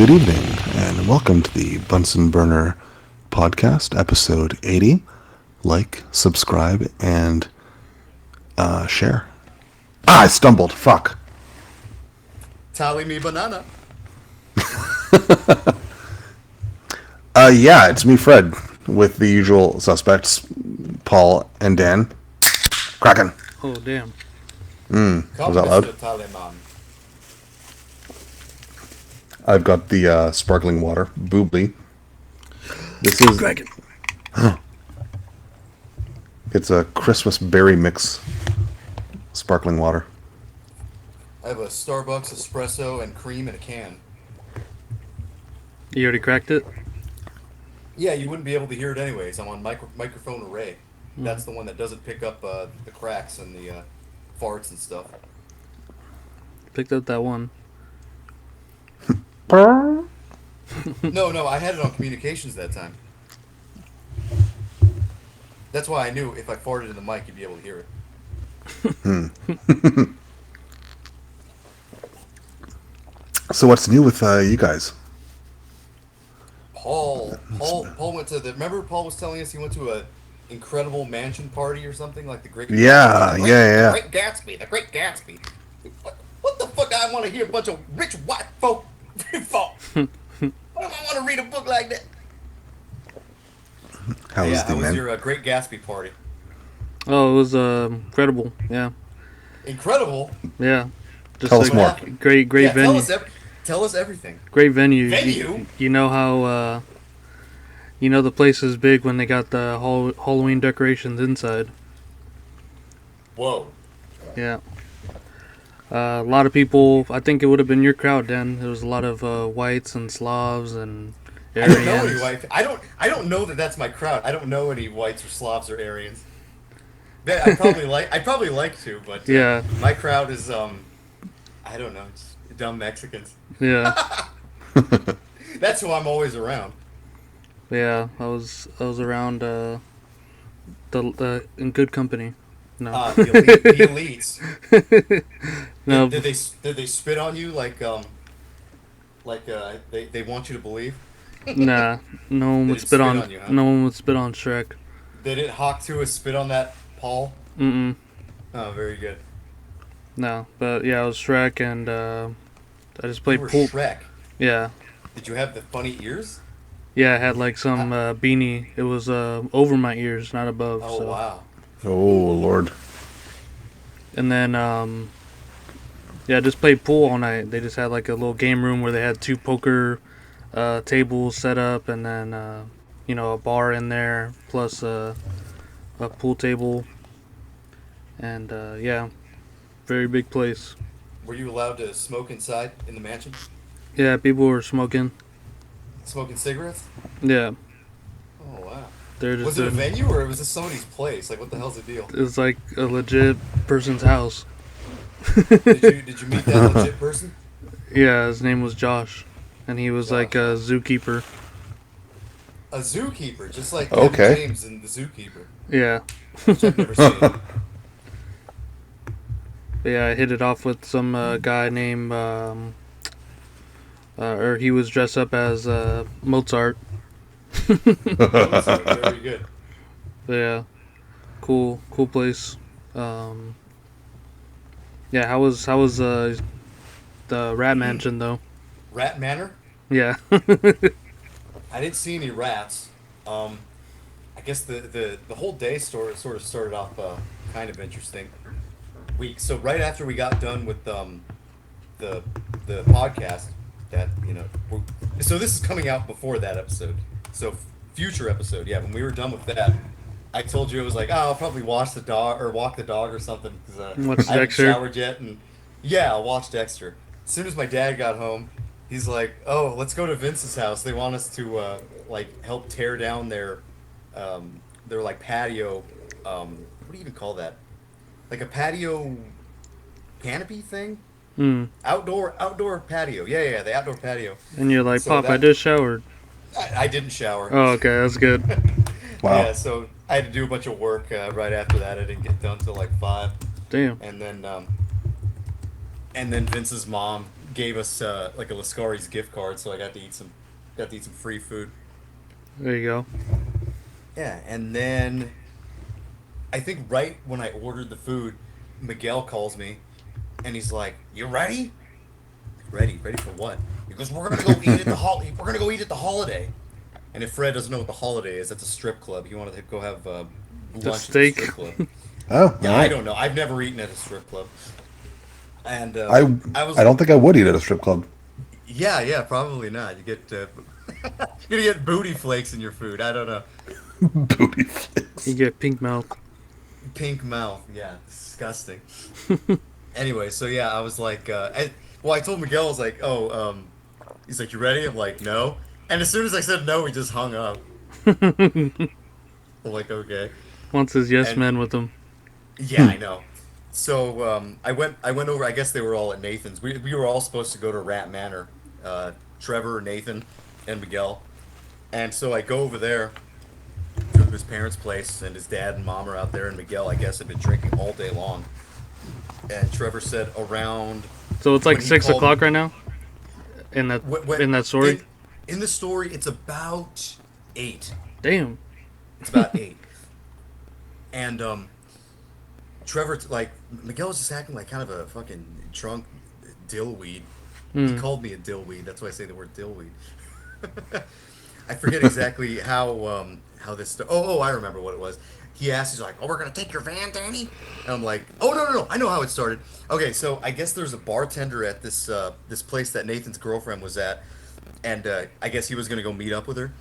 Good evening, and welcome to the Bunsen Burner podcast, episode 80. Like, subscribe, and share. I stumbled. Fuck. Tally me banana. Yeah, it's me, Fred, with the usual suspects, Paul and Dan. Kraken. Oh, damn. Come, Was that loud? Mr. Taliban. I've got the sparkling water, Boobly. This is... Kraken. It's a Christmas berry mix sparkling water. I have a Starbucks espresso and cream in a can. You already cracked it? Yeah, you wouldn't be able to hear it anyways. I'm on microphone array. That's the one that doesn't pick up the cracks and the farts and stuff. Picked up that one. No, I had it on communications that time. That's why I knew if I farted in the mic, you'd be able to hear it. So what's new with you guys? Paul went to the. Remember, Paul was telling us he went to a incredible mansion party or something like the Great. Yeah. The Great Gatsby. The Great Gatsby. What the fuck? I want to hear a bunch of rich white folk. Why do I want to read a book like that? How was your Great Gatsby party? Oh, it was incredible. Yeah. Incredible. Yeah. Just Tell us more. Great venue. Tell us everything. Great venue. Venue? You know how the place is big when they got the Halloween decorations inside. Whoa. Yeah. A lot of people. I think it would have been your crowd, Dan. There was a lot of whites and Slavs and Aryans. I don't know any white. I don't know that that's my crowd. I don't know any whites or Slavs or Aryans. I probably like to, but Yeah. my crowd is I don't know, it's dumb Mexicans. Yeah. That's who I'm always around. Yeah. I was around the in good company. No. The elites. No. Did they spit on you like they want you to believe? Nah, no one They would didn't spit on. you, huh? No one would spit on Shrek. They didn't hawk to a spit on that Paul? Mm-mm. Oh, very good. No, but yeah, it was Shrek, and I just played You were pool. Shrek. Yeah, Did you have the funny ears? yeah, I had like some beanie. It was over my ears, not above. Oh, so. wow. Oh, Lord. And then yeah, I just played pool all night. They just had like a little game room where they had 2 poker tables set up, and then a bar in there plus a pool table, and yeah, very big place. Were you allowed to smoke inside in the mansion? Yeah, people were smoking. Smoking cigarettes? Yeah, Oh, wow. they're just. Was it a venue or was this somebody's place? Like, what the hell's the deal? It's like a legit person's house. Did you meet that legit person? Yeah, his name was Josh, and he was Josh. like a zookeeper. A zookeeper, just like Kevin Okay. James in The Zookeeper, Yeah, which I've never seen. but yeah, I hit it off with some guy named, or he was dressed up as Mozart. Very good. But yeah, cool place. Yeah, how was the Rat Mansion though? Rat Manor? Yeah. I didn't see any rats. I guess the whole day sort of started off kind of interesting. So right after we got done with the podcast, that so this is coming out before that episode. So future episode, yeah. When we were done with that, I told you it was like, I'll probably wash the dog or walk the dog or something because Watch I haven't Dexter. showered yet, and yeah, I'll watch Dexter. As soon as my dad got home, he's like, "Oh, let's go to Vince's house. They want us to help tear down their like patio. What do you even call that? Like a patio canopy thing? Outdoor patio. Yeah, the outdoor patio. And you're like, So Pop, I that- just showered. I didn't shower. Oh, okay, that's good. Wow. Yeah, so I had to do a bunch of work right after that. I didn't get done till like 5. Damn. And then Vince's mom gave us like a Lascari's gift card, so I got to eat some free food. There you go. Yeah, and then I think right when I ordered the food, Miguel calls me, and he's like, "You ready? Ready for what?" He goes, "We're gonna go eat at the We're gonna go eat at the Holiday." And if Fred doesn't know what the Holiday is, that's a strip club. He wanted to go have The lunch at the steak. strip club. Oh, Yeah, all I right. don't know. I've never eaten at a strip club, and I I was I don't like, think I would eat at a strip club. yeah, probably not. You get you're gonna get booty flakes in your food. I don't know. Booty You flicks. get pink mouth. Pink mouth. Yeah, disgusting. Anyway, so yeah, I was like, well, I told Miguel, I was like, oh, he's like, you ready? I'm like, no. And as soon as I said no, he just hung up. I'm like, okay. Wants his yes And men with him. yeah, I know. So I went over. I guess they were all at Nathan's. We were all supposed to go to Rat Manor. Trevor, Nathan, and Miguel. And so I go over there to his parents' place, and his dad and mom are out there, and Miguel, I guess, had been drinking all day long. And Trevor said around So it's like when he 6 o'clock right now. In that in that story. in the story, it's about 8. Damn. It's about 8. And Trevor, like Miguel was just acting like kind of a fucking drunk dillweed. He called me a dillweed. That's why I say the word dillweed. I forget exactly how this. I remember what it was. He asked, he's like, "Oh, we're gonna take your van, Danny," and I'm like, "Oh no, I know how it started." Okay, so I guess there's a bartender at this place that Nathan's girlfriend was at, and I guess he was gonna go meet up with her,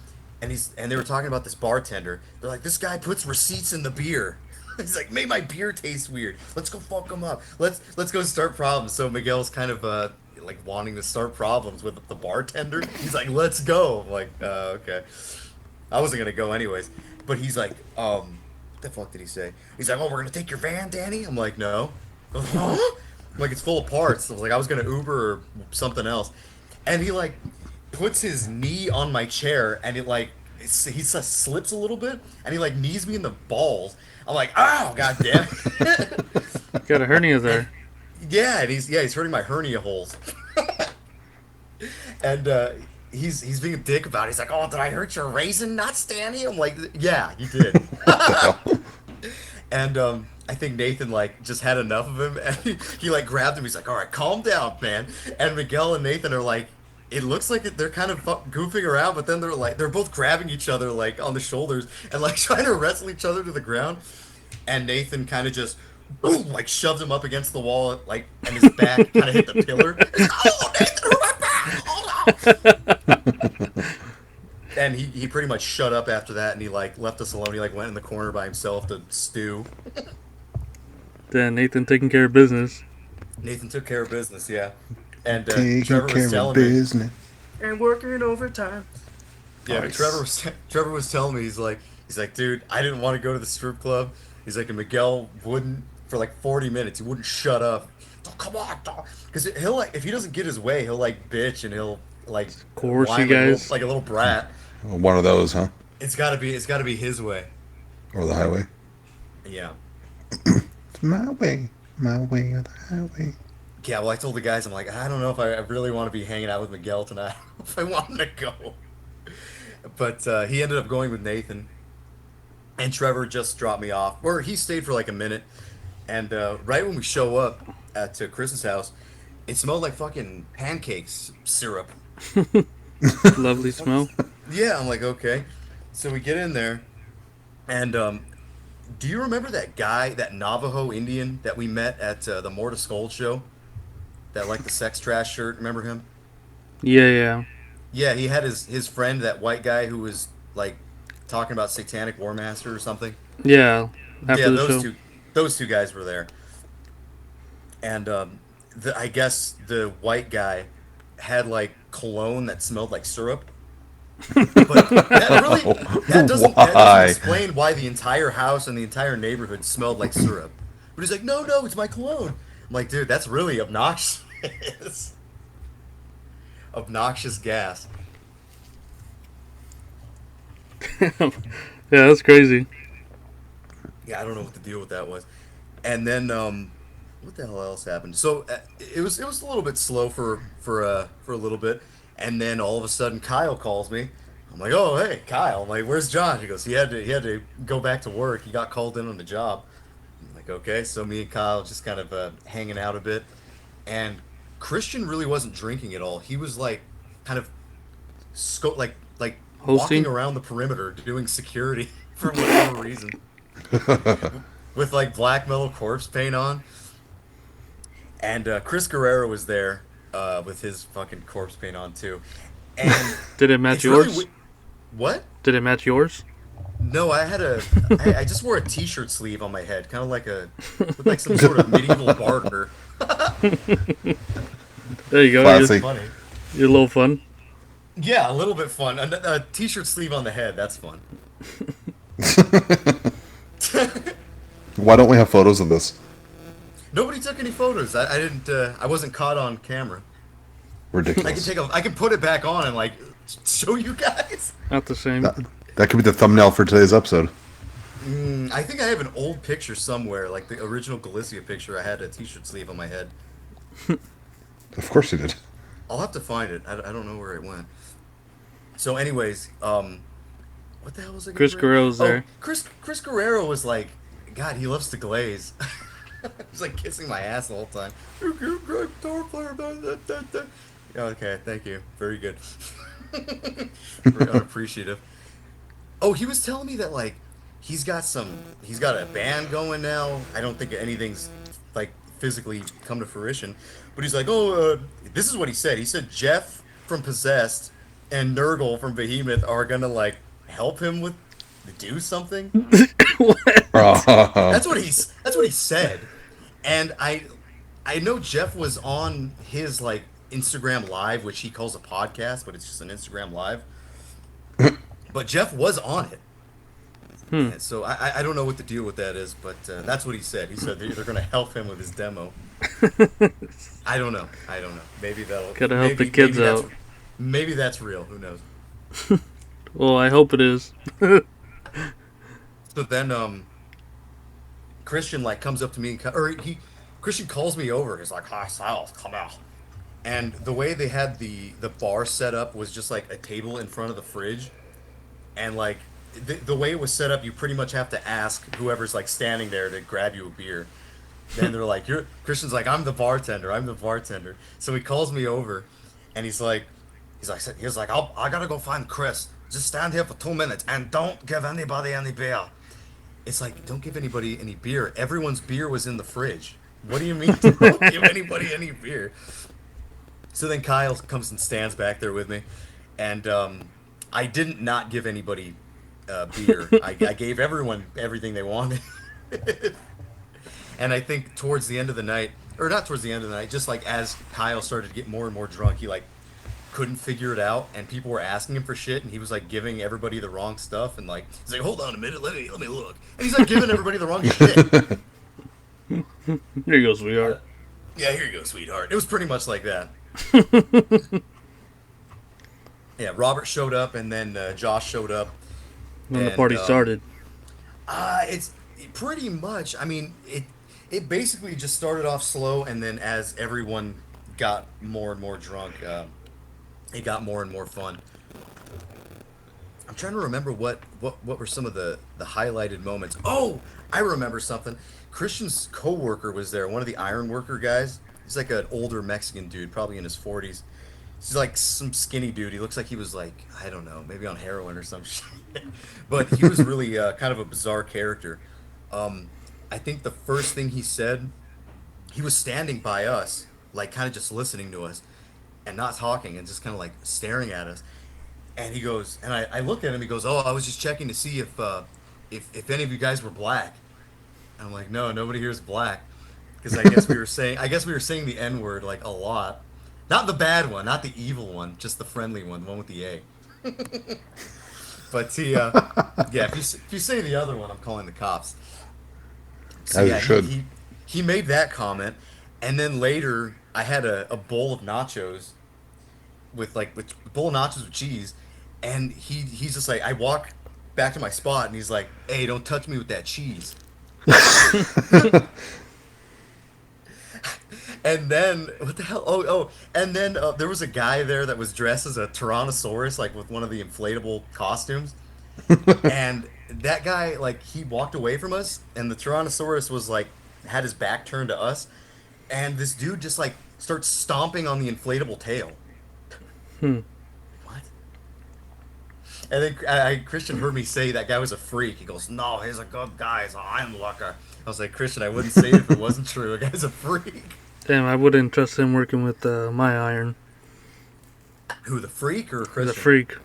and they were talking about this bartender. They're like, "This guy puts receipts in the beer." He's like, "Made my beer taste weird. Let's go fuck him up. Let's go start problems." So Miguel's kind of like wanting to start problems with the bartender. He's like, "Let's go." I'm like, okay. I wasn't gonna go anyways, but he's like, what the fuck did he say? He's like, "Oh, we're gonna take your van, Danny." I'm like, "No." Huh? I'm like, "It's full of parts." I was like, "I was gonna Uber or something else," and he like puts his knee on my chair, and he just slips a little bit, and he like knees me in the balls. I'm like, "Oh, god damn it." Got a hernia And there. yeah, and he's hurting my hernia holes. And he's being a dick about it. He's like, "Oh, did I hurt your raisin nuts, Danny?" I'm like, "Yeah, you did." What the hell? And I think Nathan like just had enough of him, and he like grabbed him. He's like, "All right, calm down, man." And Miguel and Nathan are like, it looks like they're kind of goofing around, but then they're both grabbing each other like on the shoulders and like trying to wrestle each other to the ground. And Nathan kind of just boom, like shoves him up against the wall, like, and his back kind of hit the pillar. He's like, "Oh, Nathan, hurt my back! Oh no!" And he pretty much shut up after that, and he like left us alone. He like went in the corner by himself to stew. Then Nathan taking care of business. Nathan took care of business, yeah. And Taking Trevor care was of telling me, business. and working overtime. Yeah, but Nice. Trevor was telling me he's like, "Dude, I didn't want to go to the strip club." He's like, and Miguel wouldn't for like 40 minutes. He wouldn't shut up. "Oh, come on, because he'll like if he doesn't get his way, he'll like bitch and he'll like Course, you whine like guys. like a little brat. One of those, huh? It's gotta be his way. Or the highway. Yeah. My way or the highway. Yeah, well, I told the guys, I'm like, I don't know if I really want to be hanging out with Miguel tonight. If I want him to go. But he ended up going with Nathan. And Trevor just dropped me off. Or he stayed for like a minute. And right when we show up at Chris's house, it smelled like fucking pancakes syrup. Lovely smell. Yeah, I'm like, okay. So we get in there. And do you remember that guy, that Navajo Indian that we met at the More to Skull show? That like the sex trash shirt, remember him? Yeah. Yeah, he had his friend, that white guy who was like talking about Satanic War Master or something. Yeah. After Yeah, the show. those two guys were there. And I guess the white guy had like cologne that smelled like syrup. But that doesn't Why? explain why the entire house and the entire neighborhood smelled like syrup. But he's like, no, it's my cologne. I'm like, dude, that's really obnoxious. Obnoxious gas. Yeah, that's crazy. Yeah, I don't know what the deal with that was. And then what the hell else happened? So it was a little bit slow for a little bit, and then all of a sudden Kyle calls me. I'm like, oh hey Kyle. I'm like, where's John? He goes, he had to go back to work. He got called in on the job. I'm like, okay. So me and Kyle just kind of hanging out a bit, and Christian really wasn't drinking at all. He was like kind of like walking Hosting. around the perimeter doing security for whatever reason with like black metal corpse paint on. And Chris Guerrero was there with his fucking corpse paint on too. And Did it match it's really yours? what? Did it match yours? No, I just wore a t-shirt sleeve on my head, kind of like looked like some sort of medieval barber. There you go. Classic. Funny. You're a little fun. Yeah, a little bit fun. A t-shirt sleeve on the head, that's fun. Why don't we have photos of this? Nobody took any photos. I didn't. I wasn't caught on camera. Ridiculous. I can put it back on and like show you guys. Not the same. That could be the thumbnail for today's episode. I think I have an old picture somewhere, like the original Galicia picture. I had a t-shirt sleeve on my head. Of course you did. I'll have to find it. I don't know where it went. So, anyways, what the hell was I? Chris Guerrero's there. Chris Guerrero was like, God, he loves to glaze. He's like kissing my ass the whole time. You're a great guitar player. Yeah, okay, thank you. Very good. Very unappreciative. Oh, he was telling me that like he's got a band going now. I don't think anything's like physically come to fruition, but he's like, oh, this is what he said. He said Jeff from Possessed and Nurgle from Behemoth are gonna like help him with do something. Uh, That's what he said, and I know Jeff was on his like Instagram live, which he calls a podcast, but it's just an Instagram live. But Jeff was on it. And so I don't know what the deal with that is, but that's what he said. He said they're going to help him with his demo. I don't know. Maybe that'll Gotta help maybe, the kids maybe that's, out. maybe that's real. Who knows? Well, I hope it is. So then Christian like comes up to me Christian calls me over. He's like, "Hi, Sal, come out." And the way they had the bar set up was just like a table in front of the fridge, and like the way it was set up, you pretty much have to ask whoever's like standing there to grab you a beer. Then they're like, "You're Christian's like, I'm the bartender. I'm the bartender." So he calls me over, and he's like, I gotta go find Chris. Just stand here for 2 minutes and don't give anybody any beer. It's like, don't give anybody any beer. Everyone's beer was in the fridge. What do you mean don't give anybody any beer? So then Kyle comes and stands back there with me, and I didn't not give anybody beer. I gave everyone everything they wanted. And I think towards the end of the night, or not towards the end of the night, just like as Kyle started to get more and more drunk, he like couldn't figure it out, and people were asking him for shit, and he was like giving everybody the wrong stuff, and like he's like, hold on a minute, let me look, and he's like giving everybody the wrong shit. Here you go, sweetheart. Yeah, here you go, sweetheart. It was pretty much like that. Yeah, Robert showed up, and then Josh showed up. When the And, party started. It's pretty much. I mean, it basically just started off slow, and then as everyone got more and more drunk, it got more and more fun. I'm trying to remember what were some of the highlighted moments. Oh, I remember something. Christian's coworker was there, one of the ironworker guys. He's like an older Mexican dude, probably in his 40s. He's like some skinny dude. He looks like he was like, I don't know, maybe on heroin or some shit. But he was really kind of a bizarre character. I think the first thing he said, he was standing by us, like kind of just listening to us and not talking and just kind of like staring at us. And he goes, and I looked at him. He goes, "Oh, I was just checking to see if any of you guys were black." And I'm like, "No, nobody here is black," because I guess we were saying the N word like a lot. Not the bad one, not the evil one, just the friendly one, the one with the A. But yeah, if you say the other one, I'm calling the cops. So As yeah, you should. he made that comment, and then later I had a bowl of nachos with a bowl of nachos with cheese, and he's just like, I walk back to my spot, and he's like, "Hey, don't touch me with that cheese." And then what the hell? And then there was a guy there that was dressed as a Tyrannosaurus, like with one of the inflatable costumes. And that guy, like, he walked away from us, and the Tyrannosaurus was like had his back turned to us, and this dude just like starts stomping on the inflatable tail. Hmm. What? And then Christian heard me say that guy was a freak. He goes, "No, he's a good guy. So I'm lucky." I was like, Christian, I wouldn't say it if it wasn't true. A guy's a freak. Damn, I wouldn't trust him working with my iron. Who, the freak or He's a Christian? freak.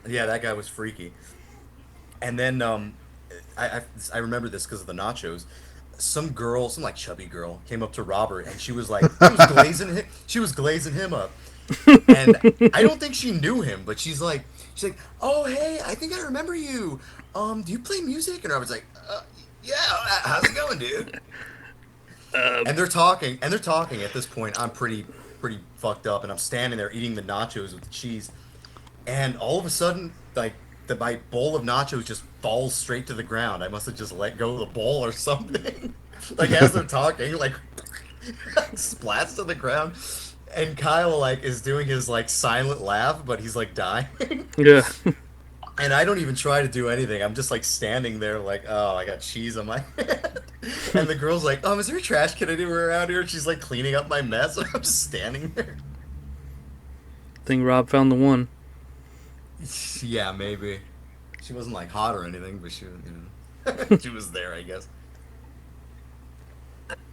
Yeah, that guy was freaky. And then I remember this because of the nachos. Some girl, some like chubby girl, came up to Robert and she was like, she was glazing him up. And I don't think she knew him, but she's like, "Oh hey, I think I remember you. Do you play music?" And Robert's like, "Yeah, how's it going, dude?" And they're talking. At this point, I'm pretty fucked up, and I'm standing there eating the nachos with the cheese, and all of a sudden, like my bowl of nachos just falls straight to the ground. I must have just let go of the bowl or something. Like as they're talking, like splats to the ground. And Kyle like is doing his like silent laugh, but he's like dying. Yeah. And I don't even try to do anything. I'm just like standing there like, oh, I got cheese on my head. And the girl's like, is there a trash can anywhere around here? And she's like cleaning up my mess. And I'm just standing there. Think Rob found the one. Yeah, maybe. She wasn't like hot or anything, but she was, you know, she was there, I guess.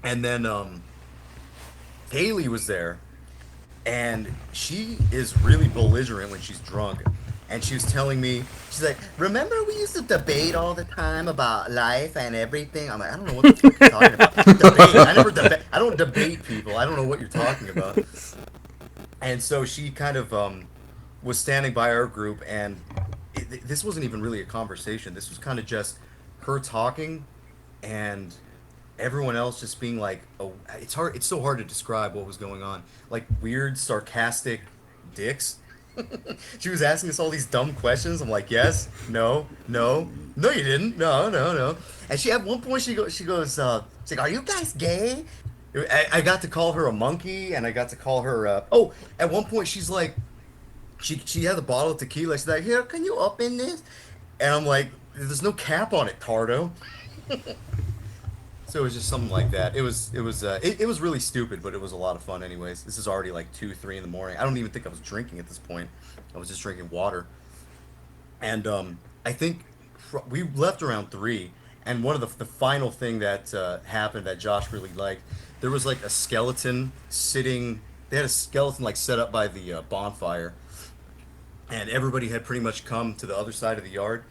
And then Haley was there, and she is really belligerent when she's drunk. And she was telling me, she's like, "Remember we used to debate all the time about life and everything?" I'm like, "I don't know what the fuck you're talking about. Debate? I don't debate people. I don't know what you're talking about." And so she kind of was standing by our group, and this wasn't even really a conversation. This was kind of just her talking, and everyone else just being like, "Oh, it's so hard to describe what was going on. Like weird, sarcastic dicks." She was asking us all these dumb questions. I'm like, "Yes, no, no, no, you didn't, no, no, no." And she at one point she goes, she's like, "Are you guys gay?" I got to call her a monkey, and I got to call her. At one point she's like, she had a bottle of tequila. She's like, "Here, can you open this?" And I'm like, "There's no cap on it, Tardo." So it was just something like that. It was really stupid, but it was a lot of fun anyways. This is already like 2, 3 in the morning. I don't even think I was drinking at this point. I was just drinking water. And I think we left around 3. And one of the final thing that happened that Josh really liked, there was like a skeleton sitting. They had a skeleton like set up by the bonfire, and everybody had pretty much come to the other side of the yard.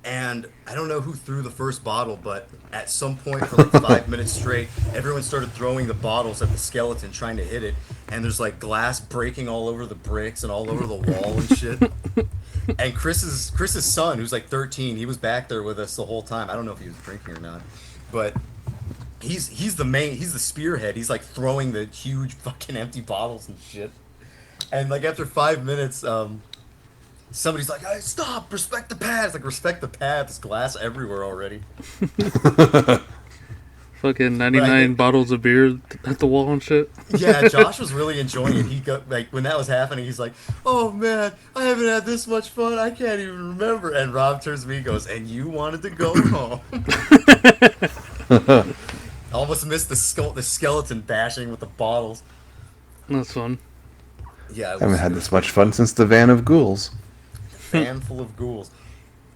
And I don't know who threw the first bottle, but at some point for like 5 minutes straight, everyone started throwing the bottles at the skeleton, trying to hit it. And there's like glass breaking all over the bricks and all over the wall and shit. And Chris's son, who's like 13, he was back there with us the whole time. I don't know if he was drinking or not, but he's the spearhead. He's like throwing the huge fucking empty bottles and shit. And like after 5 minutes, somebody's like, "Hey, stop! Respect the path!" It's like, respect the path. There's glass everywhere already. Fucking 99 bottles of beer at the wall and shit. Yeah, Josh was really enjoying it. He got like when that was happening, he's like, "Oh man, I haven't had this much fun. I can't even remember." And Rob turns to me and goes, "And you wanted to go home." Almost missed the skeleton bashing with the bottles. That's fun. Yeah, I haven't had this much fun since the Van of Ghouls. Fan full of ghouls.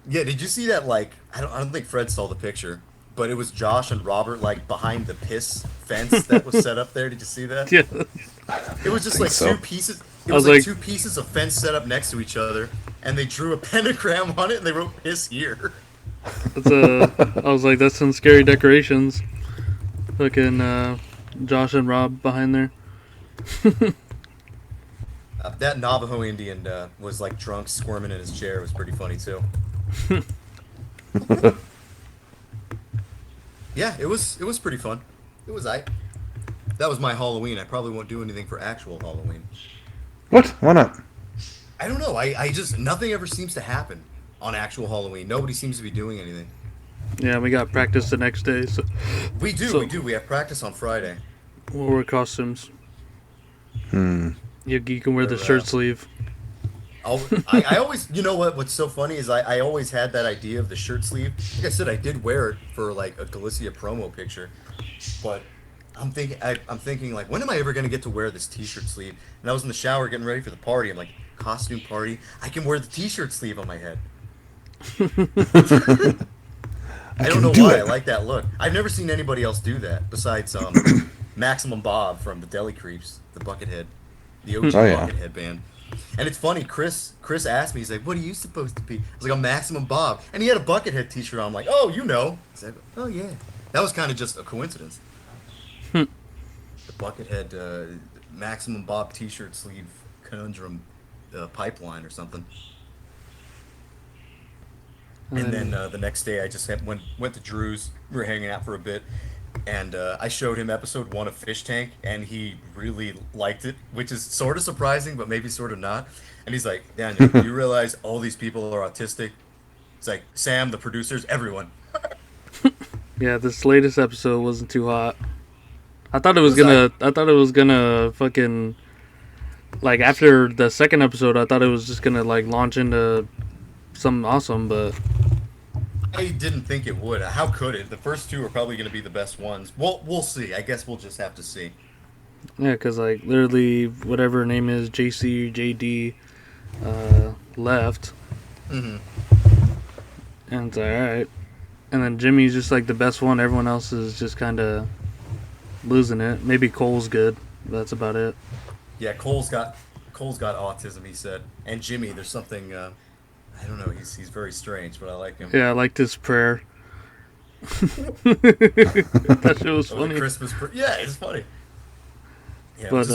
Yeah, did you see that? Like, I don't think Fred saw the picture, but it was Josh and Robert like behind the piss fence that was set up there. Did you see that? Yeah. It was just think like so. two pieces. It was like two pieces of fence set up next to each other, and they drew a pentagram on it, and they wrote "piss here." I was like, that's some scary decorations. Fucking Josh and Rob behind there. That Navajo Indian was like drunk, squirming in his chair. It was pretty funny too. Yeah, it was pretty fun. It was That was my Halloween. I probably won't do anything for actual Halloween. What? Why not? I don't know. I just nothing ever seems to happen on actual Halloween. Nobody seems to be doing anything. Yeah, we got practice the next day, so We do. We have practice on Friday. we'll wear costumes. You can wear the Or, shirt sleeve. I always, you know what? What's so funny is I always had that idea of the shirt sleeve. Like I said, I did wear it for like a Galicia promo picture, but I'm thinking like, when am I ever gonna get to wear this T-shirt sleeve? And I was in the shower getting ready for the party. I'm like, costume party. I can wear the T-shirt sleeve on my head. I don't can know do why it. I like that look. I've never seen anybody else do that besides Maximum Bob from the Deli Creeps, the Buckethead, the OG Oh, yeah. Buckethead band. And it's funny, Chris asked me, he's like, "What are you supposed to be?" I was like, "I'm Maximum Bob," and he had a Buckethead T-shirt on. I'm like, "Oh, you know?" He's like, "Oh yeah." That was kind of just a coincidence. The Buckethead Maximum Bob T-shirt sleeve conundrum pipeline or something. And then the next day, I just went to Drew's. We were hanging out for a bit, and I showed him episode 1 of Fish Tank, and he really liked it, which is sort of surprising, but maybe sort of not. And he's like, "Daniel, you realize all these people are autistic?" It's like Sam, the producers, everyone. Yeah, this latest episode wasn't too hot. I thought it was Was gonna. I thought it was gonna fucking like after the second episode. I thought it was just gonna like launch into something awesome, but I didn't think it would. How could it? The first 2 are probably going to be the best ones. We'll see. I guess we'll just have to see. yeah, because like literally whatever her name is, JC JD, left, Mm-hmm. and it's like, all right. And then Jimmy's just like the best one. Everyone else is just kind of losing it. Maybe Cole's good. But that's about it. Yeah, Cole's got autism. He said, and Jimmy, there's something. I don't know. He's very strange, but I like him. Yeah, I liked his prayer. That shit was Oh, the funny. Christmas. Yeah, it's funny. Yeah, But,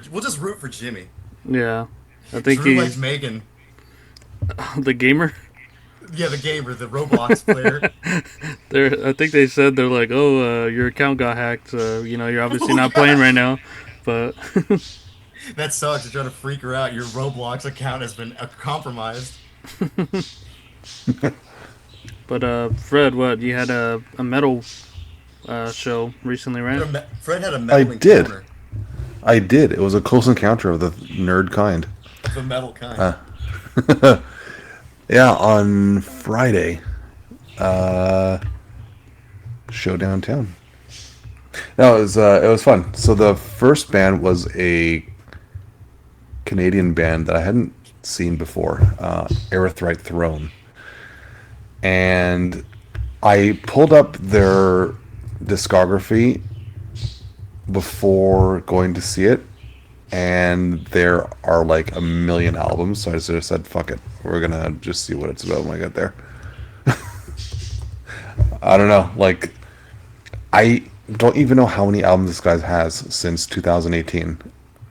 we'll just root for Jimmy. Yeah, I think Drew likes he's Megan. the gamer. Yeah, the gamer, the Roblox player. I think they said they're like, oh, your account got hacked. You're obviously not playing right now. But That sucks. You're trying to freak her out. Your Roblox account has been compromised. but Fred, what you had a metal show recently, right? Fred had a I metal did. encounter. I did. It was a close encounter of the nerd kind. The metal kind. Yeah, on Friday, show downtown. No, it was fun. So the first band was a Canadian band that I hadn't seen before, Erythrite Throne, and I pulled up their discography before going to see it, and there are like a million albums, so I just said, fuck it, we're gonna just see what it's about when I get there. I don't know, like, I don't even know how many albums this guy has since 2018.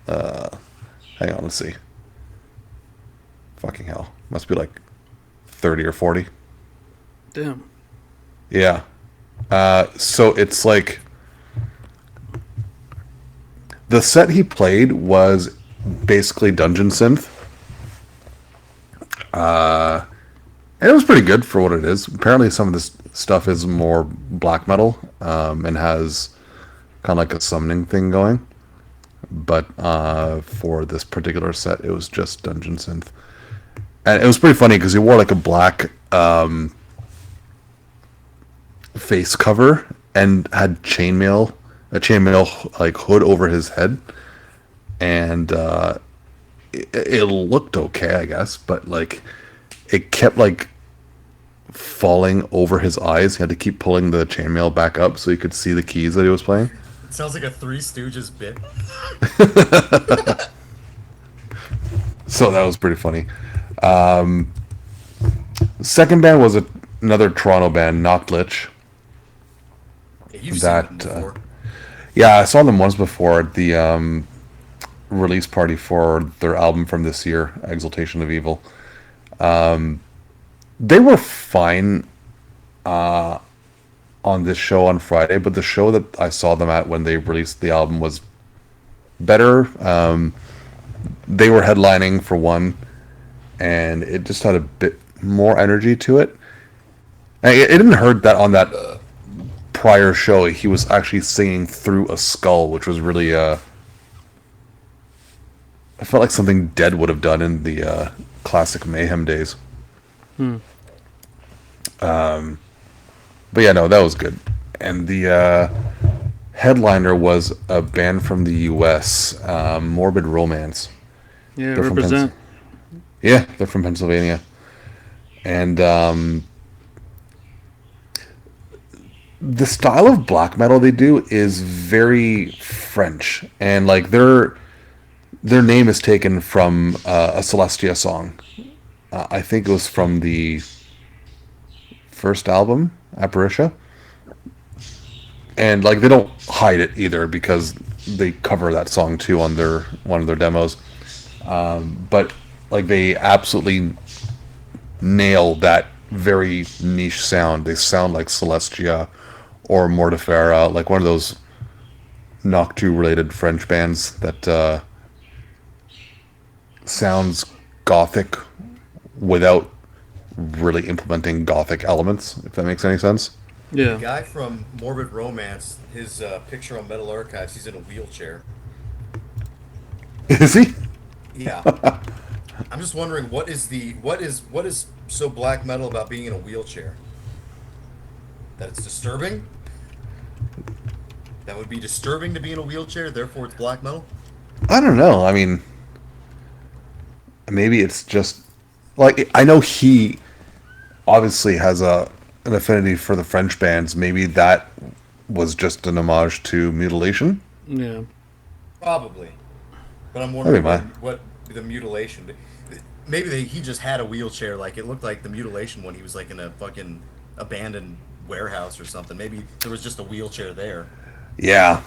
Hang on, let's see. Fucking hell, must be like 30 or 40. Damn. Yeah. So it's like the set he played was basically dungeon synth. And it was pretty good for what it is. Apparently some of this stuff is more black metal, and has kind of like a summoning thing going. But for this particular set, it was just dungeon synth. And it was pretty funny because he wore like a black face cover and had a chainmail like hood over his head, and it looked okay, I guess, but like it kept like falling over his eyes. He had to keep pulling the chainmail back up so you could see the keys that he was playing. It sounds like a Three Stooges bit. So that was pretty funny. Second band was another Toronto band, Knocklich. Yeah, you've That, seen them before. Yeah, I saw them once before at the release party for their album from this year, Exaltation of Evil. They were fine on this show on Friday, but the show that I saw them at when they released the album was better. They were headlining for one, and it just had a bit more energy to it. And it didn't hurt that on that prior show he was actually singing through a skull, which was really I felt like something Dead would have done in the classic Mayhem days. Hmm. But yeah, no, that was good. And the headliner was a band from the U.S., Morbid Romance. Yeah, They're from represent. Yeah, they're from Pennsylvania. And the style of black metal they do is very French, and like their name is taken from a Celestia song. I think it was from the first album, Apparitia. And like they don't hide it either because they cover that song too on their one of their demos. But like they absolutely nail that very niche sound. They sound like Celestia or Mortifera, like one of those Noctu related French bands that sounds gothic without really implementing gothic elements, if that makes any sense. The Yeah. guy from Morbid Romance, his picture on Metal Archives, he's in a wheelchair. Is he? Yeah. I'm just wondering what is so black metal about being in a wheelchair? That it's disturbing? That would be disturbing to be in a wheelchair, therefore it's black metal? I don't know. I mean, maybe it's just like I know he obviously has an affinity for the French bands. Maybe that was just an homage to Mutilation. Yeah. Probably. But I'm That'd wondering be mine. what the mutilation. Maybe he just had a wheelchair. Like it looked like the mutilation when he was like in a fucking abandoned warehouse or something. Maybe there was just a wheelchair there. Yeah.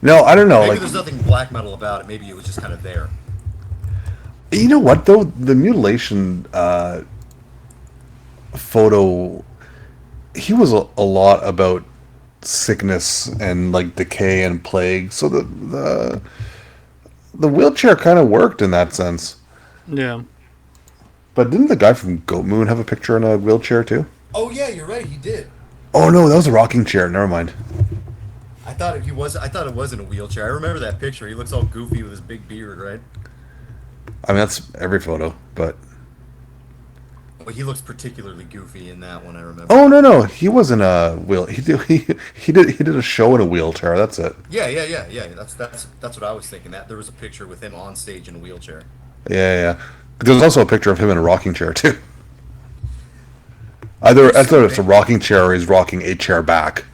No, I don't know. Maybe Like, there's nothing black metal about it. Maybe it was just kind of there. you know what though? The Mutilation photo, he was a lot about sickness and like decay and plague. So the wheelchair kind of worked in that sense. Yeah. But didn't the guy from Goat Moon have a picture in a wheelchair too? Oh yeah, you're right. He did. Oh no, that was a rocking chair. Never mind. I thought he was. I thought it was in a wheelchair. I remember that picture. He looks all goofy with his big beard, right? I mean, that's every photo, but But he looks particularly goofy in that one. I remember. oh no, he wasn't a wheel. He did a show in a wheelchair. That's it. Yeah. That's what I was thinking. That there was a picture with him on stage in a wheelchair. Yeah. There's also a picture of him in a rocking chair too. Either it's a rocking chair or he's rocking a chair back.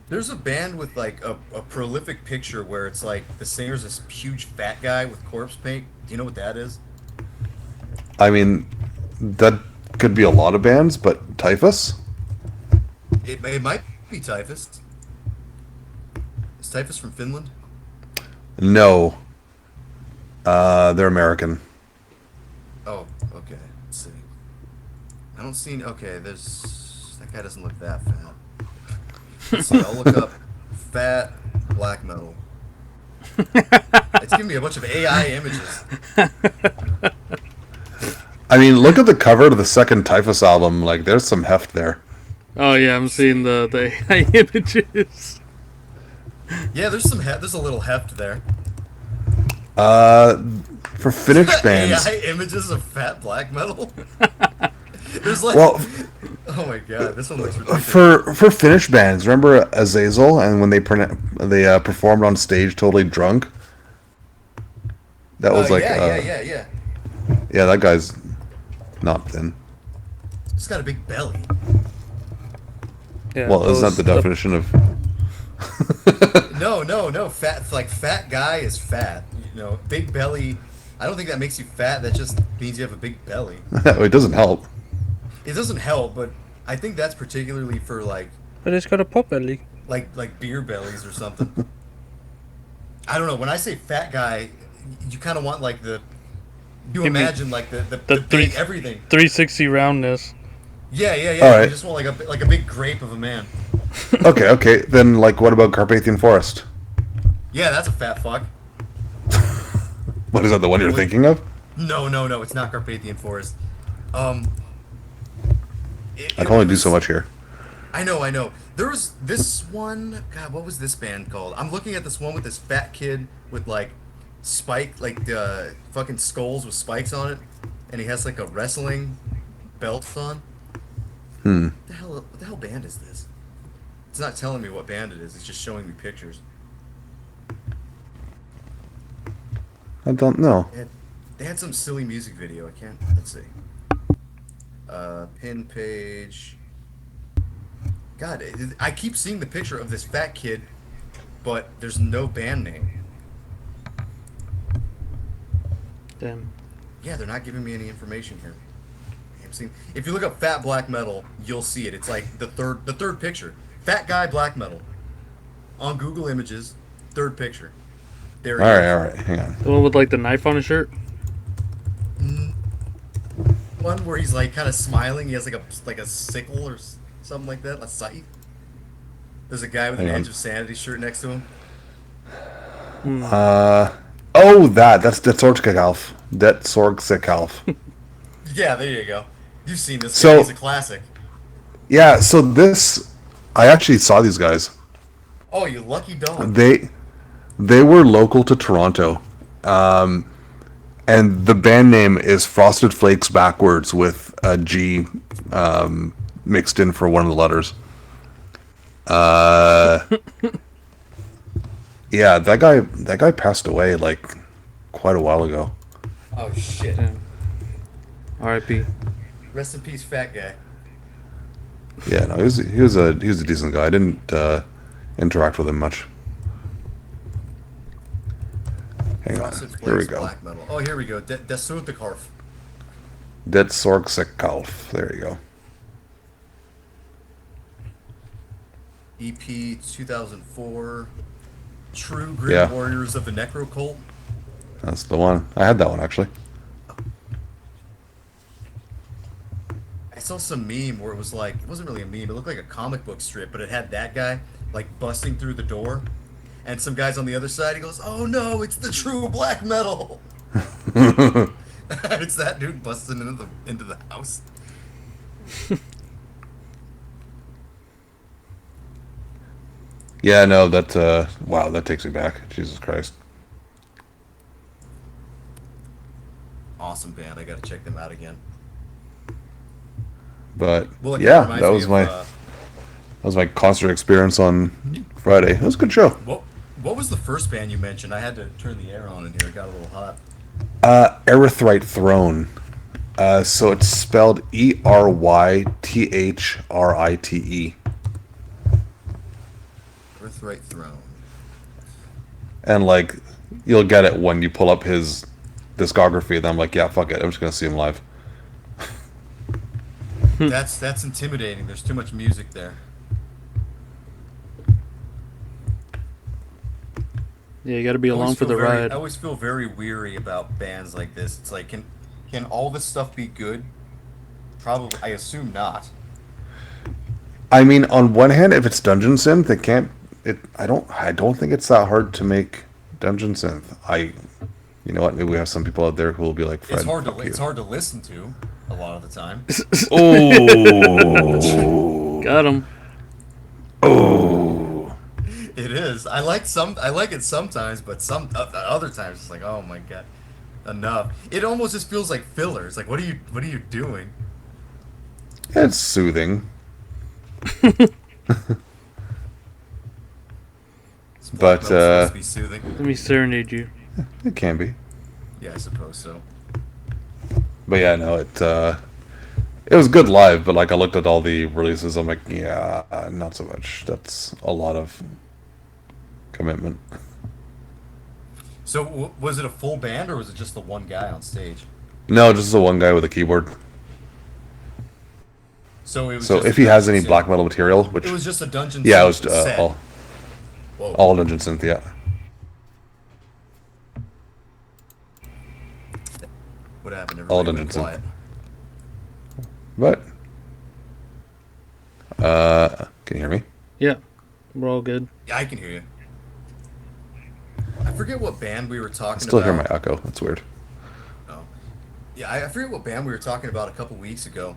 There's a band with like a prolific picture where it's like the singer's this huge fat guy with corpse paint. Do you know what that is? I mean, that could be a lot of bands, but Typhus? It might be Typhus. Is Typhus from Finland? No. They're American. Oh, okay. Let's see. I don't see. Okay, there's that guy doesn't look that fat. Let's see. I'll look up fat black metal. It's giving me a bunch of AI images. I mean, look at the cover to the second Typhus album. Like, there's some heft there. Oh yeah, I'm seeing the AI images. Yeah, there's there's a little heft there. For Finnish bands, AI images of fat black metal. There's like, well, oh my god, this one looks ridiculous. for Finnish bands, remember Azazel and when they performed on stage totally drunk? That was like, yeah. yeah, that guy's not thin. He's got a big belly. Yeah, Well, isn't that those- the definition of? No. Fat, like fat guy is fat. You know, big belly. I don't think that makes you fat. That just means you have a big belly. It doesn't help. It doesn't help, but I think that's particularly for like But it's got a pop belly. beer bellies or something. I don't know. When I say fat guy, you kind of want like you Give me imagine like the the big three- everything. 360 roundness. Yeah. All right. You just want like a big grape of a man. Okay. Then, like, what about Carpathian Forest? Yeah, that's a fat fuck. What is that? The one you're thinking of? No. It's not Carpathian Forest. I can only do so much here. I know. There was this one. God, what was this band called? I'm looking at this one with this fat kid with like spike, like the fucking skulls with spikes on it, and he has like a wrestling belt on. Hmm. What the hell band is this? It's not telling me what band it is. It's just showing me pictures. I don't know. They had some silly music video. I can't. Let's see. Pin page. God, I keep seeing the picture of this fat kid, but there's no band name. Damn. Yeah, they're not giving me any information here. I'm seeing, if you look up fat black metal, you'll see it. It's like the third picture. Fat guy black metal. On Google Images, third picture. There he is. All right. Hang on. The one with like the knife on his shirt. One where he's like kind of smiling. He has like a sickle or something like that. A scythe. There's a guy with an Hang on. Edge of Sanity shirt next to him. Oh, that's Sorgsikalf. Det Sorgsikalf. Yeah, there you go. You've seen this So- guy. He's a classic. Yeah. So I actually saw these guys. Oh, you lucky dog. They were local to Toronto, and the band name is Frosted Flakes backwards with a G mixed in for one of the letters. Yeah, that guy passed away like quite a while ago. Oh shit. Damn. R.I.P. Rest in peace, fat guy. Yeah, no, he was a decent guy. I didn't interact with him much. Hang on, Frosted here we Flakes go. black metal. Oh, here we go. Desuthekarf. Det Sorgsikalf. There you go. EP 2004. True Grim Yeah. Warriors of the Necro Cult. That's the one. I had that one actually. I saw some meme where it was like, it wasn't really a meme, it looked like a comic book strip, but it had that guy like busting through the door, and some guys on the other side. He goes, "Oh no, it's the true black metal." It's that dude busting into the house. Yeah, no, that wow, that takes me back. Jesus Christ. Awesome band. I gotta check them out again. But Well, it yeah, reminds that me was of, my concert experience on Friday. It was a good show. What was the first band you mentioned? I had to turn the air on in here. It got a little hot. Erythrite Throne. So it's spelled ERYTHRITE. Earthright Throne. And like you'll get it when you pull up his discography, then I'm like, yeah, fuck it. I'm just gonna see him live. That's intimidating. There's too much music there. Yeah, you got to be I always along for feel the very- ride. I always feel very weary about bands like this. It's like, can all this stuff be good? Probably, I assume not. I mean, on one hand, if it's dungeon synth, it can't. I don't think it's that hard to make dungeon synth. You know what? Maybe we have some people out there who will be like, Fred, It's hard fuck you. It's hard to listen to a lot of the time. Oh, Got him. oh. It is. I like it sometimes, but some other times it's like, oh my god, enough. It almost just feels like filler. It's like, what are you doing? It's soothing. It's But, supposed to be soothing. Let me serenade you. It can be. Yeah, I suppose so. But yeah, no, it was good live, but like I looked at all the releases, I'm like, yeah, not so much. That's a lot of commitment. So was it a full band or was it just the one guy on stage? No, just the one guy with a keyboard. So it was. So just if a he has dungeon any synth- black metal material, which It was just a dungeon. yeah, it synth was set. Whoa. all dungeon synth, yeah. What happened? all Everybody went dungeon synth. quiet. But can you hear me? Yeah, we're all good. Yeah, I can hear you. I forget what band we were talking I still about. hear my echo. That's weird. Oh. Yeah, I forget what band we were talking about a couple weeks ago.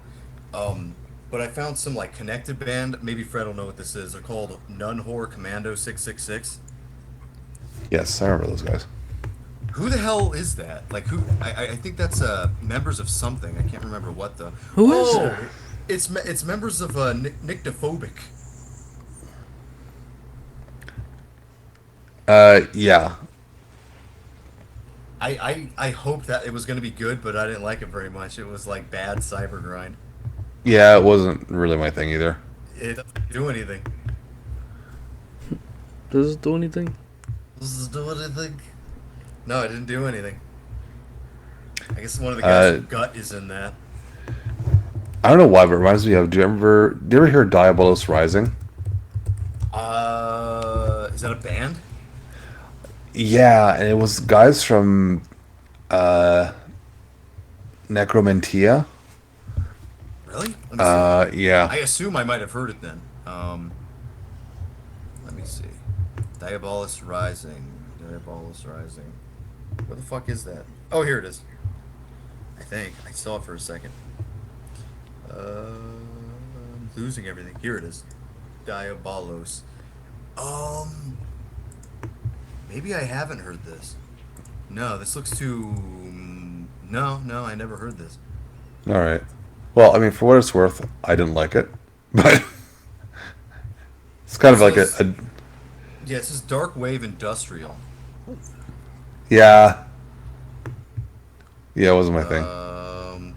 But I found some like connected band. Maybe Fred will know what this is. They're called Nun Whore Commando 666. Yes, I remember those guys. Who the hell is that? Like who? I think that's members of something. I can't remember what though. Who is Oh, that? it's members of Nyctophobic. Yeah. I hoped that it was going to be good, but I didn't like it very much. It was like bad cyber grind. Yeah, it wasn't really my thing either. It doesn't do anything. Does it do anything? Does it do anything? No, it didn't do anything. I guess one of the guys from Gut is in that. I don't know why, but it reminds me of. Do you ever hear Diabolos Rising? Is that a band? Yeah, and it was guys from Necromantia. Really? Let me see. Yeah. I assume I might have heard it then. Let me see. Diabolus Rising. Diabolus Rising. Where the fuck is that? Oh, here it is. I think. I saw it for a second. I'm losing everything. Here it is. Diabolos. Maybe I haven't heard this. No, this looks too... No, I never heard this. All right. Well, I mean, for what it's worth, I didn't like it, but it's kind of like a Yeah, it says Dark Wave Industrial. yeah. Yeah, it wasn't my thing.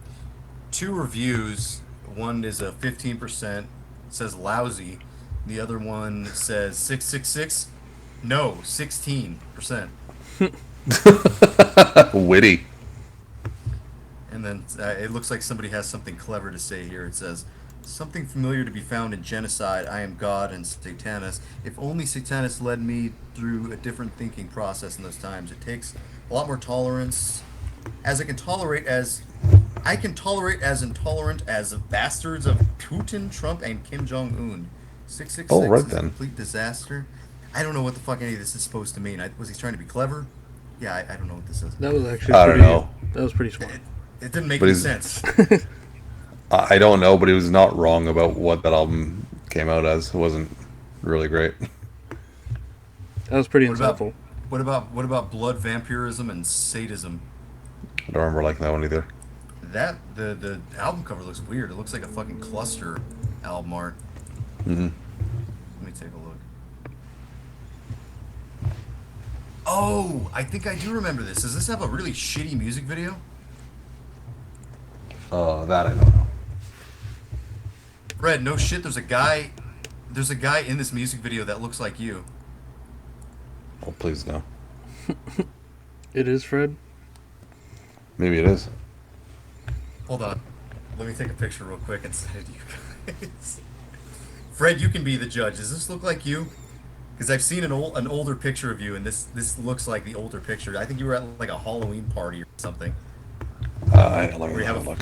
2 reviews. One is a 15%, says lousy. The other one says 666. No, 16%. Witty. And then it looks like somebody has something clever to say here. It says, something familiar to be found in Genocide, I Am God, and Satanus. If only Satanus led me through a different thinking process in those times. It takes a lot more tolerance. I can tolerate as intolerant as the bastards of Putin, Trump, and Kim Jong-un. 666 Oh, right is a then. complete disaster. I don't know what the fuck any of this is supposed to mean. Was he trying to be clever? Yeah, I don't know what this is. That was actually I don't pretty, know. That was pretty smart. It didn't make But any he's- sense. I don't know, but he was not wrong about what that album came out as. It wasn't really great. That was pretty What about- insightful. What about blood vampirism and sadism? I don't remember liking that one either. That the album cover looks weird. It looks like a fucking cluster album art. Mm-hmm. Let me take a look. Oh, I think I do remember this. Does this have a really shitty music video? That I don't know. Red, no shit. There's a guy in this music video that looks like you. Oh, please no. It is, Fred. Maybe it is. Hold on. Let me take a picture real quick and send it to you guys. Fred, you can be the judge. Does this look like you? Because I've seen an older picture of you, and this looks like the older picture. I think you were at like a Halloween party or something. Let me Where you have have a look.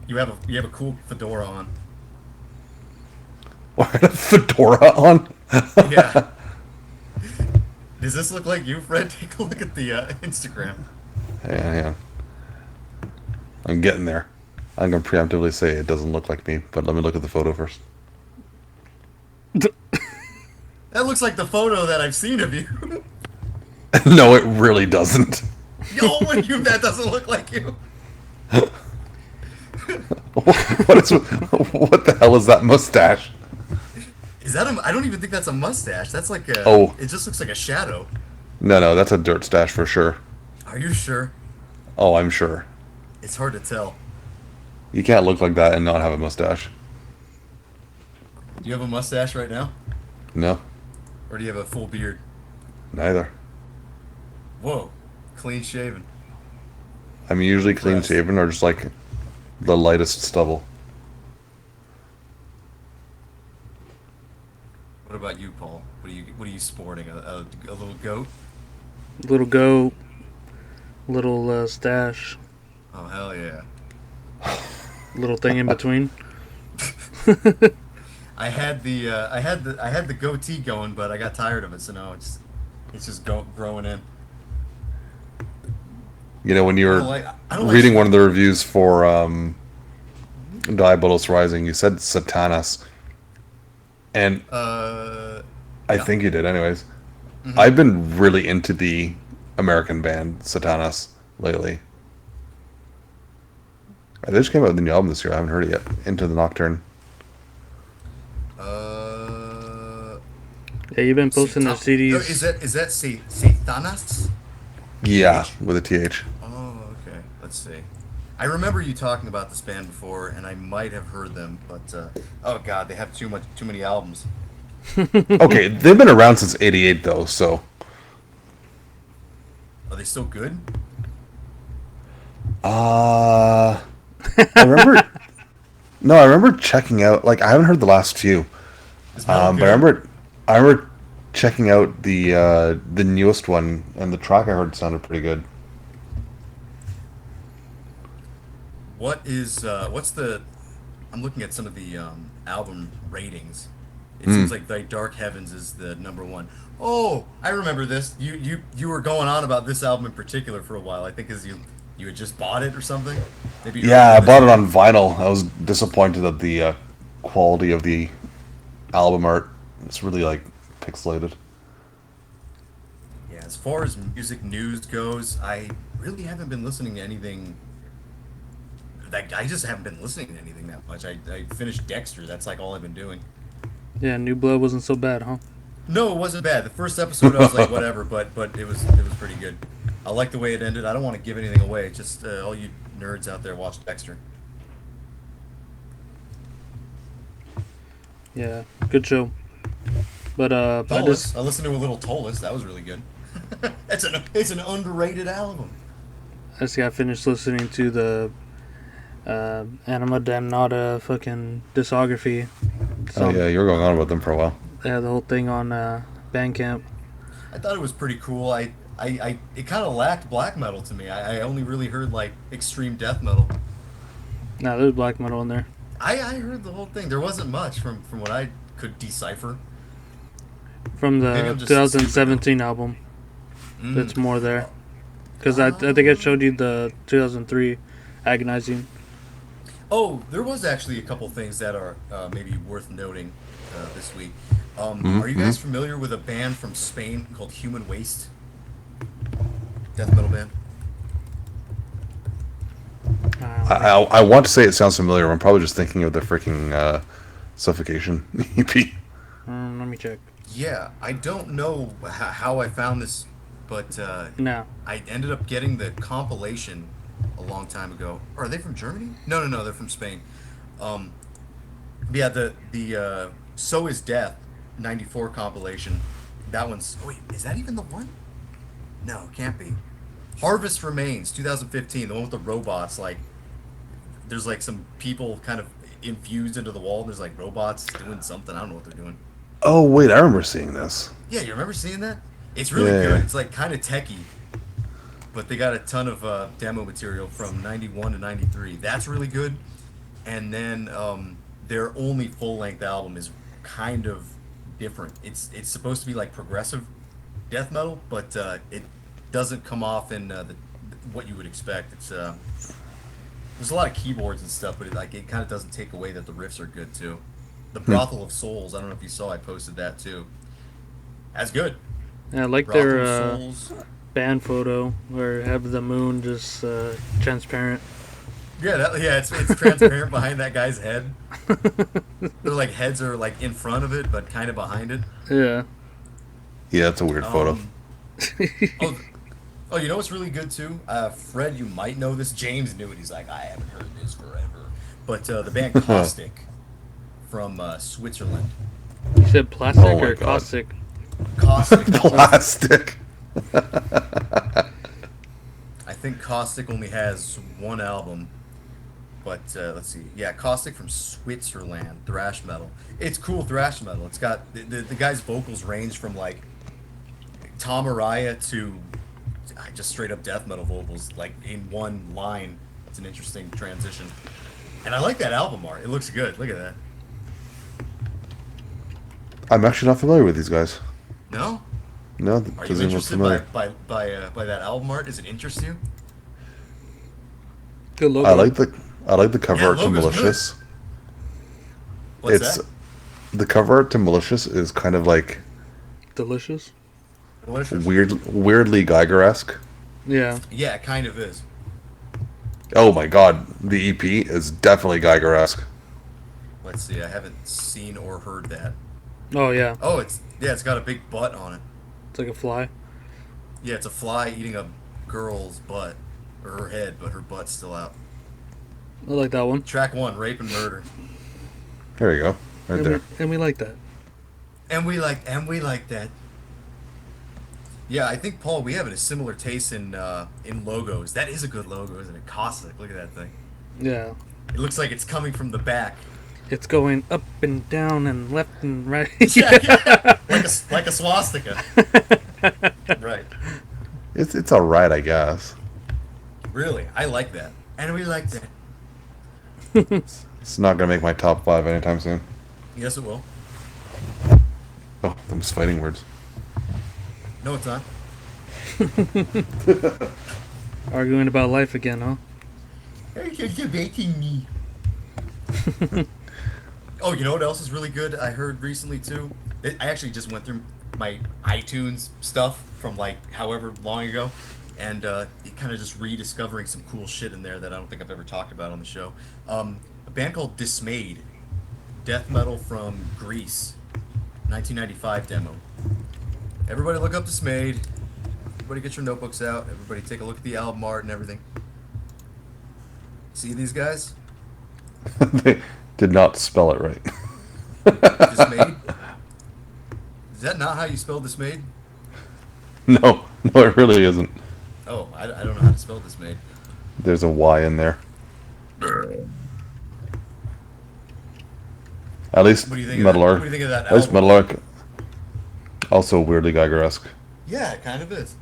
you have a cool fedora on. What, a fedora on? Yeah. Does this look like you, Fred? Take a look at the Instagram. Hang on. I'm getting there. I'm going to preemptively say it doesn't look like me, but let me look at the photo first. That looks like the photo that I've seen of you. No, it really doesn't. That doesn't look like you. What the hell is that mustache? Is that I don't even think that's a mustache. That's like a... Oh. It just looks like a shadow. No, that's a dirt stash for sure. Are you sure? Oh, I'm sure. It's hard to tell. You can't look like that and not have a mustache. Do you have a mustache right now? No, Or do you have a full beard? neither. Whoa. Clean shaven. I'm usually clean Impressed. shaven or just like the lightest stubble. What about you, Paul? What are you sporting? A little goat? Little goat, little stash, Oh hell yeah. little thing in between. I had the goatee going, but I got tired of it, so now it's just growing in. You know, when you were I don't like reading one of the reviews for Diabolos Rising, you said Satanus. And I yeah. think you did anyways. Mhm. I've been really into the American band, Satanas, lately. They just came out with a new album this year. I haven't heard it yet. Into the Nocturne. Yeah, you've been posting the CDs. Is that Satanas? Yeah, TH? with a TH. Oh, okay. Let's see. I remember you talking about this band before, and I might have heard them, but oh god, they have too many albums. Okay, they've been around since '88 though, so. Are they still good? I remember. No, I remember checking out. Like, I haven't heard the last few. Is metal But I remember checking out the newest one, and the track I heard sounded pretty good. What's the? I'm looking at some of the album ratings. It seems like Thy Dark Heavens is the number one. Oh, I remember this. You were going on about this album in particular for a while. I think because you had just bought it or something. Maybe Yeah, I bought it on vinyl. I was disappointed at the quality of the album art. It's really like pixelated. Yeah, as far as music news goes, I really haven't been listening to anything. Like, I just haven't been listening to anything that much. I finished Dexter. That's like all I've been doing. Yeah, New Blood wasn't so bad, huh? No, it wasn't bad. The first episode I was like, whatever, but it was pretty good. I like the way it ended. I don't want to give anything away. Just all you nerds out there, watch Dexter. Yeah, good show. But I listened to a little Tollis. That was really good. It's an underrated album. just got finished listening to the Anima Damnata fucking discography. Oh yeah, you were going on about them for a while. They had the whole thing on Bandcamp. I thought it was pretty cool. It kind of lacked black metal to me. I only really heard like extreme death metal. Nah, there's black metal in there. I heard the whole thing. There wasn't much from what I could decipher. From Maybe the I'm just 2017 album. That's more there. Because I think I showed you the 2003 Agonizing. Oh, there was actually a couple things that are maybe worth noting this week. Are you guys familiar with a band from Spain called Human Waste? Death metal band? I want to say it sounds familiar. I'm probably just thinking of the freaking Suffocation EP. Let me check. Yeah, I don't know how I found this, but No. I ended up getting the compilation a long time ago. Are they from Germany? No, they're from Spain. Yeah, the So Is Death '94 compilation. That one's. Wait, is that even the one? No, it can't be. Harvest Remains 2015, the one with the robots. Like, there's like some people kind of infused into the wall. There's like robots doing something. I don't know what they're doing. Oh wait, I remember seeing this. Yeah, you remember seeing that? It's really Yeah. good. It's like kind of techy, but they got a ton of demo material from '91 to '93. That's really good. And then their only full-length album is kind of different. It's supposed to be like progressive death metal, but it doesn't come off in what you would expect. It's there's a lot of keyboards and stuff, but it kind of doesn't take away that the riffs are good too. The Brothel of Souls. I don't know if you saw. I posted that too. That's good. Yeah, I like Brothel their of Souls. band photo where have the moon just transparent. Yeah, it's transparent behind that guy's head. Their like heads are like in front of it, but kind of behind it. Yeah. Yeah, it's a weird photo. Oh, you know what's really good too? Fred, you might know this. James knew it. He's like, I haven't heard this forever. But the band Caustic from Switzerland. You said plastic Oh my or God. caustic? Caustic. Plastic. I think Caustic only has one album. But let's see. Yeah, Caustic from Switzerland, thrash metal. It's cool thrash metal. It's got the guy's vocals range from like Tom Araya to just straight up death metal vocals, like in one line. It's an interesting transition. And I like that album art. It looks good. Look at that. I'm actually not familiar with these guys. No? No, Are doesn't you even look interested familiar. by that album art? Does it interest you? Good logo. I like the cover Yeah, art to logo's Malicious. What's It's that? the cover art to Malicious is kind of like Delicious. delicious. weirdly Geiger-esque. Yeah. Yeah, it kind of is. Oh my god, the EP is definitely Geiger-esque. Let's see. I haven't seen or heard that. Oh yeah. Oh, it's got a big butt on it. It's like a fly. Yeah, it's a fly eating a girl's butt or her head, but her butt's still out. I like that one. Track 1, rape and murder. There you go, right And there. we like that. And we like that. Yeah, I think Paul, we have a similar taste in logos. That is a good logo, isn't it? Cossack. Look at that thing. Yeah. It looks like it's coming from the back. It's going up and down and left and right. Yeah. Like a swastika. Right. It's alright, I guess. Really, I like that. And we like that. It's not gonna make my top 5 anytime soon. Yes, it will. Oh, those fighting words. No, it's not. Arguing about life again, huh? You're debating me. Oh, you know what else is really good? I heard recently too. I actually just went through my iTunes stuff from like however long ago, and kind of just rediscovering some cool shit in there that I don't think I've ever talked about on the show. A band called Dismayed, death metal from Greece, 1995 demo. Everybody look up Dismayed. Everybody get your notebooks out. Everybody take a look at the album art and everything. See these guys? They did not spell it right. Dismayed? Is that not how you spell dismayed? No, it really isn't. Oh, I don't know how to spell dismayed. There's a Y in there. At least What do you think Metal of that? Arc. What do you think of that At least album? Metal Arc. Also weirdly Geiger-esque. Yeah, it kind of is.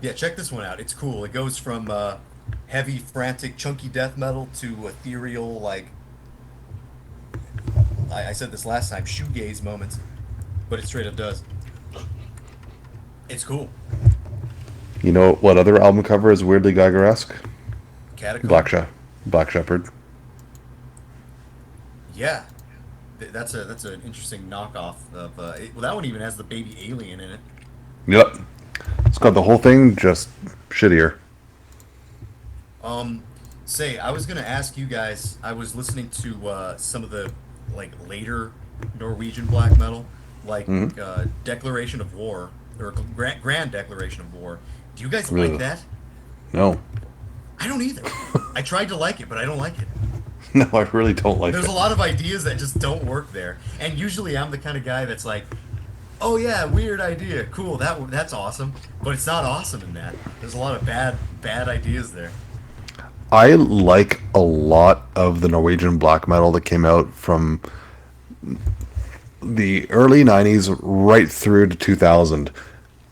Yeah, check this one out. It's cool. It goes from heavy, frantic, chunky death metal to ethereal, like I said this last time, shoegaze moments, but it straight up does. It's cool. You know what other album cover is weirdly Geiger-esque? Catacomb. Black Shepherd. Yeah, that's an interesting knockoff of. Well, that one even has the baby alien in it. Yep. It's got the whole thing, just shittier. Say, I was gonna ask you guys. I was listening to some of the like later Norwegian black metal, like Declaration of War or Grand Declaration of War. Do you guys like Ugh. that? No. I don't either. I tried to like it, but I don't like it. No, I really don't like There's it. a lot of ideas that just don't work there, and usually I'm the kind of guy that's like, "Oh yeah, weird idea, cool, that's awesome," but it's not awesome in that. There's a lot of bad ideas there. I like a lot of the Norwegian black metal that came out from the early 90s right through to 2000.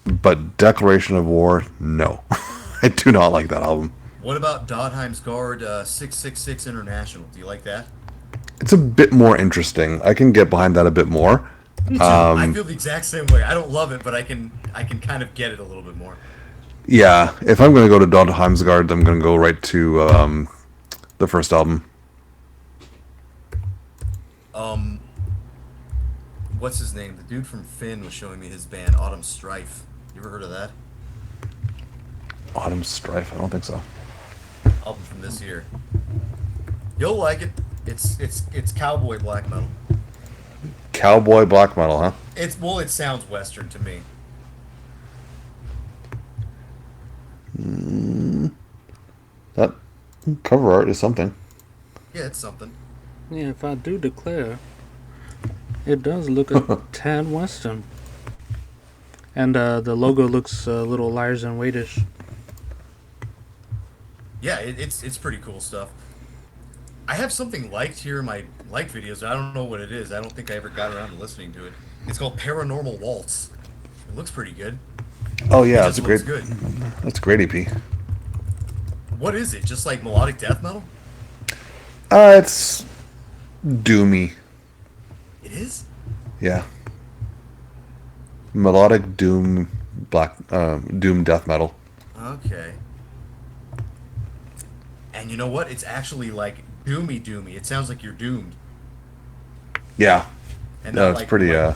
But Declaration of War, no. I do not like that album. What about Dodheim's Guard 666 International? Do you like that? It's a bit more interesting. I can get behind that a bit more. I feel the exact same way. I don't love it, but I can kind of get it a little bit more. Yeah, if I'm going to go to Dawn Heimsgard, I'm going to go right to the first album. What's his name? The dude from Finn was showing me his band, Autumn Strife. You ever heard of that? Autumn Strife? I don't think so. Album from this year. You'll like it. It's cowboy black metal. Cowboy black metal, huh? It sounds Western to me. That cover art is something. Yeah, it's something. Yeah, if I do declare, it does look a tad Western. And the logo looks a little Liars and Waitish. Yeah, it's pretty cool stuff. I have something liked here in my like videos. I don't know what it is. I don't think I ever got around to listening to it. It's called Paranormal Waltz. It looks pretty good. Oh yeah, It it's a just great. looks good. That's a great EP. What is it? Just like melodic death metal? It's doomy. It is? Yeah. Melodic doom doom death metal. Okay. And you know what? It's actually like doomy. It sounds like you're doomed. Yeah. And No, not it's like, pretty. like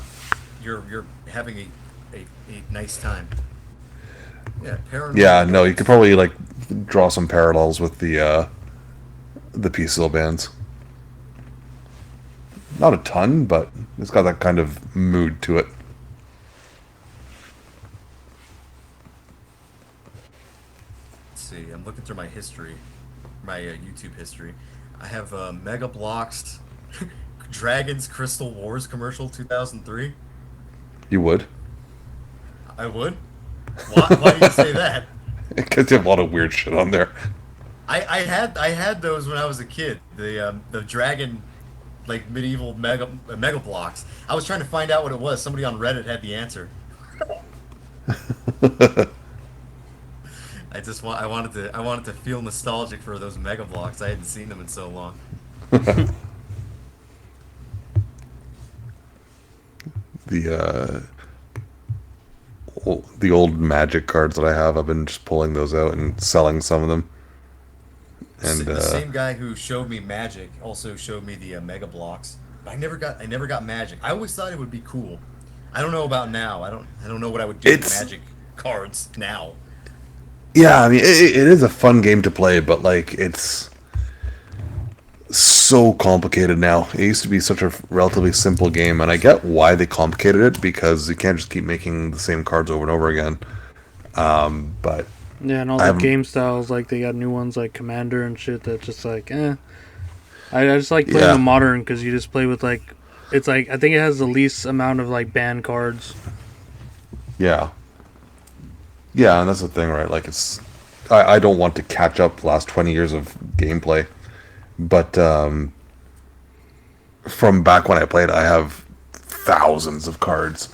you're having a nice time. Yeah, Paranormal. Yeah, no, you could probably like draw some parallels with the Peaceful bands. Not a ton, but it's got that kind of mood to it. Let's see. I'm looking through my history, my YouTube history. I have Mega Bloks, Dragons Crystal Wars commercial 2003. You would? I would. Why do you say that? Because you have a lot of weird shit on there. I had those when I was a kid. The dragon, like medieval Mega Bloks. I was trying to find out what it was. Somebody on Reddit had the answer. I wanted to feel nostalgic for those Mega Bloks. I hadn't seen them in so long. The old Magic cards that I have, I've been just pulling those out and selling some of them. And The same guy who showed me Magic also showed me the Mega Bloks. But I never got Magic. I always thought it would be cool. I don't know about now. I don't know what I would do with Magic cards now. Yeah, I mean, it is a fun game to play, but like it's so complicated now. It used to be such a relatively simple game, and I get why they complicated it, because you can't just keep making the same cards over and over again. But yeah, and all the game styles, like they got new ones like Commander and shit that just like, I just like playing the modern because you just play with like, it's like, I think it has the least amount of like banned cards. Yeah. Yeah, and that's the thing, right? Like I don't want to catch up the last 20 years of gameplay, but from back when I played, I have thousands of cards,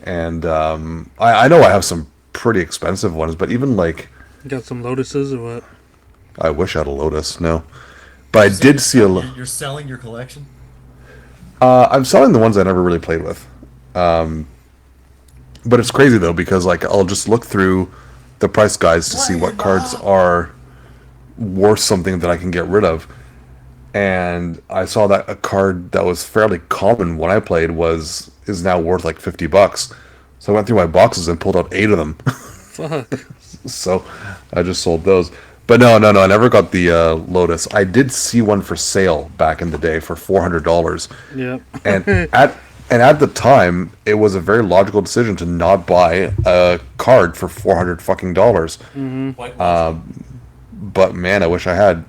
and I know I have some pretty expensive ones, but even like, You got some Lotuses or what? I wish I had a Lotus. No, but I did see You're selling your collection? I'm selling the ones I never really played with. But it's crazy though, because like I'll just look through the price guides to see what cards are worth something that I can get rid of. And I saw that a card that was fairly common when I played is now worth like $50. So I went through my boxes and pulled out 8 of them. Fuck. So I just sold those. But no, I never got the Lotus. I did see one for sale back in the day for $400. Yep. And at the time, it was a very logical decision to not buy a card for $400 fucking dollars. Mm-hmm. But man, I wish I had.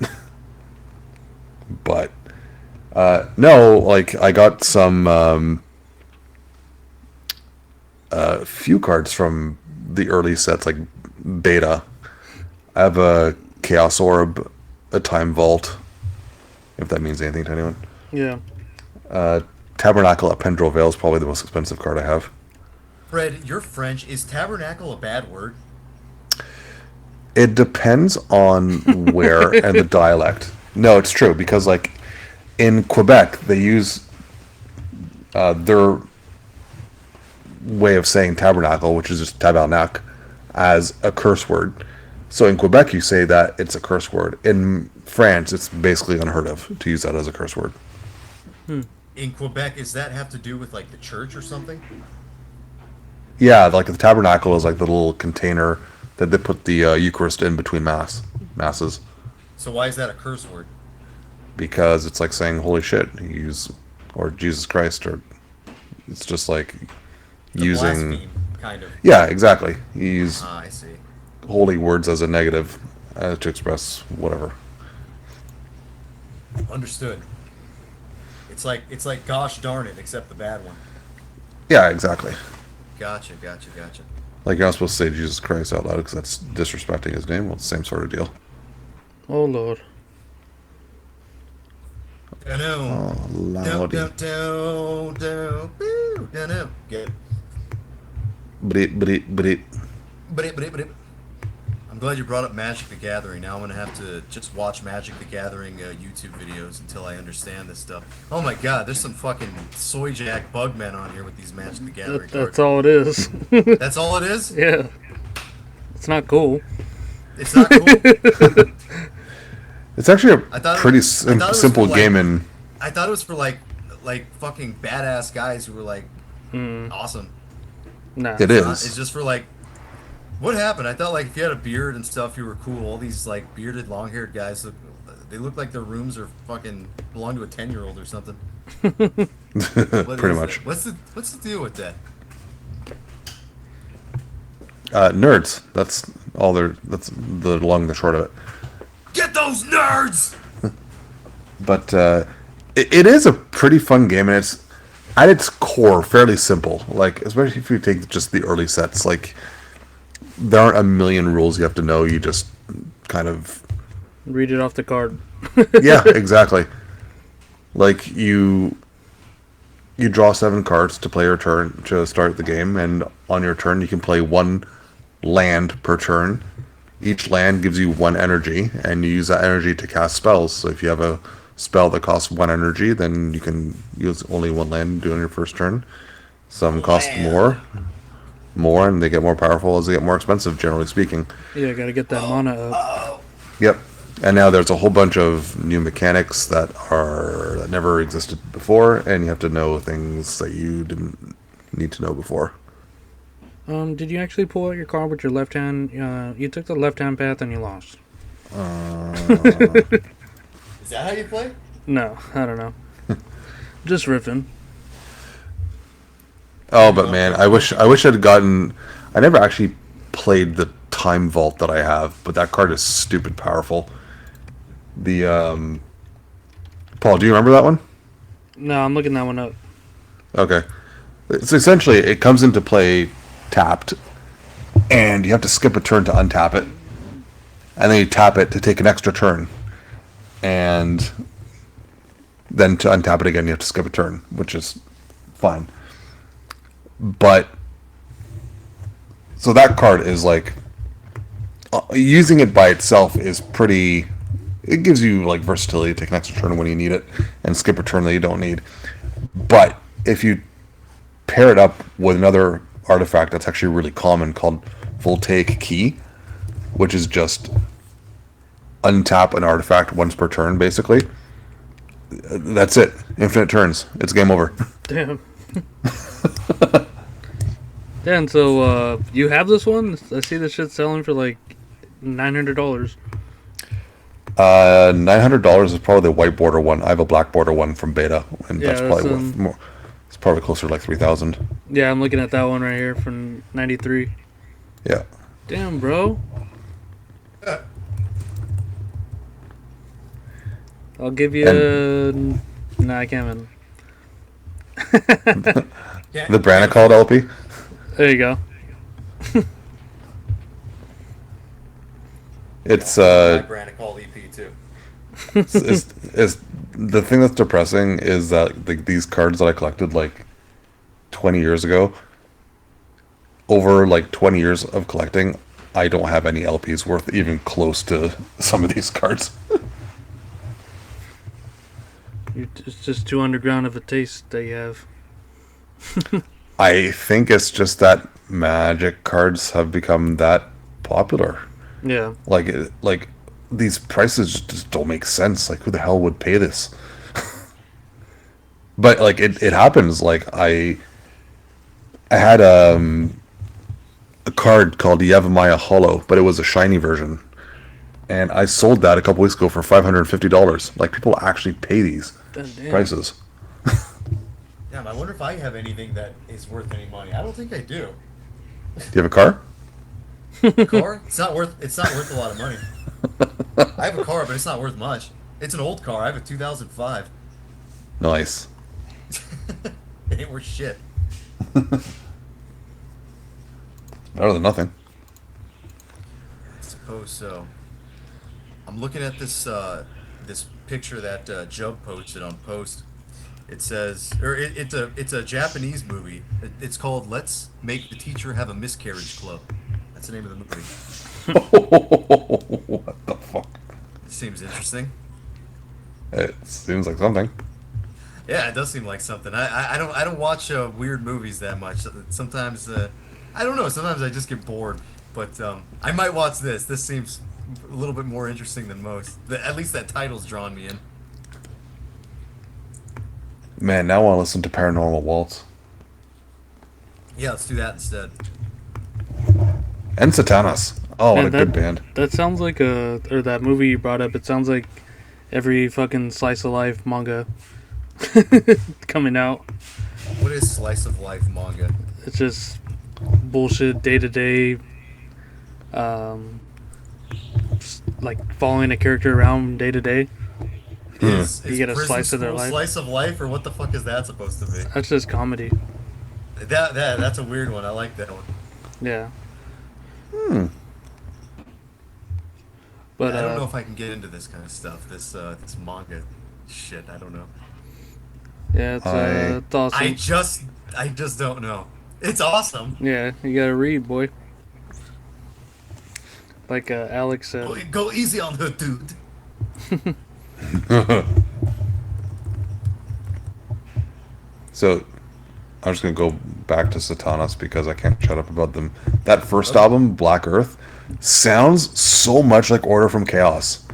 But no, like I got some few cards from the early sets, like beta. I have a Chaos Orb, a Time Vault, if that means anything to anyone. Yeah. Tabernacle at Pendrell Vale is probably the most expensive card I have. Fred, you're French. Is tabernacle a bad word? It depends on where and the dialect. No, it's true, because like in Quebec they use their way of saying tabernacle, which is just tabernacle, as a curse word. So in Quebec you say that it's a curse word. In France it's basically unheard of to use that as a curse word. In Quebec, does that have to do with like the church or something? Yeah, like the tabernacle is like the little container that they put the Eucharist in between masses. So why is that a curse word? Because it's like saying holy shit, or Jesus Christ, or it's just like The using blaspheme, kind of. Yeah, exactly. You use I see. holy words as a negative to express whatever. Understood. It's like gosh darn it, except the bad one. Yeah, exactly. Gotcha. Like you're not supposed to say Jesus Christ out loud because that's disrespecting his name. Well, it's the same sort of deal. Oh lord. Down, Oh, loudy. down. Get. Brit. But I'm glad you brought up Magic the Gathering. Now I'm gonna have to just watch Magic the Gathering YouTube videos until I understand this stuff. Oh my God, there's some fucking soy jack bugmen on here with these Magic the Gathering That's cards. all it is. That's all it is? Yeah. It's not cool. It's not cool. It's actually a I thought it pretty was- I thought it was simple for, game, like- and I thought it was for like fucking badass guys who were like awesome. Nah. It It's not. is. It's just for like, what happened? I thought like if you had a beard and stuff, you were cool. All these like bearded, long-haired guys, they look like their rooms are fucking belong to a 10-year-old or something. What Pretty is much. that? What's the deal with that? Nerds. That's all they're. That's the long and the short of it. Get those nerds! But it is a pretty fun game, and it's at its core fairly simple. Like, especially if you take just the early sets, like there aren't a million rules you have to know. You just kind of Read it off the card. yeah, exactly. Like you draw 7 cards to play your turn to start the game, and on your turn you can play 1 land per turn. Each land gives you 1 energy, and you use that energy to cast spells. So if you have a spell that costs 1 energy, then you can use only 1 land during your first turn. Some cost Land. more, and they get more powerful as they get more expensive, generally speaking. Yeah, gotta get that mana up. Yep. And now there's a whole bunch of new mechanics that never existed before, and you have to know things that you didn't need to know before. Did you actually pull out your card with your left hand? You took the left hand path and you lost. Is that how you play? No, I don't know. Just riffing. Oh, but man, I wish I'd gotten. I never actually played the Time Vault that I have, but that card is stupid powerful. The Paul, do you remember that one? No, I'm looking that one up. Okay, so essentially it comes into play tapped, and you have to skip a turn to untap it, and then you tap it to take an extra turn, and then to untap it again you have to skip a turn, which is fine. But so that card is like using it by itself is pretty. It gives you like versatility to take an extra turn when you need it, and skip a turn that you don't need. But if you pair it up with another artifact that's actually really common called Voltaic Key, which is just untap an artifact once per turn, basically. That's it. Infinite turns. It's game over. Damn. Dan, so you have this one? I see this shit selling for like $900. $900 is probably the white border one. I have a black border one from beta, and Yeah, that's probably that's, worth more. It's probably closer to like 3,000. Yeah, I'm looking at that one right here from 93. Yeah. Damn, bro. I'll give you Nah, I can't win. The Branacalled LP. There you go. It's My brand called EP too. is the thing that's depressing is that these cards that I collected like 20 years ago, over like 20 years of collecting, I don't have any LPs worth even close to some of these cards. It's just too underground of a taste that you have. I think it's just that Magic cards have become that popular. Yeah. Like these prices just don't make sense. Like, who the hell would pay this? But like it happens. Like I had a card called Yavimaya Hollow, but it was a shiny version, and I sold that a couple weeks ago for $550. Like, people actually pay these Damn. prices. Damn, I wonder if I have anything that is worth any money. I don't think I do. Do you have a car? Car? It's not worth a lot of money. I have a car, but it's not worth much. It's an old car. I have a 2005. Nice. It ain't worth shit. Better than nothing. I suppose so. I'm looking at this this picture that Jub posted on Post. It says, or it's a Japanese movie. It's called "Let's Make the Teacher Have a Miscarriage Club." That's the name of the movie. What the fuck? It seems interesting. It seems like something. Yeah, it does seem like something. I don't watch weird movies that much. Sometimes I don't know. Sometimes I just get bored. But I might watch this. This seems a little bit more interesting than most. At least that title's drawn me in. Man, now I want to listen to Paranormal Waltz. Yeah, let's do that instead. And Satanas. Oh, what Man, a good band. that sounds like or that movie you brought up. It sounds like every fucking slice of life manga coming out. What is slice of life manga? It's just bullshit day to day, um, like following a character around day to day. Is You get a prison slice of their school life. slice of life, or what the fuck is that supposed to be? That's just comedy. That's a weird one. I like that one. Yeah, Hmm. but I don't know if I can get into this kind of stuff. This manga shit. I don't know. yeah, it's awesome. I just don't know. It's awesome. Yeah, you gotta read, boy. Like Alex said. Go easy on her, dude. So, I'm just gonna go back to Satanas because I can't shut up about them. That first album, Black Earth, sounds so much like Order from Chaos.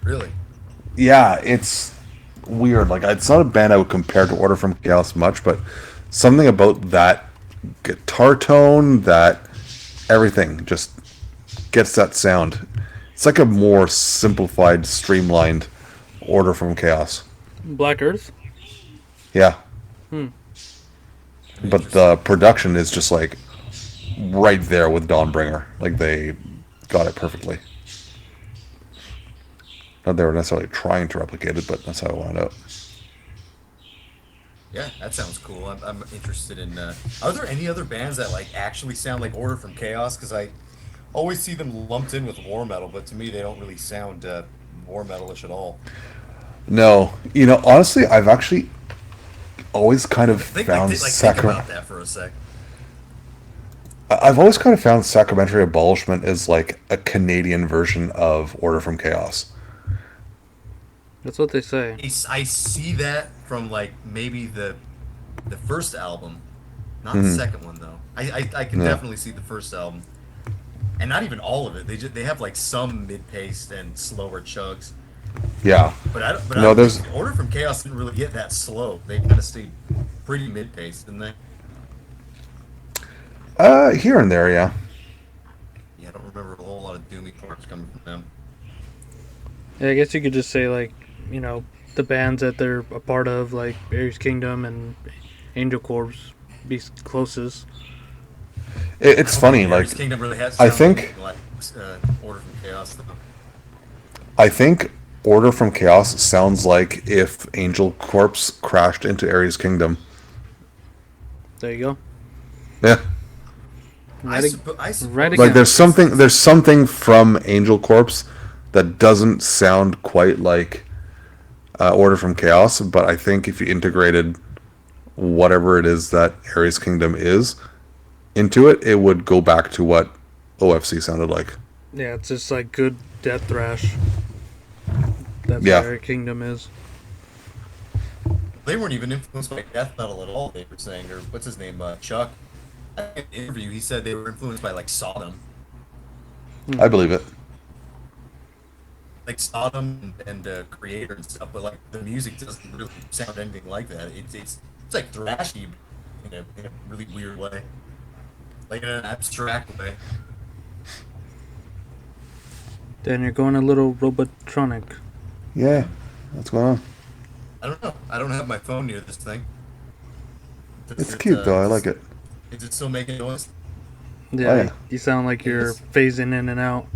Really? Yeah, it's weird. Like, it's not a band I would compare to Order from Chaos much, but something about that guitar tone, that everything just gets that sound. It's like a more simplified, streamlined Order from Chaos. Black Earth? Yeah. Hmm. But the production is just like right there with Dawnbringer. Like they got it perfectly. Not they were necessarily trying to replicate it, but that's how it wound out. Yeah, that sounds cool. I'm interested in. Are there any other bands that like actually sound like Order from Chaos? Because I always see them lumped in with war metal, but to me they don't really sound war metalish at all. No, honestly, I've actually always kind of Think found think about that for a sec. I've always kind of found Sacramentary Abolishment as like a Canadian version of Order from Chaos. That's what they say. I see that from like maybe the first album, not the second one though. I can Yeah. definitely see the first album, and not even all of it. They have like some mid-paced and slower chugs. Yeah. But I No, don't there's think Order from Chaos didn't really get that slow. They kind of stayed pretty mid-paced, didn't they? here and there, yeah. Yeah, I don't remember a whole lot of doomy parts coming from them. Yeah, I guess you could just say like, the bands that they're a part of, like Ares Kingdom and Angel Corpse, be closest. It's funny, like Ares Kingdom really has I sound think like Order from Chaos though. I think Order from Chaos sounds like if Angel Corpse crashed into Ares Kingdom. There you go. Yeah. I suppose right Like again. there's something from Angel Corpse that doesn't sound quite like Order from Chaos, but I think if you integrated whatever it is that Ares Kingdom is into it, it would go back to what OFC sounded like. Yeah, it's just like good death thrash. That's Yeah. what Ares Kingdom is. They weren't even influenced by death metal at all. They were saying, or what's his name, Chuck. In an interview, he said they were influenced by like Sodom, I believe it. like Sodom and Creator and stuff. But like the music doesn't really sound anything like that. It's like thrashy in a really weird way, like in an abstract way. Then you're going a little robotronic. Yeah. What's going on? I don't know. I don't have my phone near this thing. It's cute though. I like it. Is it still making noise? Yeah, Oh, yeah. you sound like you're Yes. phasing in and out.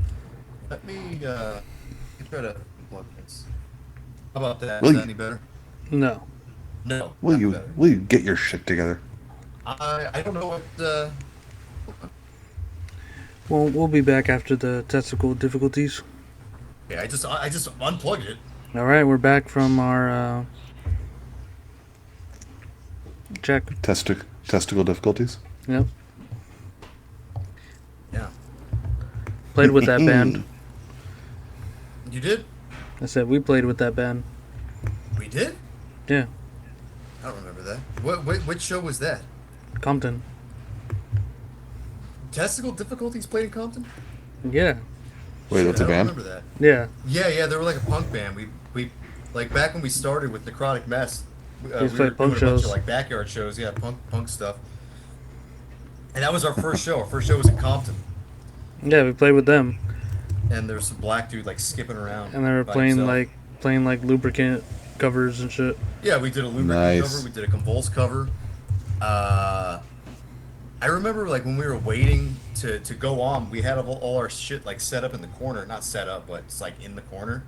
Let me try to plug this. How about that? Will Is that you- any better? No. No. Will not you better. will you get your shit together? I don't know what. Well, we'll be back after the technical difficulties. Yeah, I just unplugged it. All right, we're back from our check. Testicle difficulties? Yep. Yeah. Played with that band. You did? I said we played with that band. We did? Yeah. I don't remember that. Which show was that? Compton. Testicle Difficulties played in Compton? Yeah. Wait, that's a I don't band? remember that. Yeah. Yeah, they were like a punk band. We like back when we started with Necrotic Mess. We Just were like punk doing a bunch shows. of like backyard shows. Yeah, punk stuff. And that was our first show. Our first show was in Compton, Yeah, we played with them, and there was some black dude like skipping around and they were by playing himself. like lubricant covers and shit. Yeah, we did a lubricant cover. Nice. We did a convulse cover. Uh, I remember like when we were waiting to go on, we had all our shit like set up in the corner. Not set up, but it's like in the corner.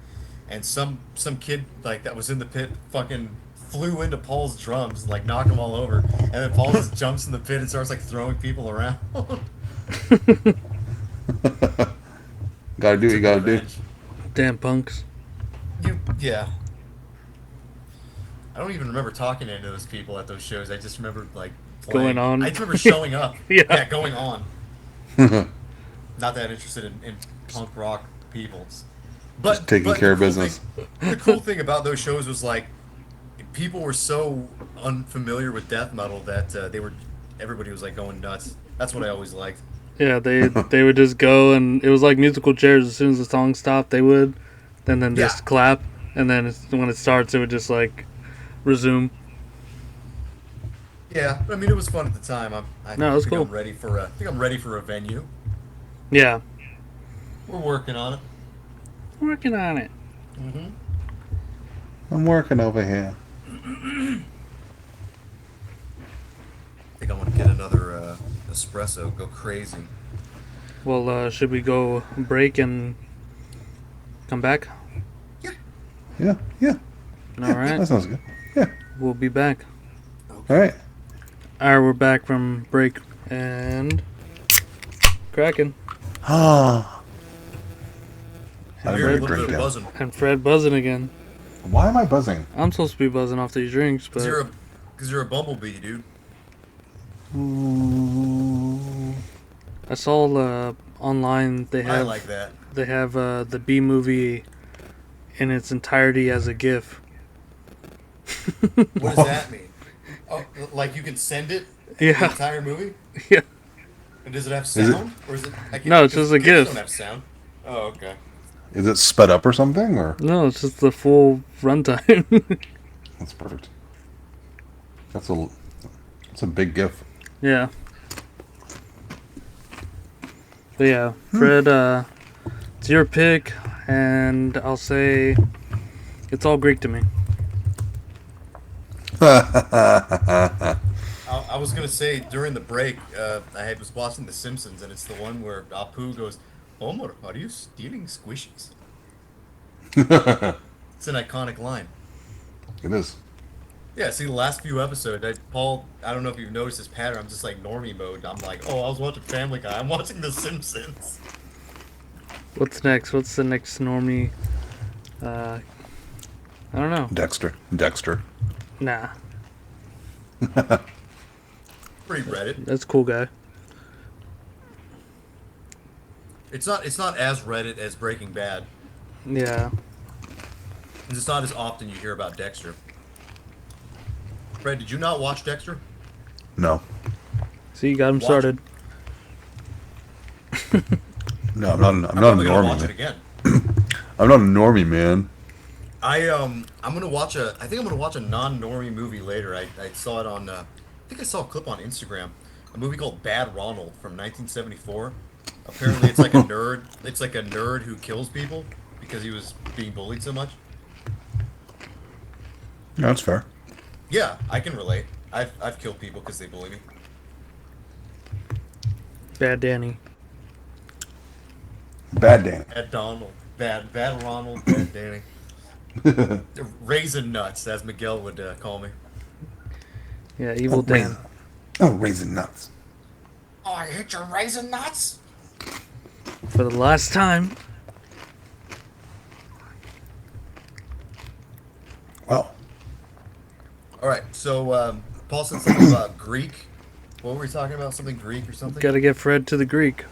And some kid like that was in the pit fucking flew into Paul's drums, like knocked them all over. And then Paul just jumps in the pit and starts like throwing people around. Gotta do what you gotta do. Revenge. Damn punks. Yeah. I don't even remember talking to any of those people at those shows. I just remember like Going playing. on. I just remember showing up. Yeah. Going on. Not that interested in punk rock people. But Just taking but care the of cool business. the cool thing about those shows was like people were so unfamiliar with death metal that everybody was like going nuts. That's what I always liked. Yeah, they would just go, and it was like musical chairs. As soon as the song stopped, they would, and then just Yeah. clap, and then when it starts, it would just like resume. Yeah, I mean it was fun at the time. No, it was think cool. I'm ready for I think I'm ready for a venue. Yeah, We're working on it. working on it. Mm-hmm. I'm working over here. I think I'm gonna get another espresso. Go crazy. Well, should we go break and come back? Yeah, yeah. All That right, sounds good. Yeah. we'll be back. All right. All right, we're back from break and cracking, Ah. I I didn't hear a really little drink bit of down. buzzing. and Fred buzzing again. Why am I buzzing? I'm supposed to be buzzing off these drinks, but Cause you're a bumblebee, dude. I saw online they I have like that. they have the B movie in its entirety as a GIF. What does that mean? Oh, like you can send it the Yeah, entire movie? yeah. And does it have it- sound? Or is it? No, it's just a GIFs GIF. Don't have sound. Oh, okay. Is it sped up or something? Or No, it's just the full runtime. that's perfect. That's a big gif. Yeah. But yeah, Fred, it's your pick, and I'll say it's all Greek to me. I was gonna say during the break, was watching The Simpsons, and it's the one where Apu goes, "Homer, are you stealing squishies?" It's an iconic line. It is. Yeah, see the last few episodes, Paul. I don't know if you've noticed this pattern. I'm just like normie mode. I'm like, oh, I was watching Family Guy. I'm watching The Simpsons. What's next? What's the next normie? I don't know. Dexter. Nah, Pretty Reddit. that's a cool guy. It's not as Reddit as Breaking Bad. Yeah. And it's not as often you hear about Dexter. Fred, did you not watch Dexter? No. See, you got him Watch started. No, I'm not a I'm probably gonna watch normie. it again. I'm not a normie, man. I'm gonna watch I think I'm gonna watch a non-normie movie later. I saw it on I think I saw a clip on Instagram. A movie called Bad Ronald from 1974. Apparently it's like a nerd. It's like a nerd who kills people because he was being bullied so much. Yeah, that's fair. Yeah, I can relate. I've killed people because they bully me. Bad Danny. Bad Danny. Bad Donald. Bad Ronald. Bad Danny. Raisin nuts, as Miguel would call me. Yeah, Evil Dan. Raisin nuts. Oh, I hit your raisin nuts. For the last time. Well, All right, so Paul said something about Greek. What were we talking about? Something Greek or something? Gotta get Fred to the Greek.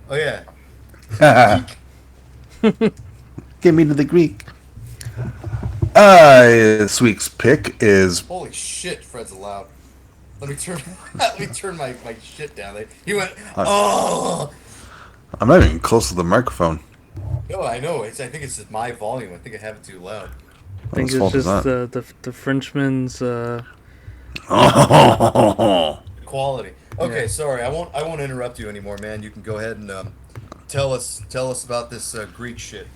Oh yeah. get me to the Greek. This week's pick is Holy shit, Fred's loud. Let me turn my shit down. He went, oh. I'm not even close to the microphone. No, I know. I think it's just my volume. I think I have it too loud. I think Whose it's fault is just that? the Frenchman's. Quality. Okay, Yeah. sorry. I won't interrupt you anymore, man. You can go ahead and tell us about this Greek shit.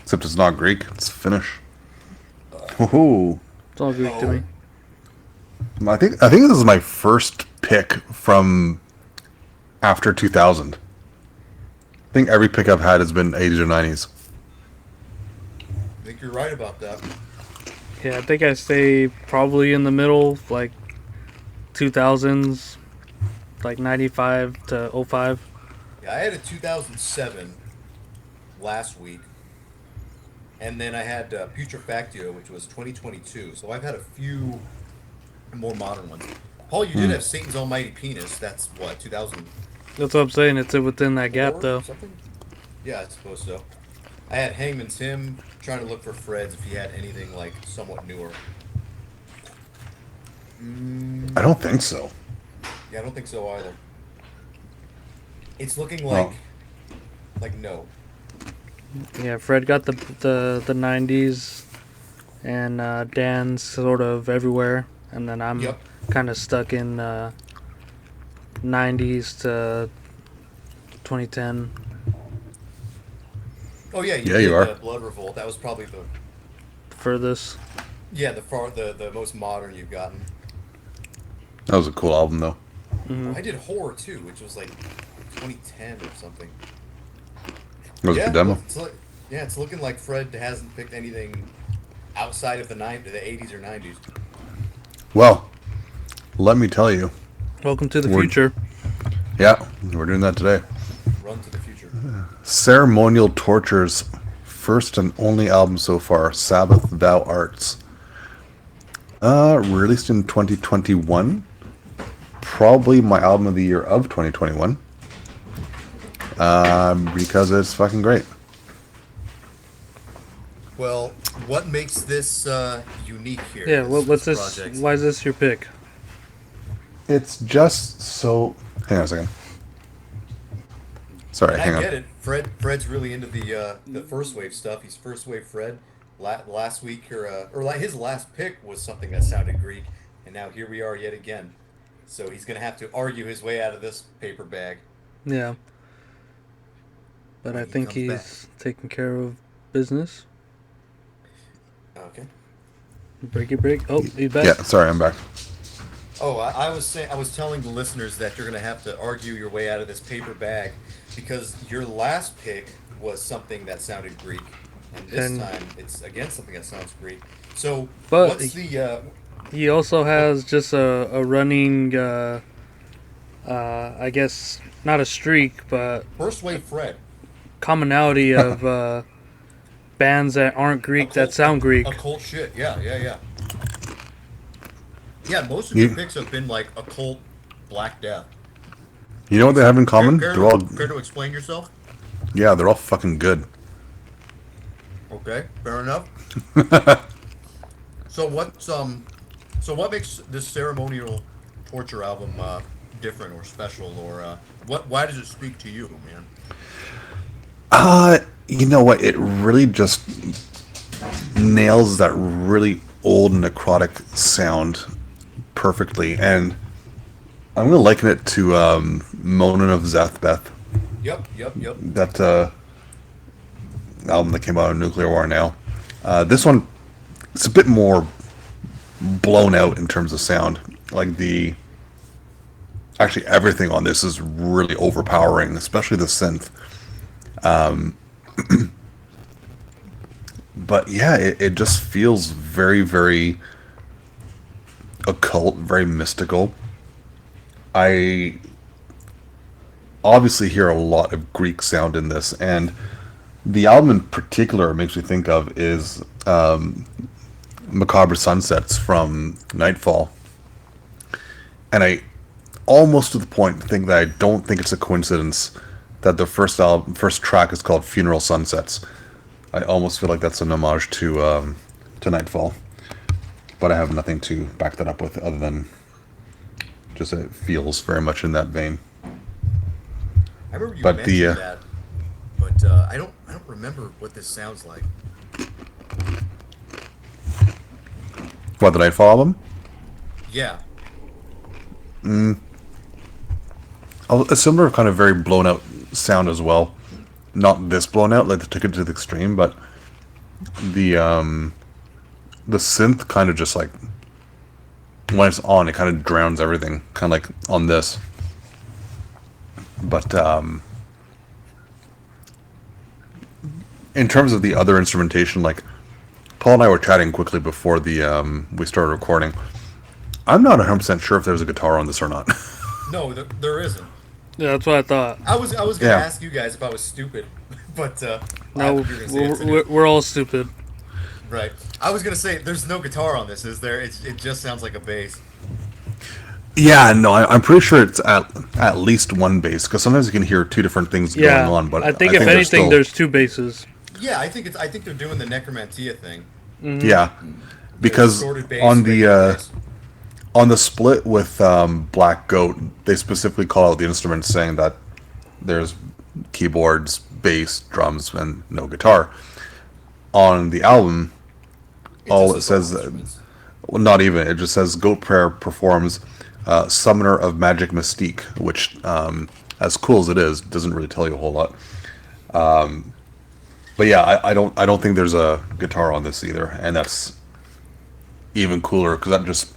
Except it's not Greek. It's Finnish. Woohoo! It's all Greek to me. Oh, I think this is my first pick from after 2000. I think every pick I've had has been 80s or 90s. I think you're right about that. Yeah, I think I stay probably in the middle, like 2000s, like 95 to '05. Yeah, I had a 2007 last week, and then I had Putrefactio, which was 2022. So I've had a few more modern ones. Paul, you did have Satan's Almighty Penis. That's what, 2004 That's what I'm saying. It's within that gap, or though. something? Yeah, I suppose so. I had Hangman's Hymn, trying to look for Fred's if he had anything like somewhat newer. I don't think so. Yeah, I don't think so either. It's looking Well, like no. Yeah, Fred got the '90s, and Dan's sort of everywhere, and then I'm Yep. kind of stuck in '90s to 2010. Oh yeah, Yeah, you are. Blood Revolt. That was probably Furthest. the most modern you've gotten. That was a cool album, though. Hmm. I did Horror too, which was like 2010 or something. It was Yeah, a demo. it's looking like Fred hasn't picked anything outside of the 80s or 90s. Well, let me tell you. Welcome to the We're- future. Yeah, we're doing that today. Run to the future. Ceremonial Torture's first and only album so far, Sabbath Thou Arts. Released in 2021. Probably my album of the year of 2021. Because it's fucking great. Well, what makes this unique here? Yeah, what's this? project? Why is this your pick? It's just so... Hang on a second. Sorry, And hang I on. get it. Fred's really into the first wave stuff. He's first wave Fred. Last week his last pick was something that sounded Greek, and now here we are yet again. So he's gonna have to argue his way out of this paper bag. Yeah. But When I he think comes he's taking care of business. Okay. Break. Oh, he's back. Yeah, sorry, I'm back. Oh, I was telling the listeners that you're gonna have to argue your way out of this paper bag because your last pick was something that sounded Greek, and this And- time it's again something that sounds Greek. So But what's the He also has just a running, I guess, not a streak, but first wave Fred? commonality of bands that aren't Greek that sound Greek. Occult shit. Yeah. Yeah, most of your picks have been like occult, Black Death. You know what they have in common? Care They're all... to explain yourself? Yeah, they're all fucking good. Okay, fair enough. So what makes this ceremonial torture album different or special, or why does it speak to you, man? You know what? It really just nails that really old necrotic sound perfectly, and I'm gonna liken it to Moanin' of Zathbeth. Yep. That album that came out of Nuclear War Now. This one, it's a bit more blown out in terms of sound. Like actually everything on this is really overpowering, especially the synth. But yeah, it just feels very, very occult, very mystical. I obviously hear a lot of Greek sound in this, and the album in particular it makes me think of is Macabre Sunsets from Nightfall. And I almost to the point think that I don't think it's a coincidence that the first track is called Funeral Sunsets. I almost feel like that's an homage to Nightfall, but I have nothing to back that up with other than just it feels very much in that vein. I remember you But mentioned that, but I don't remember what this sounds like. What, the Nightfall album? Yeah. a similar kind of very blown out sound as well. Not this blown out, like they took it to the extreme, but the the synth kind of just like when it's on, it kind of drowns everything, kind of like on this. But in terms of the other instrumentation, like Paul and I were chatting quickly before the we started recording. I'm not 100% sure if there's a guitar on this or not. No, there isn't. Yeah, that's what I thought. I was gonna ask you guys if I was stupid, but No, you're gonna say it's in it. we're all stupid. Right. I was gonna say there's no guitar on this, is there? It just sounds like a bass. Yeah, no, I'm pretty sure it's at least one bass, because sometimes you can hear two different things Yeah, going on. But I think if anything, there's two basses. Yeah, I think they're doing the Necromantia thing. Mm-hmm. Yeah, because on the split with Black Goat, they specifically call out the instruments, saying that there's keyboards, bass, drums, and no guitar. On the album, all it says, well, not even, it just says Goat Prayer performs Summoner of Magic Mystique, which, as cool as it is, doesn't really tell you a whole lot. But yeah, I don't think there's a guitar on this either, and that's even cooler because that just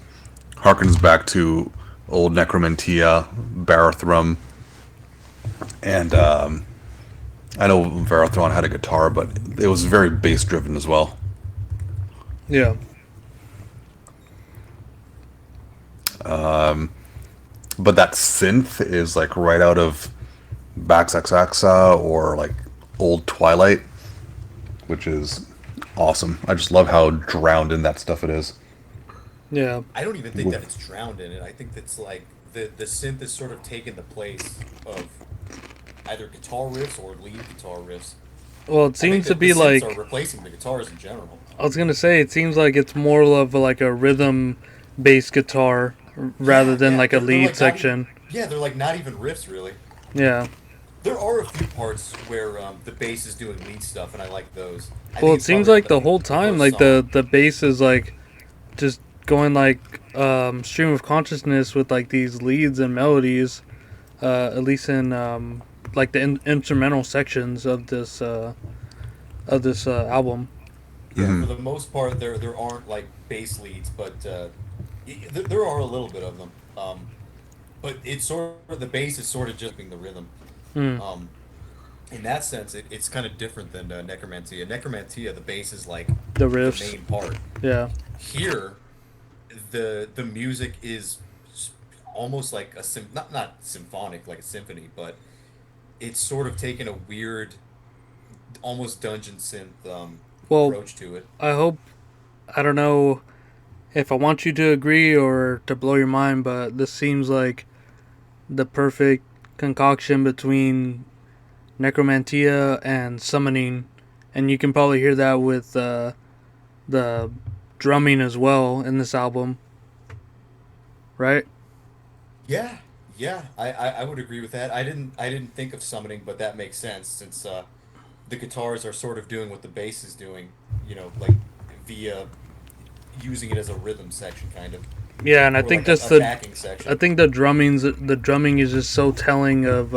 harkens back to old Necromantia, Barathrum, and I know Varathron had a guitar, but it was very bass driven as well. Yeah. But that synth is like right out of Baxaxa or like old Twilight, which is awesome. I just love how drowned in that stuff it is. Yeah. I don't even think that it's drowned in it. I think that's like the synth is sort of taken the place of either guitar riffs or lead guitar riffs. Well, it seems to be the like synths are replacing the guitars in general. I was gonna say, it seems like it's more of like a rhythm bass guitar rather than like a lead like section. They're like not even riffs really. Yeah. There are a few parts where the bass is doing lead stuff, and I like those. Well, it seems like the whole time, like the bass is like just going like stream of consciousness with like these leads and melodies, at least in like the instrumental sections of this album. Yeah, for the most part, there aren't like bass leads, but there are a little bit of them. But it's sort of the bass is sort of just being the rhythm. In that sense, it's kind of different than Necromantia. Necromantia, the bass is like the riffs, the main part. Yeah. Here, the music is almost like a not symphonic like a symphony, but it's sort of taken a weird, almost dungeon synth approach to it. I don't know if I want you to agree or to blow your mind, but this seems like the perfect concoction between Necromantia and Summoning, and you can probably hear that with the drumming as well in this album, right? Yeah, I would agree with that. I didn't think of Summoning, but that makes sense since the guitars are sort of doing what the bass is doing, like via using it as a rhythm section, kind of. Yeah, and I think like that's a backing section. I think the drumming is just so telling of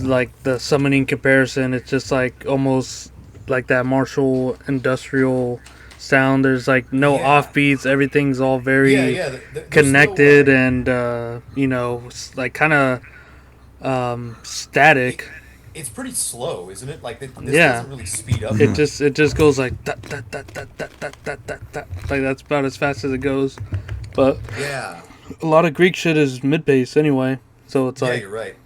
like the Summoning comparison. It's just like almost like that Marshall industrial sound. There's like no offbeats. Everything's all very connected and like kind of static. It's pretty slow, isn't it? Like this doesn't really speed up. It just goes like that. Like that's about as fast as it goes. But a lot of Greek shit is mid pace anyway. So it's like you're right.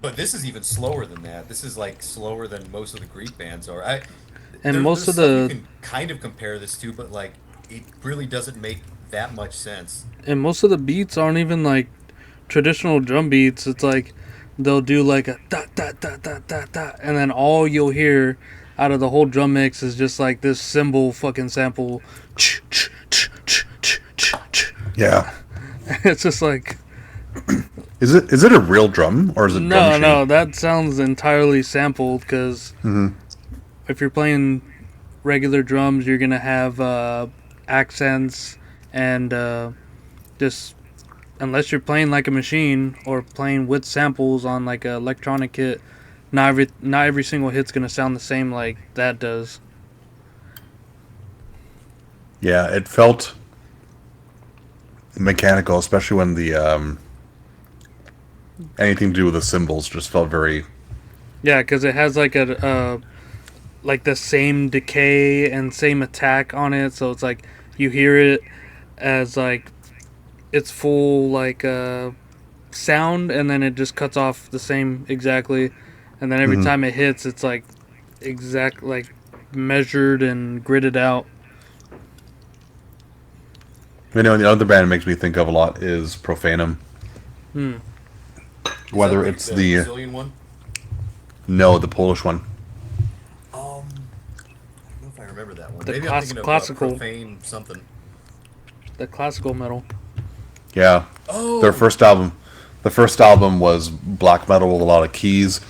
But this is even slower than that. This is like slower than most of the Greek bands are. Most of you can kind of compare this to, but like it really doesn't make that much sense. And most of the beats aren't even like traditional drum beats. It's like they'll do like a da da da da da da, and then all you'll hear out of the whole drum mix is just like this cymbal fucking sample. Yeah. It's just like. Is it a real drum or is it drum machine? No, that sounds entirely sampled because if you're playing regular drums, you're gonna have accents and just unless you're playing like a machine or playing with samples on like an electronic kit, not every single hit's gonna sound the same like that does. Yeah, it felt mechanical, especially when the anything to do with the cymbals just felt very. Yeah, because it has like like the same decay and same attack on it, so it's like you hear it as like its full like sound, and then it just cuts off the same exactly, and then every Mhm. time it hits, it's like exact like measured and gridded out. You know, and the other band it makes me think of a lot is Profanum. Hmm. Is that Whether the, it's the the Brazilian one? no, the Polish one. I don't know if I remember that one. The Maybe I'm thinking of classical, Profane something. the classical metal. Yeah, their Oh, first album. The first album was black metal with a lot of keys.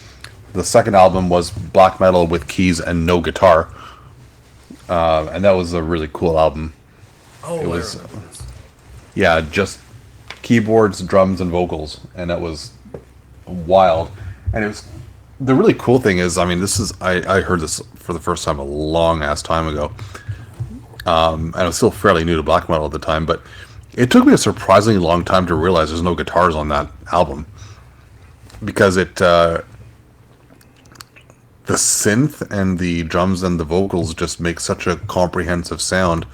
The second album was black metal with keys and no guitar, and that was a really cool album. It oh, I was, remember this. yeah, just keyboards, drums, and vocals, and that was wild. And it was the really cool thing is, I mean, this is I heard this for the first time a long ass time ago, and I was still fairly new to black metal at the time, but it took me a surprisingly long time to realize there's no guitars on that album because the synth and the drums and the vocals just make such a comprehensive sound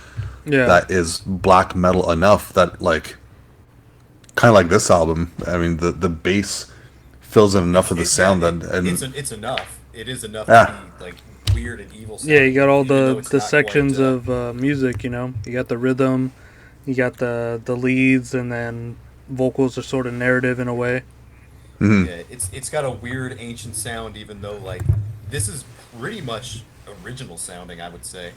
Yeah, that is black metal enough that like kind of like this album. I mean, the bass fills in enough of the Yeah, sound that and it's enough. It is enough to yeah. be like weird and evil yeah. You sounding, got all even though the it's the not quite. sections of music. You know, you got the rhythm, you got the leads, and then vocals are sort of narrative in a way. Mhm. Yeah, it's got a weird ancient sound, even though like this is pretty much original sounding. I would say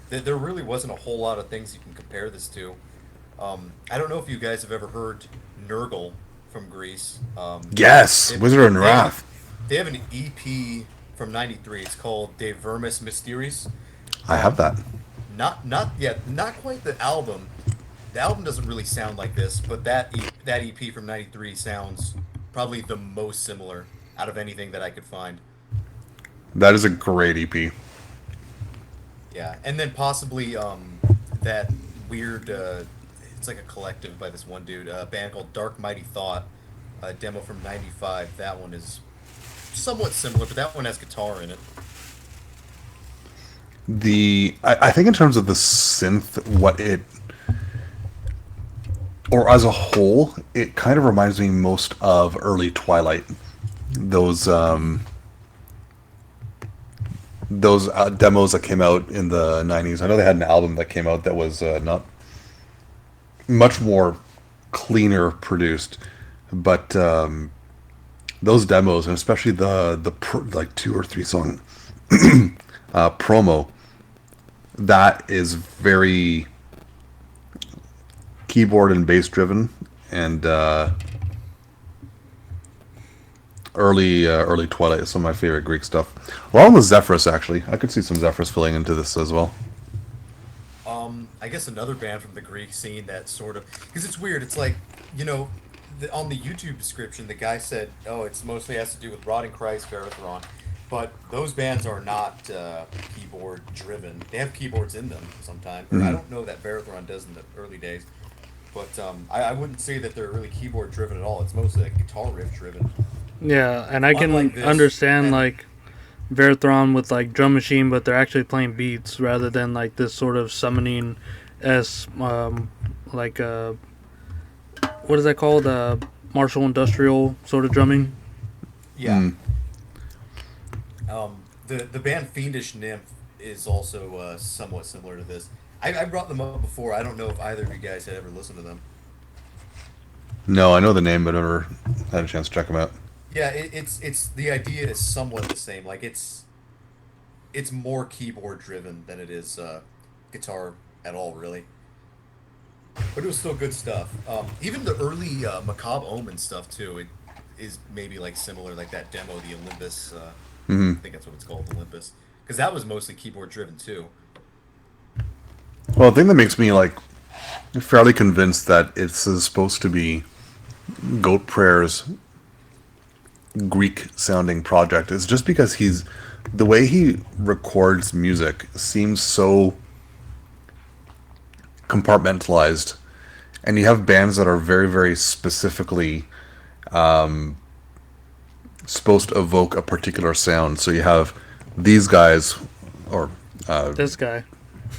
there really wasn't a whole lot of things you can compare this to. I don't know if you guys have ever heard Nurgle from Greece. Yes, Wizard and They have Wrath. they have an EP from '93. It's called De Vermis Mysteries. I have Um, that. not quite the album. The album doesn't really sound like this, but that EP from '93 sounds probably the most similar out of anything that I could find. That is a great EP. Yeah, and then possibly that weird. It's like a collective by this one dude, a band called Dark Mighty Thought, a demo from '95. That one is somewhat similar, but that one has guitar in it. I think in terms of the synth, what it or as a whole, it kind of reminds me most of early Twilight. Those demos that came out in the '90s. I know they had an album that came out that was not much more cleaner produced, but those demos and especially like 2 or 3 song promo that is very keyboard and bass driven and early Twilight is some of my favorite Greek stuff. Along with Zephyrus, actually, I could see some Zephyrus filling into this as well. I guess another band from the Greek scene that sort of because it's weird. It's like on the YouTube description, the guy said, "Oh, it's mostly has to do with Rotting Christ, Verathron," but those bands are not keyboard driven. They have keyboards in them sometimes. Or I Mhm. don't know that Verathron does in the early days, but I wouldn't say that they're really keyboard driven at all. It's mostly like guitar riff driven. Yeah, and I Unlike can this, understand and like Verathron with like drum machine, but they're actually playing beats rather than like this sort of summoning s like what is that called? Martial industrial sort of drumming. yeah, the band Fiendish Nymph is also somewhat similar to this. I brought them up before. I don't know if either of you guys had ever listened to them. No, I know the name, but never had a chance to check them out. Yeah, it's the idea is somewhat the same. Like it's more keyboard driven than it is guitar at all, really. But it was still good stuff. Even the early Macabre Omen stuff too. It is maybe like similar, like that demo, the Olympus. Hmm. I think that's what it's called, Olympus, because that was mostly keyboard driven too. Well, the thing that makes me like fairly convinced that it's supposed to be Goat Prayer's Greek sounding project is just because the way he records music seems so compartmentalized, and you have bands that are very, very specifically supposed to evoke a particular sound. So you have these guys, or This guy.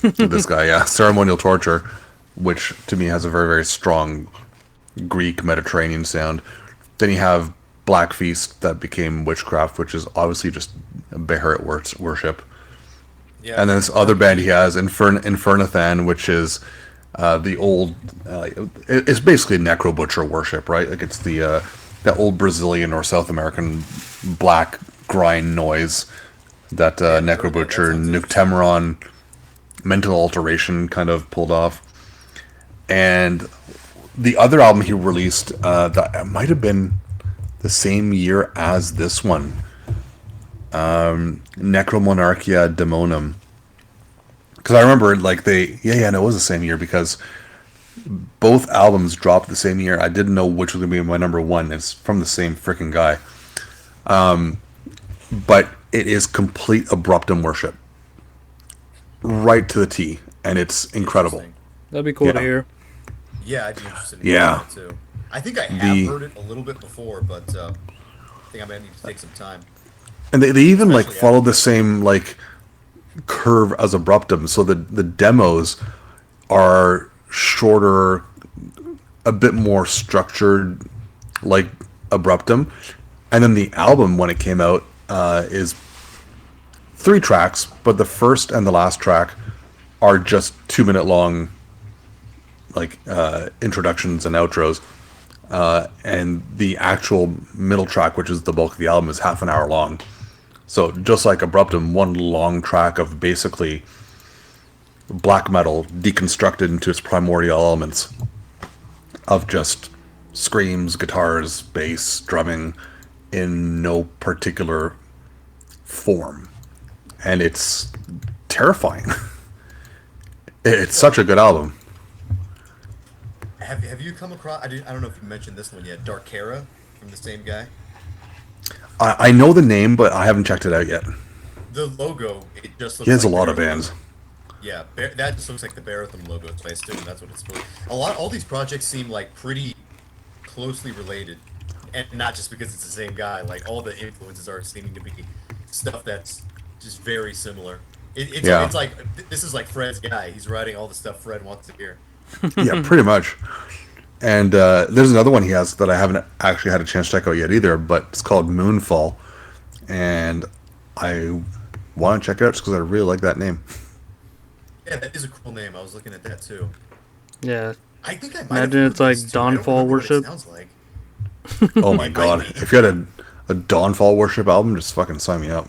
this guy, yeah, Ceremonial Torture, which to me has a very, very strong Greek Mediterranean sound. Then you have Black Feast that became Witchcraft, which is obviously just Beharit worship. Yeah. And then this other band he has, Infernathan, which is the old. It's basically Necro Butcher worship, right? Like it's the that old Brazilian or South American black grind noise that Necro Butcher, Noctemeron, Mental Alteration kind of pulled off. And the other album he released that might have been the same year as this one, Necromonarchia Demonum. Because I remember, like, no, it was the same year because both albums dropped the same year. I didn't know which was going to be my number one. It's from the same freaking guy. But it is complete abruptum worship. Right to the T. And it's incredible. That'd be cool to Yeah. hear. Yeah, I'd be interested in Yeah. hearing that too. I think I have heard it a little bit before, but I think I might need to take some time. And they even, like, Especially follow the same, like, curve as abruptum. So the demos are shorter, a bit more structured, like abruptum. And then the album, when it came out, is 3 tracks, but the first and the last track are just 2-minute long, like, introductions and outros. And the actual middle track, which is the bulk of the album, is half an hour long. So just like Abruptum, one long track of basically black metal deconstructed into its primordial elements of just screams, guitars, bass, drumming in no particular form. And it's terrifying. It's such a good album. Have you come across? I don't know if you mentioned this one yet. Darkera from the same guy. I know the name, but I haven't checked it out yet. The logo, it just looks. He has like a lot of Barathum. bands. Yeah, that just looks like the Barathum logo. So I assume that's what it's for. All these projects seem like pretty closely related, and not just because it's the same guy. Like all the influences are seeming to be stuff that's just very similar. It's like this is like Fred's guy. He's writing all the stuff Fred wants to hear. Yeah, pretty much. And there's another one he has that I haven't actually had a chance to check out yet either, but it's called Moonfall. And I want to check it out just because I really like that name. Yeah, that is a cool name. I was looking at that too. Yeah. I think I might Imagine have it's like heard this too. I don't Dawnfall remember what it worship. sounds like. Oh my god. If you had a Dawnfall Worship album, just fucking sign me up.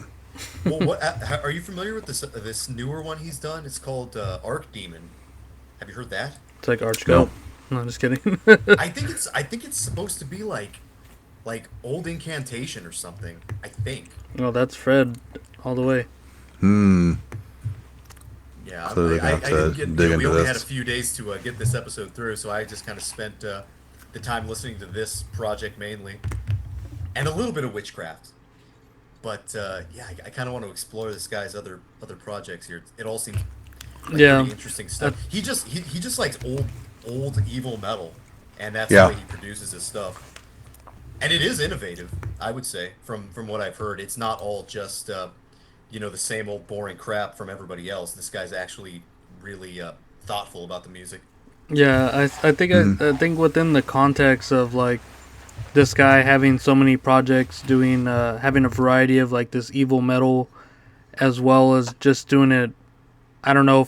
Well, what are you familiar with this newer one he's done? It's called Archdemon. Have you heard that? It's like Archgo. No, just kidding. I think it's supposed to be like old incantation or something. I think. Oh, that's Fred all the way. Yeah, Clearly I gonna have to didn't dig we into only this. had a few days to get this episode through, so I just kind of spent the time listening to this project mainly, and a little bit of Witchcraft. But yeah, I kind of want to explore this guy's other projects here. It all seems like pretty interesting stuff. He just likes old evil metal, and that's the way he produces his stuff. And it is innovative, I would say, from what I've heard. It's not all just the same old boring crap from everybody else. This guy's actually really thoughtful about the music. Yeah, I think within the context of like this guy having so many projects, doing having a variety of like this evil metal, as well as just doing it. I don't know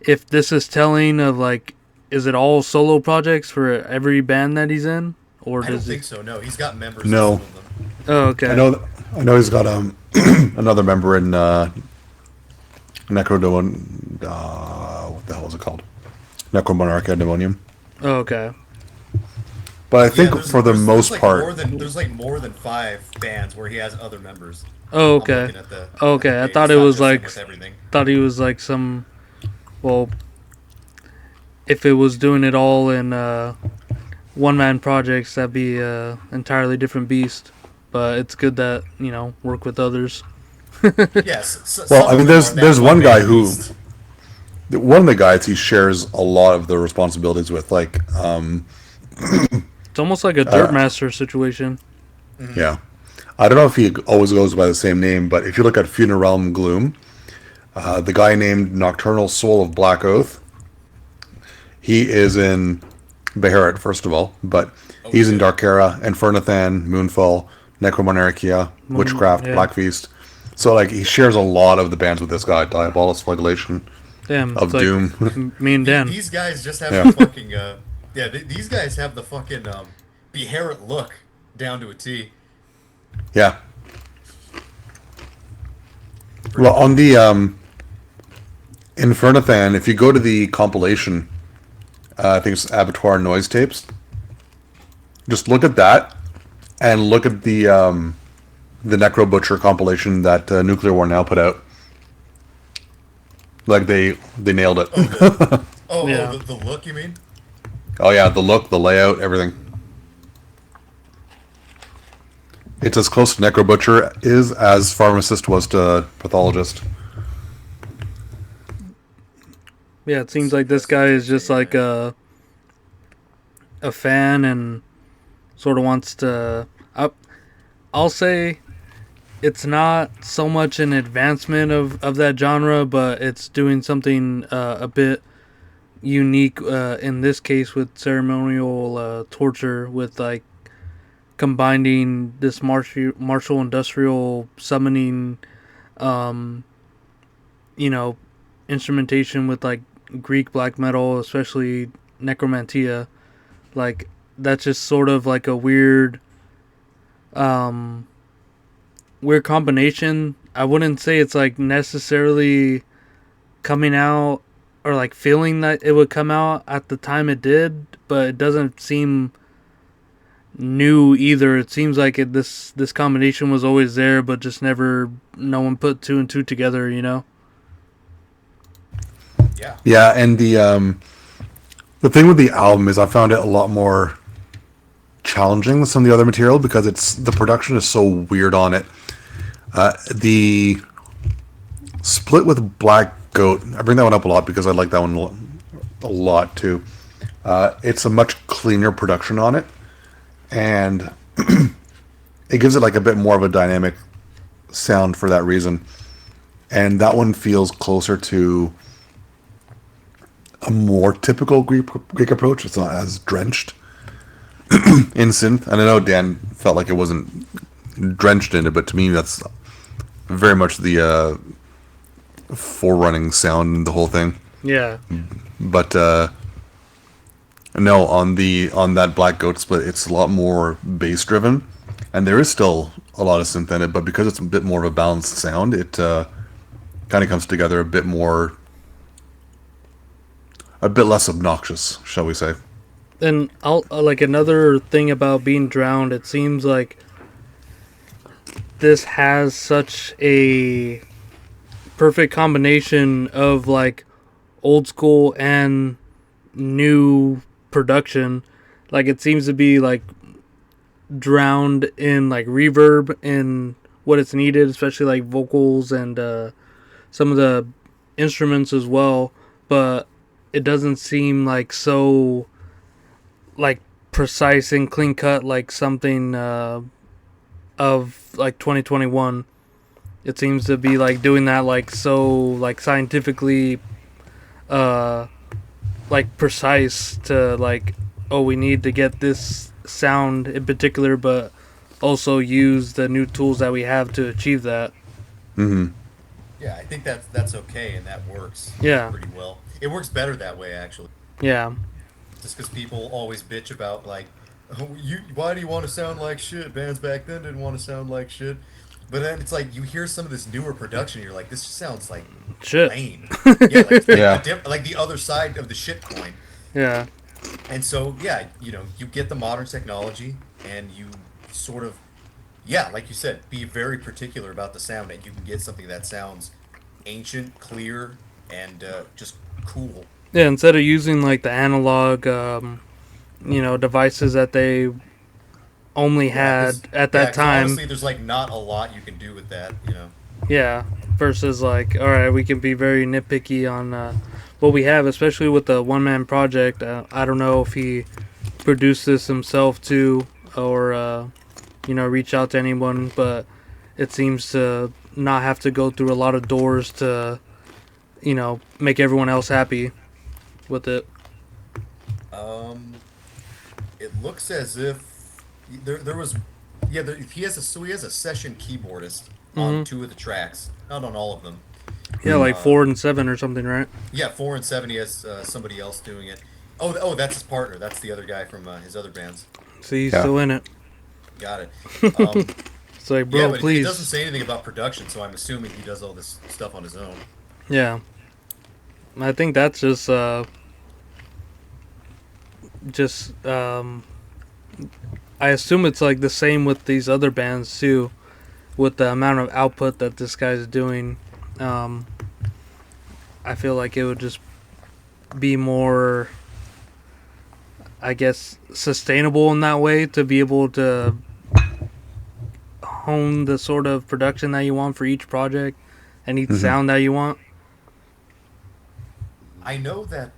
if this is telling of like, is it all solo projects for every band that he's in, or I don't does think so. No, he's got members. No. in some of them. Oh, okay. I know he's got another member in Necrodemon. What the hell is it called? Necromonarchia Demonium. Oh, okay. But I think there's- for the there's most like part, there's like more than 5 bands where he has other members. Oh, I'm okay. looking at the Okay, I page. thought It's it not was just him like with everything. thought he was like some. Well, if it was doing it all in one-man projects, that'd be a entirely different beast. But it's good that, work with others. Yes, Well, some I of mean, them are there's that one guy one-man who beast. one of the guys he shares a lot of the responsibilities with. Like, It's almost like a Dirt uh, Master situation. yeah, I don't know if he always goes by the same name, but if you look at Funerealm Gloom, the guy named Nocturnal Soul of Black Oath, he is in Beharit, first of all, but Oh he's in shit. Darkera, Infernathan, Moonfall, Necromonarchia, Witchcraft, Yeah. Black Feast. So, like, he shares a lot of the bands with this guy, Diabolus Flagellation Damn, it's of like Doom. me and Dan. These guys just have Yeah. the fucking yeah. These guys have the fucking Beharit look down to a T. Yeah. Pretty Well, on cool. the Infernathan, if you go to the compilation, I think it's Abattoir Noise Tapes, just look at that and look at the Necro Butcher compilation that Nuclear War Now put out. Like they nailed it. Oh the Yeah. the look you mean? Oh yeah, the look, the layout, everything. It's as close to Necro Butcher is as Pharmacist was to Pathologist. Yeah, it seems like this guy is just like a fan and sort of wants to. I'll say it's not so much an advancement of that genre, but it's doing something a bit unique in this case with ceremonial torture, with like combining this martial industrial summoning, um, you know, instrumentation with like Greek black metal, especially necromantia. Like that's just sort of like a um, weird combination. I wouldn't say it's like necessarily coming out or like feeling that it would come out at the time it did, but it doesn't seem new either. It seems like this combination was always there, but just never no one put two and two together. Yeah. Yeah, and the thing with the album is I found it a lot more challenging than some of the other material because it's the production is so weird on it. The split with Black Goat, I bring that one up a lot because I like that one a lot too. It's a much cleaner production on it, and it gives it like a bit more of a dynamic sound for that reason. And that one feels closer to a more typical Greek approach. It's not as drenched in synth. And I know Dan felt like it wasn't drenched in it, but to me, that's very much the forerunning sound in the whole thing. Yeah. But no, on that Black Goat split, it's a lot more bass driven, and there is still a lot of synth in it. But because it's a bit more of a balanced sound, it kind of comes together a bit more, a bit less obnoxious, shall we say? And I'll like another thing about being drowned. It seems like this has such a perfect combination of like old school and new production. Like it seems to be like drowned in like reverb and what it's needed, especially like vocals and some of the instruments as well. But it doesn't seem like so like precise and clean cut like something of like 2021. It seems to be like doing that like so like scientifically uh like precise to like, oh, we need to get this sound in particular, but also use the new tools that we have to achieve that. Mm-hmm. Yeah, I think that's okay, and that works Yeah. pretty well. It works better that way, actually. Yeah. Just because people always bitch about like, oh, why do you want to sound like shit? Bands back then didn't want to sound like shit. But then it's like you hear some of this newer production, you're like, this just sounds like Shit. lame. Yeah, like, it's like, Yeah. like the other side of the shit coin. Yeah. And so, yeah, you get the modern technology, and you sort of, yeah, like you said, be very particular about the sound, and you can get something that sounds ancient, clear, and just cool. Yeah, instead of using like the analog devices that they only had at that 'cause time. honestly, there's like not a lot you can do with that. Yeah, versus like, all right, we can be very nitpicky on what we have, especially with the one man project. I don't know if he produced this himself too, or reach out to anyone, but it seems to not have to go through a lot of doors to, make everyone else happy with it. It looks as if there was, yeah. He has a session keyboardist on 2 of the tracks, not on all of them. Yeah, like 4 and 7 or something, right? Yeah, 4 and 7. He has somebody else doing it. Oh, that's his partner. That's the other guy from his other bands. See, he's still in it. Got it. It's like, bro, yeah, but please. He doesn't say anything about production, so I'm assuming he does all this stuff on his own. Yeah, I think that's just I assume it's like the same with these other bands too, with the amount of output that this guy's doing. I feel like it would just be more, I guess, sustainable in that way to be able to hone the sort of production that you want for each project and each sound that you want. I know that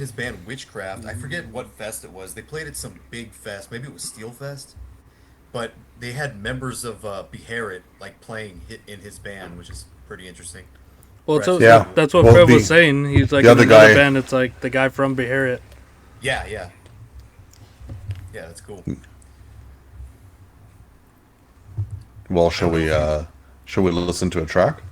his band Witchcraft, I forget what fest it was. They played at some big fest. Maybe it was Steel Fest. But they had members of Beharit like playing in his band, which is pretty interesting. Well, Yeah. that's what Well, Fred was saying. He's like, the in other another guy- band, it's like the guy from Beharit. Yeah. Yeah, that's cool. Well, shall we listen to a track?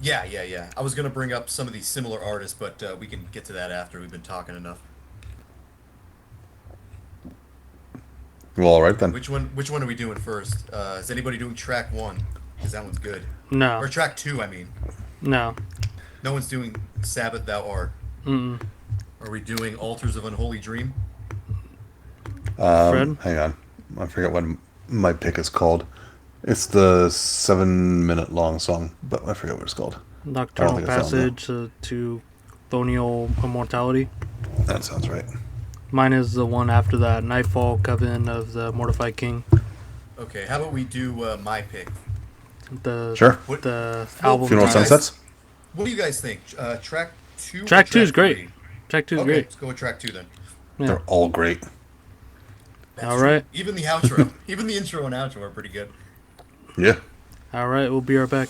Yeah. I was gonna bring up some of these similar artists, but we can get to that after. We've been talking enough. Well, all right then. Which one are we doing first? Is anybody doing track 1? Because that one's good. No. Or track 2, I mean. No. No one's doing Sabbath Thou Art. Mm-mm. Are we doing Altars of Unholy Dream? Fred? Hang on. I forget what my pick is called. It's the 7-minute long song, but I forget what it's called. Nocturnal think it's on there. Passage to Thonial Immortality. That sounds right. Mine is the one after that, Nightfall Coven of the Mortified King. Okay, how about we do my pick? Sure. The Well, album. Funeral guys- Sunsets? What do you guys think? Track 2? or Track 2 is great. 3? Track 2 is Okay, great. let's go with track 2 then. Yeah. They're all great. That's All true. right. Even the outro, even the intro and outro are pretty good. Yeah. All right, we'll be right back.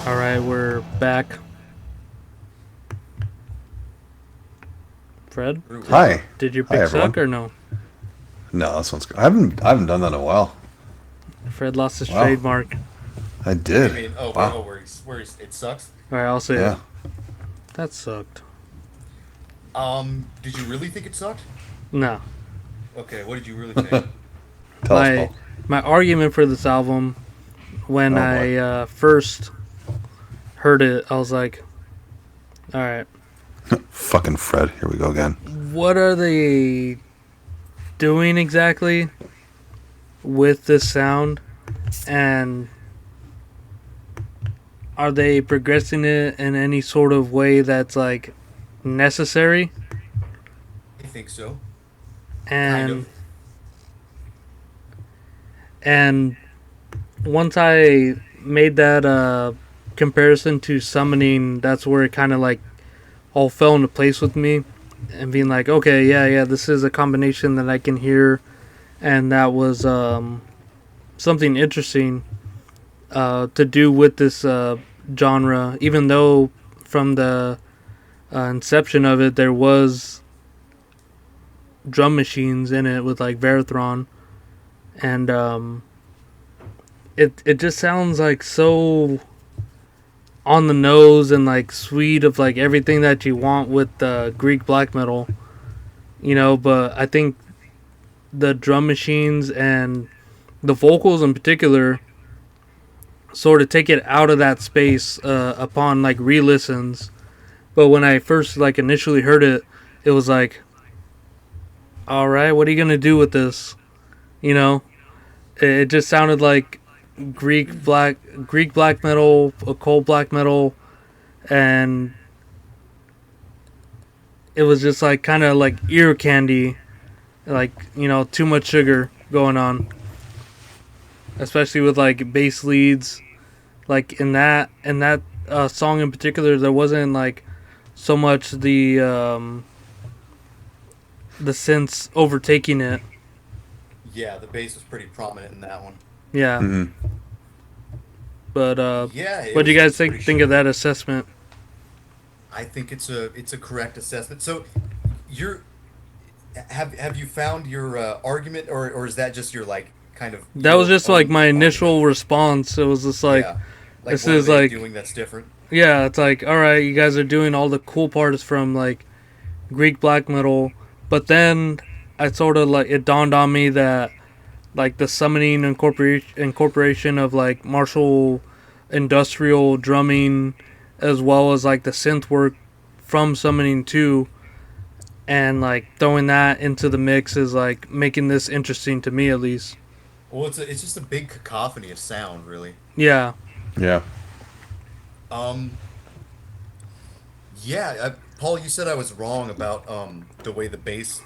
Alright, we're back. Fred? Hi. Did your Hi, pick everyone. suck or no? No, this one's good. I haven't done that in a while. Fred lost his Wow. trademark. I I did. mean, Wow. where he's, it sucks. Alright, I'll say Yeah. it. That sucked. Did you really think it sucked? No. Okay, what did you really think? Tell us, My, Paul. my argument for this album, when Oh, boy. I first heard it, I was like, alright, Fucking Fred. Here we go again. what are they doing exactly with this sound? And are they progressing it in any sort of way that's like necessary? I think so. And Kind of. and once I made that comparison to summoning, that's where it kind of like all fell into place with me, and being like, okay, yeah, this is a combination that I can hear, and that was something interesting to do with this genre, even though from the inception of it there was drum machines in it with like Verathron, and it just sounds like so on the nose and like sweet of like everything that you want with Greek black metal, you know. But I think the drum machines and the vocals in particular sort of take it out of that space upon like re-listens. But when I first like initially heard it, it was like, all right, what are you gonna do with this? You know, it just sounded like Greek black metal, occult black metal, and it was just like kind of like ear candy, like, you know, too much sugar going on, especially with like bass leads. Like in that song in particular, there wasn't like so much the synths overtaking it. Yeah, the bass was pretty prominent in that one. Yeah. Mhm. But Yeah. what do you guys pretty think of sure. that assessment? I think it's a correct assessment. So, you're have you found your argument, or is that just your like kind of That was your just like own my initial argument? response. It was just like, Yeah. Like, this what are is they like, doing that's different? yeah, it's like, all right, you guys are doing all the cool parts from like Greek black metal, but then I sort of like, it dawned on me that like the summoning incorporation of like martial industrial drumming, as well as like the synth work from summoning 2, and like throwing that into the mix is like making this interesting to me, at least. Well, it's just a big cacophony of sound, really. Yeah. Yeah. Um, yeah, Paul, you said I was wrong about the way the bass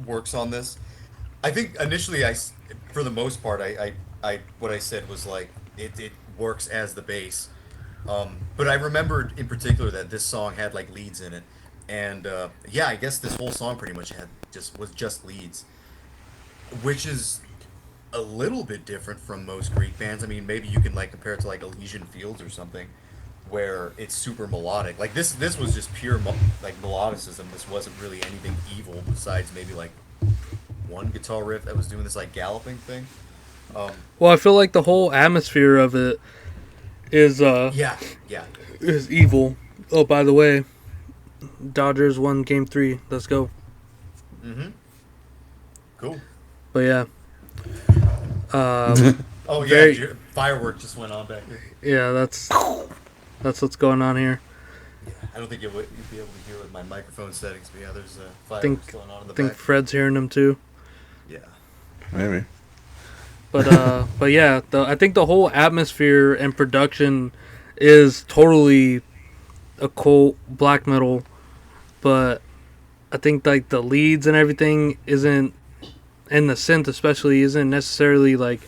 works on this. I think initially for the most part, what I said was like it works as the bass. But I remembered in particular that this song had like leads in it, and yeah, I guess this whole song pretty much had just leads, which is a little bit different from most Greek bands. I mean, maybe you can like compare it to like Elysian Fields or something, where it's super melodic. Like this was just pure like melodicism. This wasn't really anything evil besides maybe like one guitar riff that was doing this like galloping thing. Well, I feel like the whole atmosphere of it is Yeah, yeah. is evil. Oh, by the way, Dodgers won Game 3. Let's go. Mm-hmm. Cool. But yeah. Oh yeah, Very- firework just went on back here. Yeah, that's what's going on here. Yeah, I don't think you'd be able to hear with my microphone settings, but yeah, there's fireworks Think- going on in the I think back. Fred's hearing them too. Yeah. Maybe. But yeah, I think the whole atmosphere and production is totally occult black metal, but I think like the leads and everything isn't, and the synth especially isn't necessarily like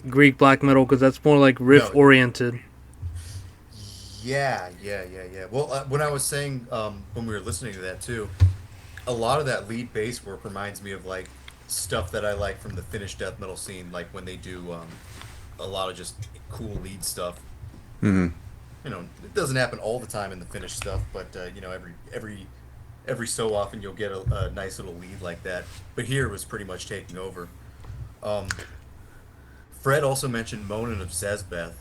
Greek black metal, because that's more like riff oriented. Yeah. Well, when I was saying when we were listening to that too, a lot of that lead bass work reminds me of like stuff that I like from the Finnish death metal scene, like when they do a lot of just cool lead stuff. Hmm. You know, it doesn't happen all the time in the Finnish stuff, but you know, every so often you'll get a nice little lead like that. But here it was pretty much taking over. Um, Fred also mentioned Monin of Zezbeth,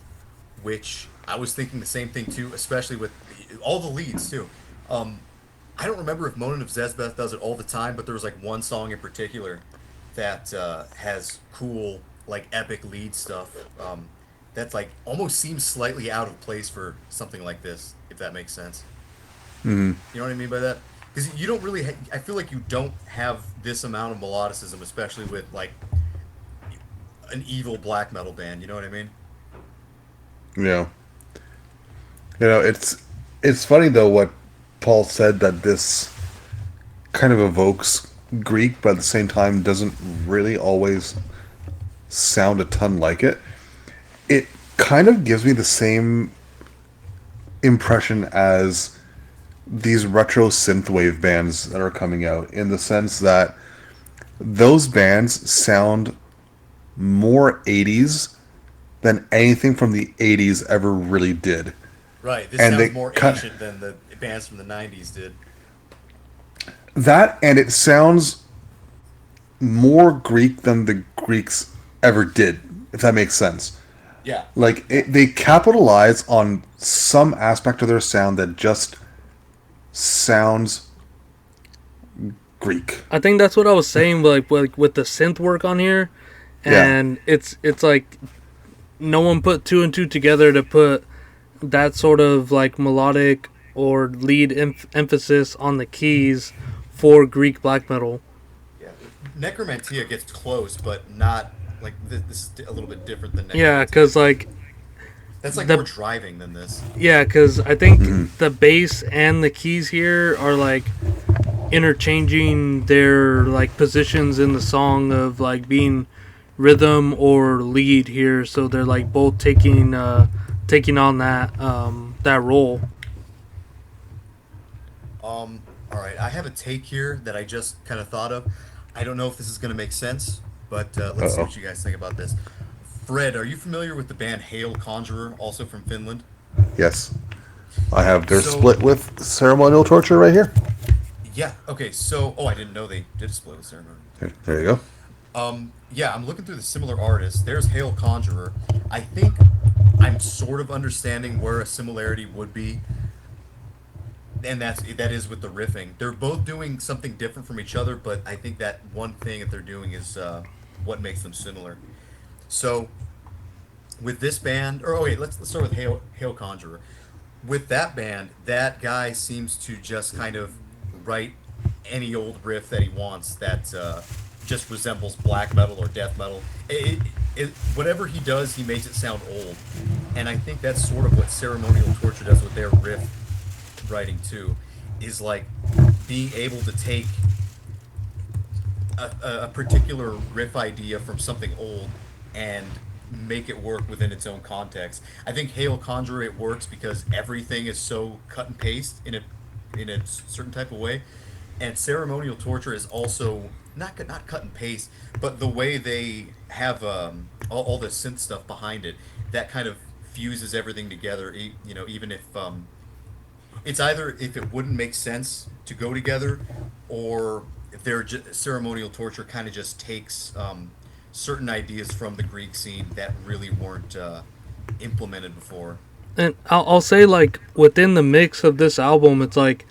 which I was thinking the same thing too, especially with all the leads too. I don't remember if Monin of Zezbeth does it all the time, but there was like one song in particular that has cool, like epic lead stuff. That's like almost seems slightly out of place for something like this, if that makes sense. Hmm. You know what I mean by that? Because you don't really, I feel like you don't have this amount of melodicism, especially with like an evil black metal band. You know what I mean? Yeah. You know, it's funny though what Paul said, that this kind of evokes Greek, but at the same time doesn't really always sound a ton like it. It kind of gives me the same impression as these retro synthwave bands that are coming out, in the sense that those bands sound more 80s than anything from the 80s ever really did. Right. This And sounds they more cut- ancient than the bands from the '90s did. That, and it sounds more Greek than the Greeks ever did, if that makes sense. Yeah. Like, they capitalize on some aspect of their sound that just sounds Greek. I think that's what I was saying, like with the synth work on here, Yeah. and it's like no one put two and two together to put that sort of like melodic or lead emphasis on the keys for Greek black metal. Yeah. Necromantia gets close, but not like this is a little bit different than Necromantia. Yeah, because like That's like the- more driving than this. yeah, because I think the bass and the keys here are like interchanging their like positions in the song of like being rhythm or lead here, so they're like both taking on that role. All right, I have a take here that I just kind of thought of. I don't know if this is going to make sense, but let's see Uh-oh. what you guys think about this. Fred, are you familiar with the band Hail Conjurer, also from Finland? Yes. I have their So- split with Ceremonial Torture right here. Yeah. Okay. So, I didn't know they did a split with Ceremony. There you go. Yeah, I'm looking through the similar artists. There's Hail Conjurer. I think I'm sort of understanding where a similarity would be, and that is with the riffing. They're both doing something different from each other, but I think that one thing that they're doing is what makes them similar. So, with this band, or wait, let's start with Hail Conjurer. With that band, that guy seems to just kind of write any old riff that he wants that just resembles black metal or death metal. Whatever he does, he makes it sound old. and I think that's sort of what Ceremonial Torture does with their riff writing too, is like being able to take a particular riff idea from something old and make it work within its own context. I think Hail Conjurer, it works because everything is so cut and paste in a certain type of way, and Ceremonial Torture is also not cut and paste, but the way they have all the synth stuff behind it, that kind of fuses everything together. You know, even if it's either if it wouldn't make sense to go together, or if Ceremonial Torture kind of just takes certain ideas from the Greek scene that really weren't implemented before. And I'll say, like, within the mix of this album, it's like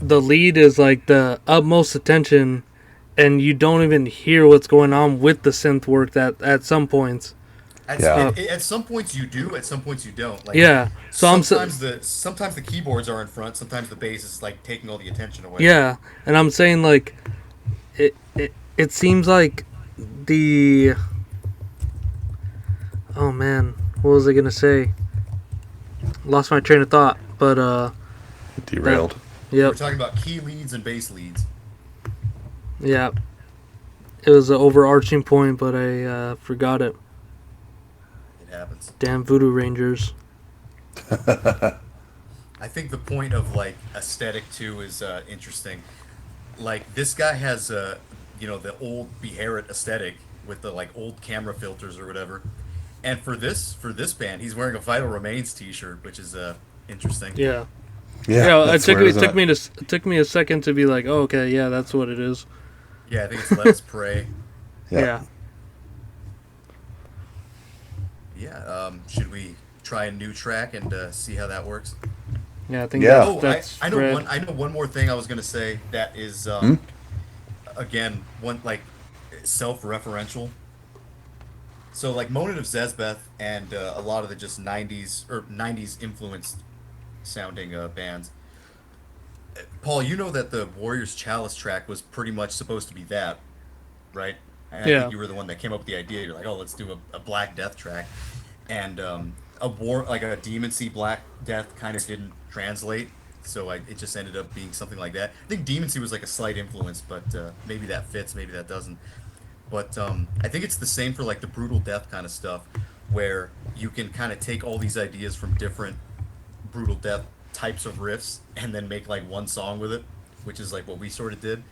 the lead is like the utmost attention, and you don't even hear what's going on with the synth work that at some points. At some points you do, at some points you don't. Like, Yeah. So sometimes the keyboards are in front, sometimes the bass is like taking all the attention away. Yeah, and I'm saying, like, it seems like the... Oh man, what was I gonna say? Lost my train of thought, but Derailed. Yep. We're talking about key leads and bass leads. Yeah. It was an overarching point, but I forgot it. It happens. Damn Voodoo Rangers. I think the point of like aesthetic too is interesting. Like this guy has you know, the old Beharit aesthetic with the like old camera filters or whatever. And for this band, he's wearing a Vital Remains t-shirt, which is interesting. Yeah. Yeah. It took me a second to be like, oh, okay, yeah, that's what it is. Yeah, I think it's Let Us Pray. Yeah. Yeah. Should we try a new track and see how that works? Yeah, I think Yeah. that's I know Fred. I know one more thing I was gonna say that is again one like self-referential. So like Monad of Zezbeth and a lot of the just 90s influenced sounding bands. Paul, you know that the Warriors Chalice track was pretty much supposed to be that, right? And I Yeah. think you were the one that came up with the idea. You're like, oh, let's do a Black Death track, and like a Demon Sea Black Death kind of didn't translate, so it just ended up being something like that. I think Demon Sea was like a slight influence, but maybe that fits, maybe that doesn't. But I think it's the same for like the brutal death kind of stuff, where you can kind of take all these ideas from different brutal death types of riffs and then make like one song with it, which is like what we sort of did.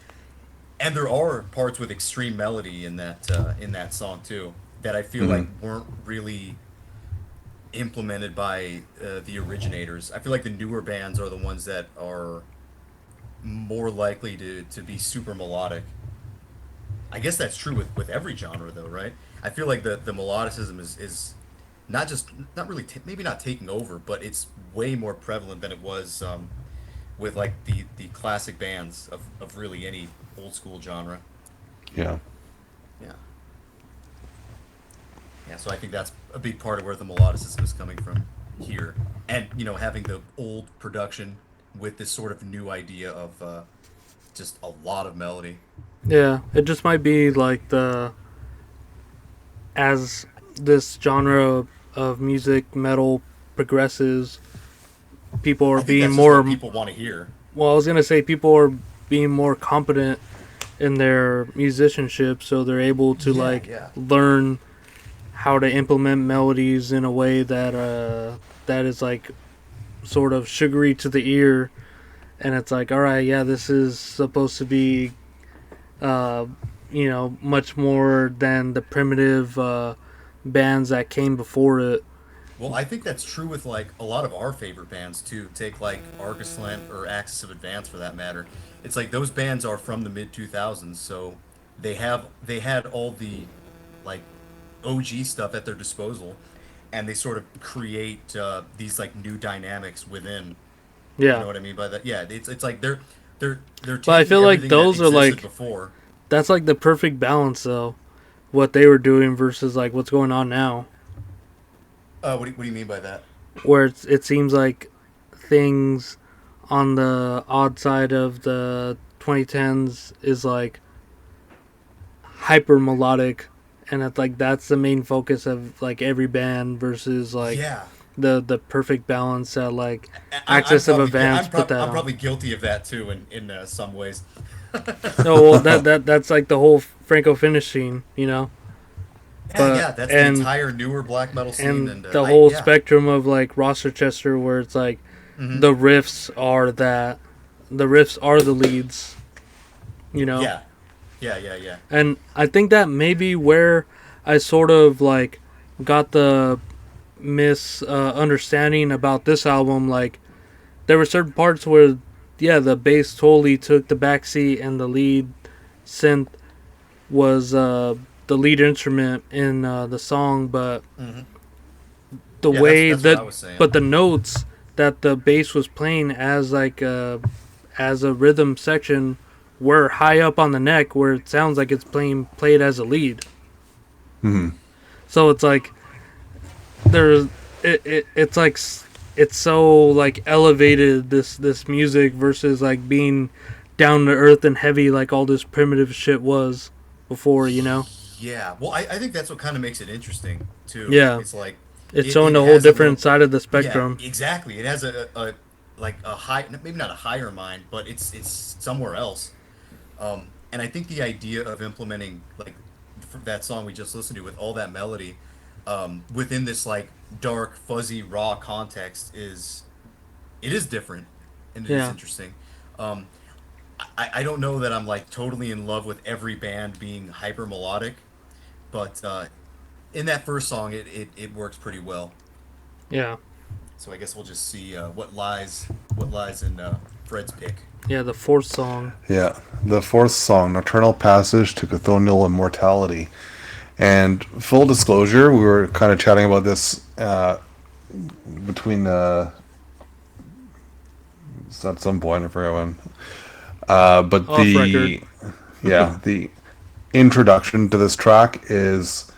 And there are parts with extreme melody in that song too that I feel like weren't really implemented by the originators. I feel like the newer bands are the ones that are more likely to be super melodic. I guess that's true with every genre though, right? I feel like the melodicism is not really maybe not taking over, but it's way more prevalent than it was with like the classic bands of really any old school genre. Yeah. Yeah. Yeah, so I think that's a big part of where the melodicism is coming from here. And, you know, having the old production with this sort of new idea of just a lot of melody. Yeah, it just might be like as this genre of music, metal, progresses, people are I think being that's just more... what people want to hear. Well, I was going to say people are being more competent in their musicianship, so they're able to learn how to implement melodies in a way that that is like sort of sugary to the ear, and it's like, all right, yeah, this is supposed to be much more than the primitive bands that came before it. Well, I think that's true with like a lot of our favorite bands too. Take like Arcuslant or Axis of Advance for that matter. It's like those bands are from the mid 2000s, so they had all the like OG stuff at their disposal, and they sort of create these like new dynamics within. Yeah, you know what I mean by that? Yeah, it's like they're but I feel like those are like before. That's like the perfect balance though, what they were doing versus like what's going on now. What do you mean by that? Where it seems like things on the odd side of the 2010s is like hyper melodic, and it's like that's the main focus of like every band versus like Yeah. the perfect balance that like I'm Access of probably, Advance put that I'm on. probably guilty of that too in some ways. No, well that's like the whole Franco Finish scene, you know. Yeah, But yeah, that's the entire newer black metal scene, and and the I whole yeah. spectrum of like Rochester, where it's like Hmm. the riffs are the leads, you know. Yeah, yeah, yeah, yeah. And I think that maybe where I sort of like got the misunderstanding about this album, like there were certain parts where, yeah, the bass totally took the backseat and the lead synth was the lead instrument in the song, but Hmm. the Yeah, way that's what that, I was saying. but the notes that the bass was playing as like as a rhythm section were high up on the neck, where it sounds like it's played as a lead. Hmm. So it's like there's it's like it's so like elevated this music versus like being down to earth and heavy like all this primitive shit was before, you know. Yeah, well, I think that's what kind of makes it interesting too. Yeah, It's like it's showing it a whole has a different little, side of the yeah, spectrum. exactly. It has a like a high, maybe not a higher mind, but it's somewhere else. And I think the idea of implementing like that song we just listened to with all that melody within this like dark, fuzzy, raw context is it is different and it is Yeah, interesting. Um, I don't know that I'm like totally in love with every band being hyper melodic, but in that first song, it works pretty well. yeah, So I guess we'll just see what lies in Fred's pick. yeah. The fourth song. Yeah. The fourth song, Nocturnal Passage to Chthonial Immortality. And full disclosure, we were kind of chatting about this between at some point, I forget when. But Off record. the introduction to this track is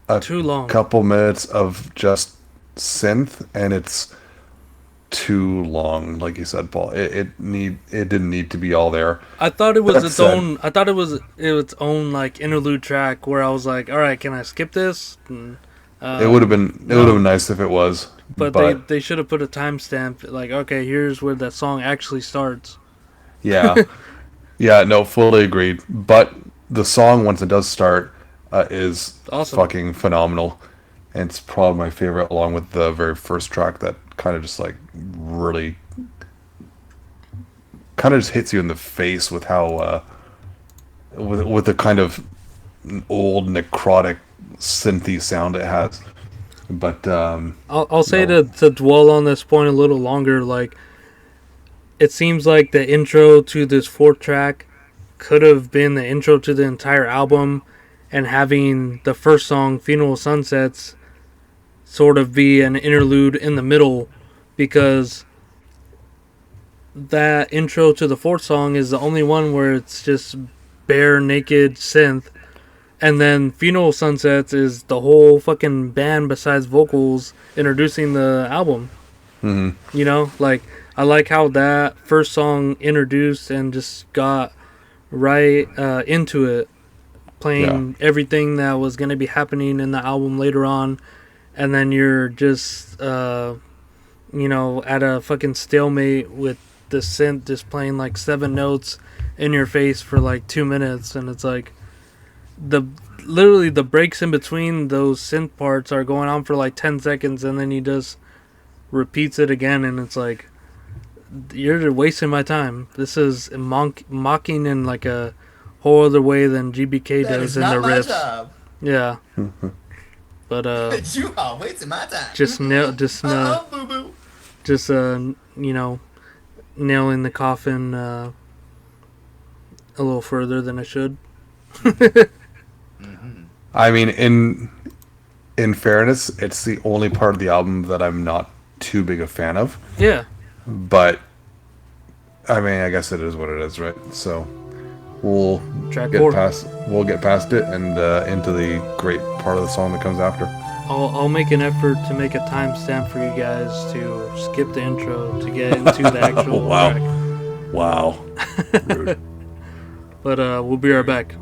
a Too long. couple minutes of just synth, and it's too long, like you said, Paul. It didn't need to be all there. I thought it was That its said, own. I thought it was its own like interlude track where I was like, all right, can I skip this? And, it would have been no. nice if it was, But but they should have put a timestamp like, okay, here's where that song actually starts. yeah, yeah, no, fully agreed. But the song, once it does start, is Awesome. fucking phenomenal, and it's probably my favorite, along with the very first track that kind of just like really kind of just hits you in the face with how with the kind of old necrotic synthy sound it has. But I'll say no, to dwell on this point a little longer, like it seems like the intro to this fourth track could have been the intro to the entire album, and having the first song, Funeral Sunsets, sort of be an interlude in the middle, because that intro to the fourth song is the only one where it's just bare naked synth, and then Funeral Sunsets is the whole fucking band besides vocals introducing the album. mhm, You know, like I like how that first song introduced and just got right into it, yeah, playing everything that was going to be happening in the album later on, and then you're just at a fucking stalemate with the synth just playing like 7 notes in your face for like 2 minutes, and it's like the literally the breaks in between those synth parts are going on for like 10 seconds, and then he just repeats it again, and it's like, you're wasting my time. This is mocking in like a whole other way than GBK That does is in the not my riffs. job. Yeah, but You are wasting my time. just nail, just Boo boo. just nailing the coffin a little further than I should. Mm-hmm. I mean, in fairness, it's the only part of the album that I'm not too big a fan of. Yeah, But I mean, I guess it is what it is, right? So we'll track get 4. past it and into the great part of the song that comes after. I'll make an effort to make a timestamp for you guys to skip the intro to get into the actual Wow. track. Wow. Rude. But we'll be right back.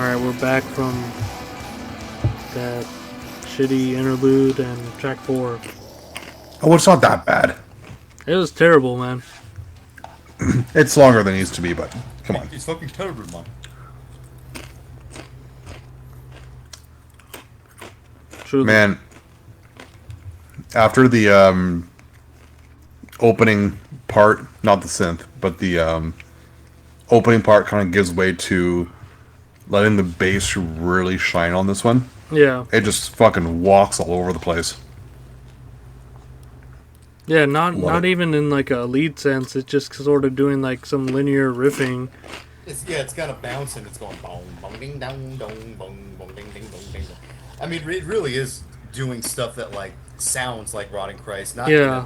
Alright, we're back from that shitty interlude and track 4. Oh, it's not that bad. It was terrible, man. It's longer than it needs to be, but come on. It's fucking terrible, man. Truly. Man, after the opening part, not the synth, but the opening part kind of gives way to letting the bass really shine on this one. Yeah. It just fucking walks all over the place. Yeah, not even in like a lead sense. It's just sort of doing like some linear riffing. It's kind of bouncing. It's going bong bong ding dong dong bong bong ding ding dong ding dong. I mean, it really is doing stuff that like sounds like Rotting Christ. Not in a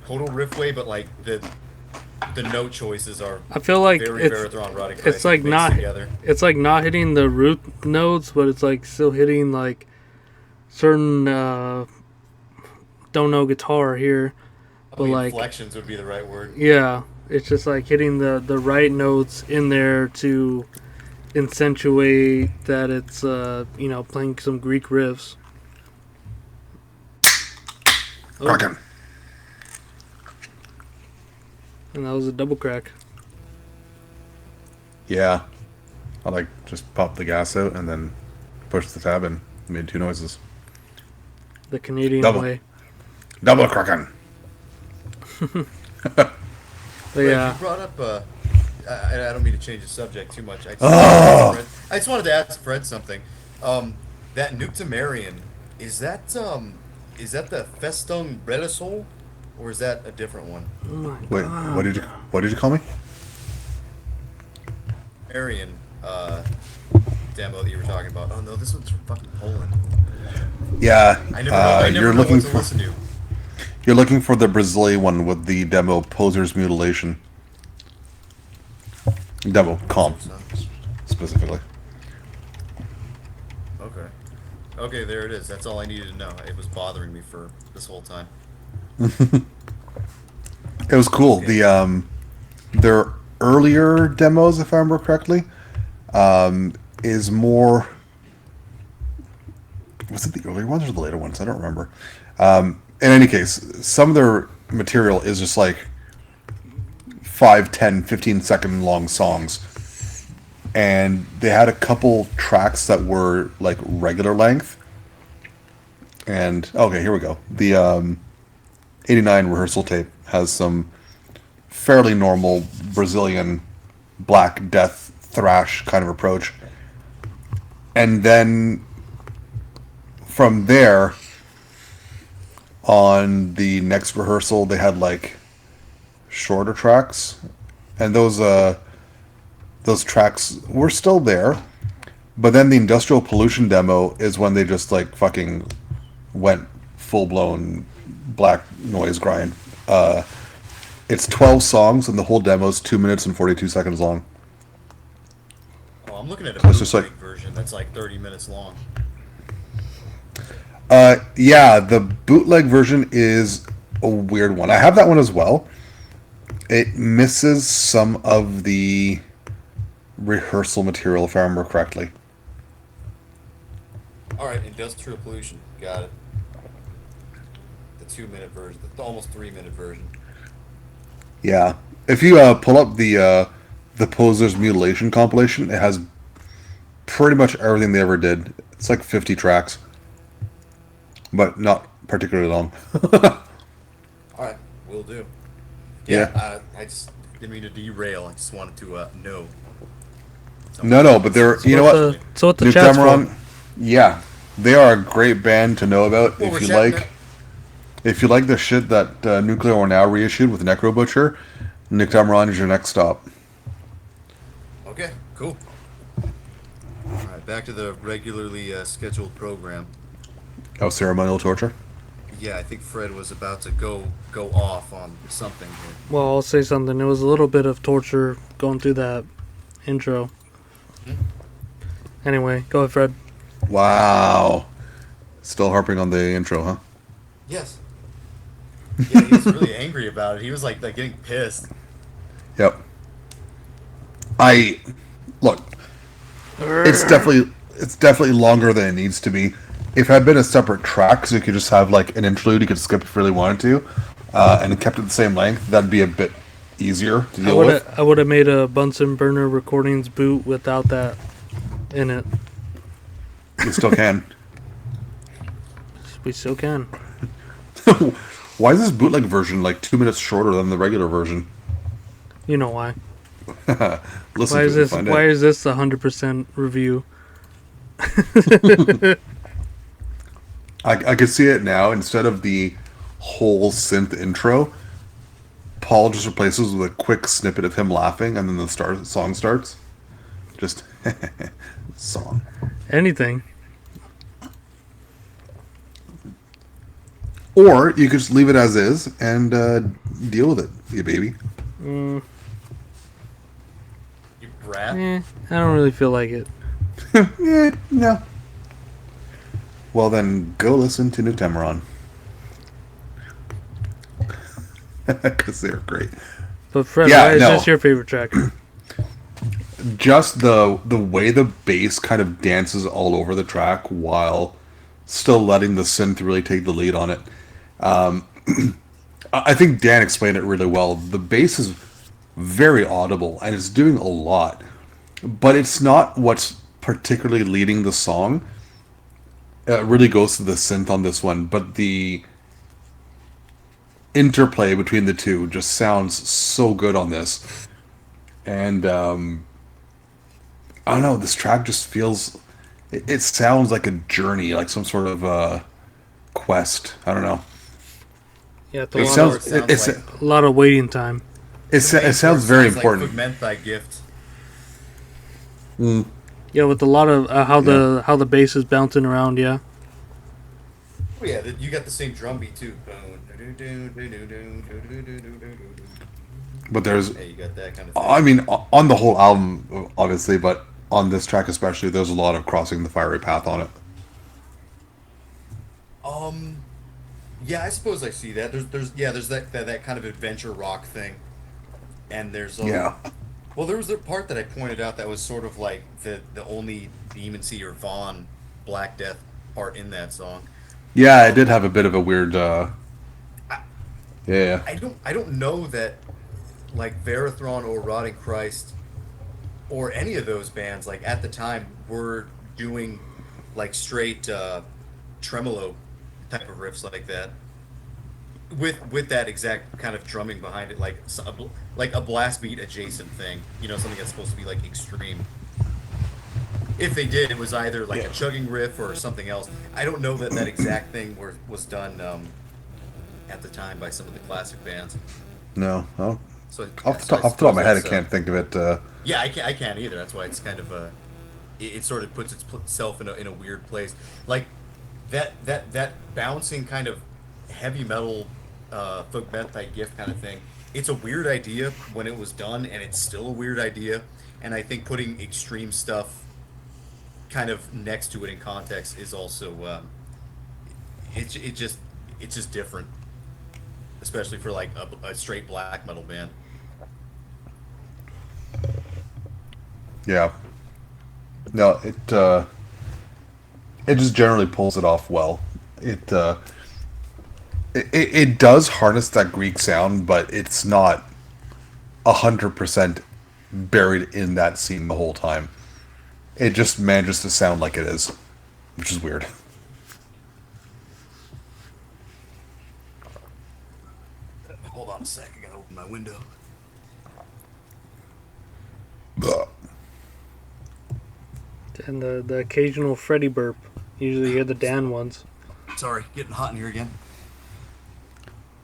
total riff way, but like the note choices are. I feel like very Marathon Rotting Christ. it's like not together. It's like not hitting the root notes, but it's like still hitting like certain don't know guitar here, but like inflections would be the right word. Yeah, it's just like hitting the right notes in there to accentuate that it's playing some Greek riffs. Cracking. And that was a double crack. Yeah. I like just pop the gas out and then push the tab and made 2 noises. The Canadian Double. way. Double cracking. But yeah. You brought up. I don't mean to change the subject too much. I just wanted to ask Fred something. That Nuktamarian, is that the Festung Redisol, or is that a different one? Oh my Wait, God. what did you call me? Arian demo that you were talking about. Oh no, this one's from fucking Poland. Yeah, I never know what to listen to. You're looking for the Brazilian one with the demo Poser's Mutilation. Demo comp specifically. Okay, there it is. That's all I needed to know. It was bothering me for this whole time. It was cool. The their earlier demos, if I remember correctly, is more. Was it the earlier ones or the later ones? I don't remember. In any case, some of their material is just like 5, 10, 15-second long songs. And they had a couple tracks that were like regular length. And okay, here we go. The 89 rehearsal tape has some fairly normal Brazilian Black Death thrash kind of approach. And then from there, on the next rehearsal, they had like shorter tracks, and those tracks were still there. But then the Industrial Pollution demo is when they just like fucking went full blown black noise grind. It's 12 songs, and the whole demo is 2 minutes and 42 seconds long. Oh, I'm looking at a It's just bootleg like- version that's like 30 minutes long. Yeah, the bootleg version is a weird one. I have that one as well. It misses some of the rehearsal material, if I remember correctly. All right, Industrial Pollution. Got it. The 2-minute version, the almost 3-minute version. Yeah, if you pull up the Poser's Mutilation compilation, it has pretty much everything they ever did. It's like 50 tracks, but not particularly long. All right, will do. Yeah. I just didn't mean to derail. I just wanted to know. No, but they're, you know what? So what the chat's Nuktamron, for? yeah, they are a great band to know about Well, if we're you chatting like. If you like the shit that Nuclear War Now reissued with Necro Butcher, Nuktamron is your next stop. Okay, cool. All right, back to the regularly scheduled program. Oh, Ceremonial Torture? Yeah, I think Fred was about to go off on something here. Well, I'll say something. It was a little bit of torture going through that intro. Anyway, go ahead, Fred. Wow. Still harping on the intro, huh? Yes. Yeah, he was really angry about it. He was like getting pissed. Yep. Look, it's definitely longer than it needs to be. If it had been a separate track, so you could just have like an interlude, you could skip if you really wanted to, and it kept it the same length, that'd be a bit easier to deal with. I would have made a Bunsen burner recordings boot without that in it. You still can. We still can. Why is this bootleg version like 2 minutes shorter than the regular version? You know why? Listen Why to is it and this? find Why out. is this 100% review? I could see it now. Instead of the whole synth intro, Paul just replaces with a quick snippet of him laughing, and then the song starts. Just song. Anything. Or you could just leave it as is and deal with it, you baby. You brat. I don't really feel like it. No. Well, then go listen to Newtemeron. Because they're great. But Fred, Yeah, why is no. this your favorite track? Just the way the bass kind of dances all over the track while still letting the synth really take the lead on it. I think Dan explained it really well. The bass is very audible and it's doing a lot, but it's not what's particularly leading the song. It really goes to the synth on this one, but the interplay between the two just sounds so good on this. And I don't know, this track just feels it sounds like a journey, like some sort of quest. I don't know. Yeah, it's It a lot, sounds Sounds it's like- a lot of waiting time. it sounds very important. Like Fugmenthi gift. Yeah, with a lot of how the bass is bouncing around. Yeah. Oh yeah, you got the same drum beat too. But there's Yeah, you got that kind of thing. I mean, on the whole album, obviously, but on this track especially, there's a lot of crossing the fiery path on it. Yeah, I suppose I see that. There's that kind of adventure rock thing, and there's Yeah. Well, there was the part that I pointed out that was sort of like the only Demon Seer Vaughn Black Death part in that song. Yeah, it did have a bit of a weird. Yeah. I don't know that like Verathron or Rotting Christ or any of those bands like at the time were doing like straight tremolo type of riffs like that with that exact kind of drumming behind it, like a blast beat adjacent thing, something that's supposed to be like extreme. If they did, it was either like a chugging riff or something else. I don't know that exact thing was done at the time by some of the classic bands. No. Oh. So Off the top of my head, I can't think of it. Yeah, I can't either. That's why it's kind of it sort of puts itself in a weird place. Like that bouncing kind of heavy metal Fugmenthi gift kind of thing. It's a weird idea when it was done, and it's still a weird idea. And I think putting extreme stuff kind of next to it in context is also it's just different, especially for like a straight black metal band. Yeah. No, it just generally pulls it off well. It does harness that Greek sound, but it's not 100% buried in that scene the whole time. It just manages to sound like it is, which is weird. Hold on a sec, I gotta open my window. And the occasional Freddy burp. Usually you hear the Dan ones. Sorry, getting hot in here again.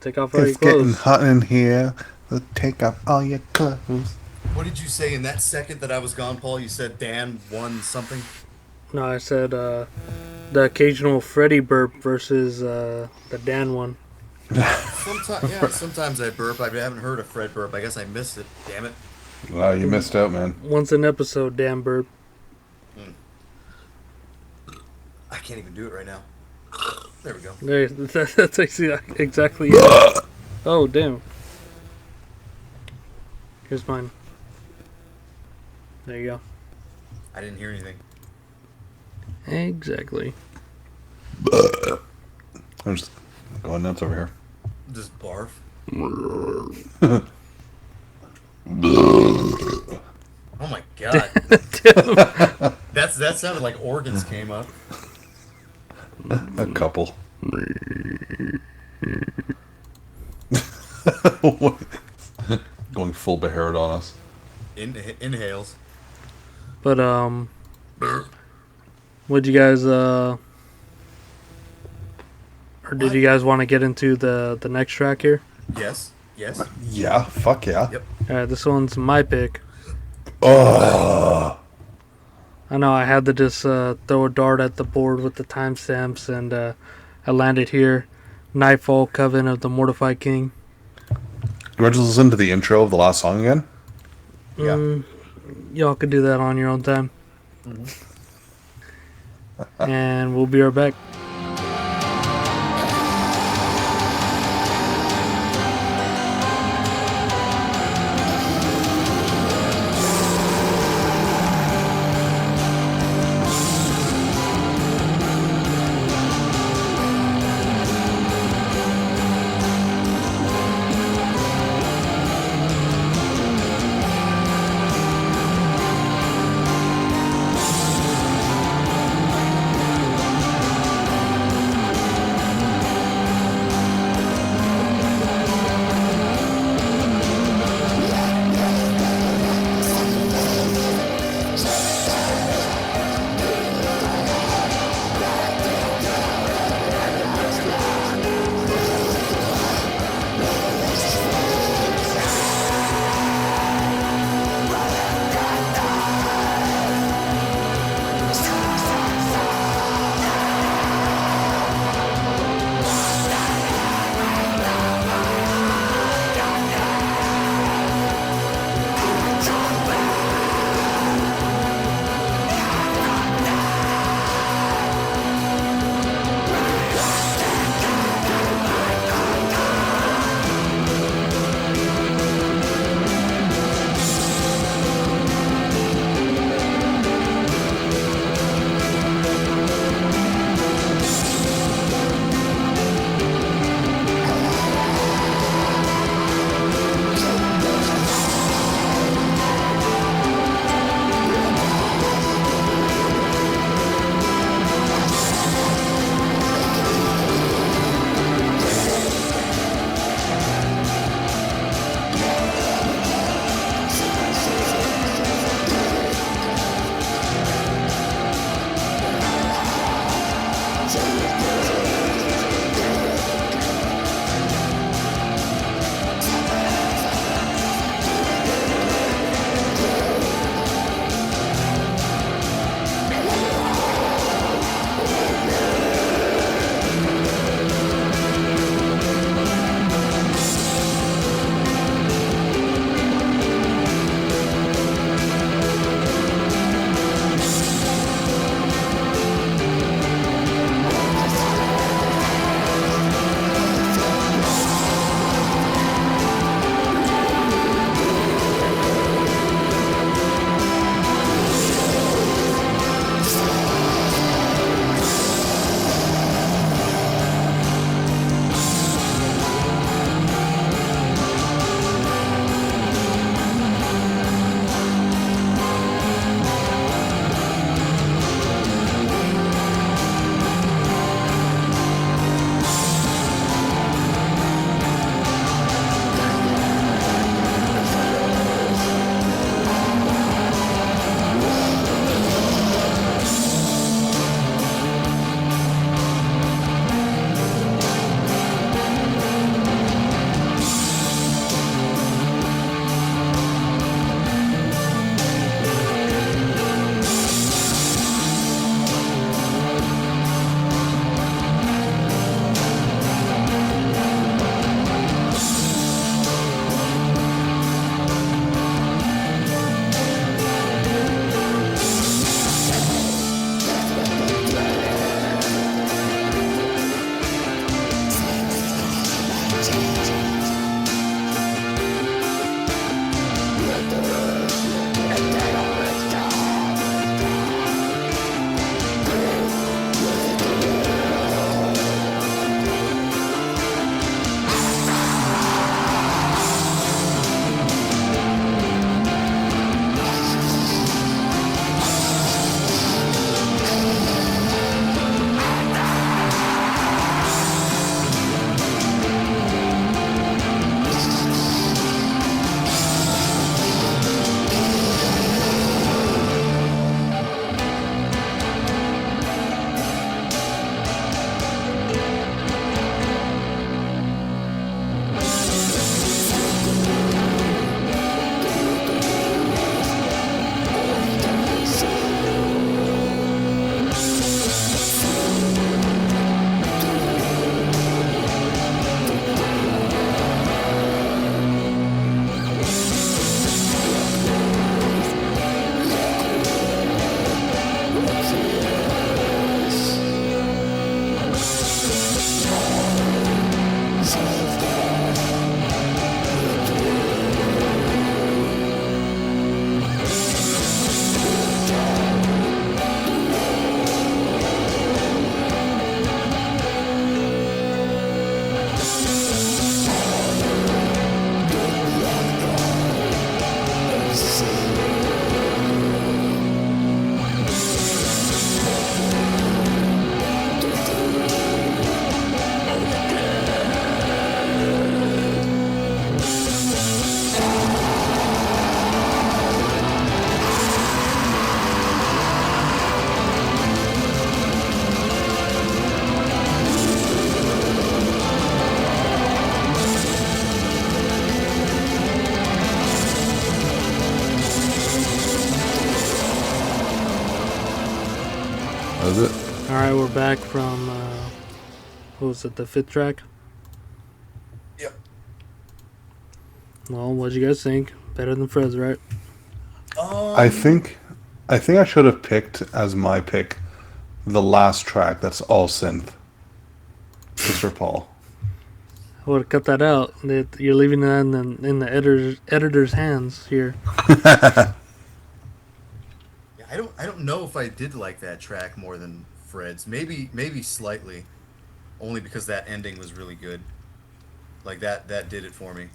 Take off all your It's getting clothes. hot in here. So take off all your clothes. What did you say in that second that I was gone, Paul? You said Dan won something? No, I said the occasional Freddy burp versus the Dan one. Sometimes I burp. I haven't heard a Fred burp. I guess I missed it. Damn it. Wow, you missed out, man. Once an episode, Dan burp. I can't even do it right now. There we go. There, that's exactly it. Oh, damn. Here's mine. There you go. I didn't hear anything. Exactly. I'm just going nuts over here. Just barf. Oh my god. That sounded like organs came up. A couple. Going full Behared on us. Inhales. But would you guys or did you guys want to get into the next track here? Yes. Yes. Yeah, fuck yeah. Yep. All right, this one's my pick. Oh. I know I had to just throw a dart at the board with the timestamps, and I landed here. Nightfall, Coven of the Mortified King. You want to just listen to the intro of the last song again? Yeah. Y'all could do that on your own time. And we'll be right back. right, we're back from what was it, the 5th track? Yep. Well, what'd you guys think? Better than Fred's, right? I think I should have picked as my pick the last track that's all synth. Just for Paul. I would have cut that out. You're leaving that in the editor's hands here. Yeah, I don't know if I did like that track more than Fred's. Maybe slightly, only because that ending was really good. Like that did it for me.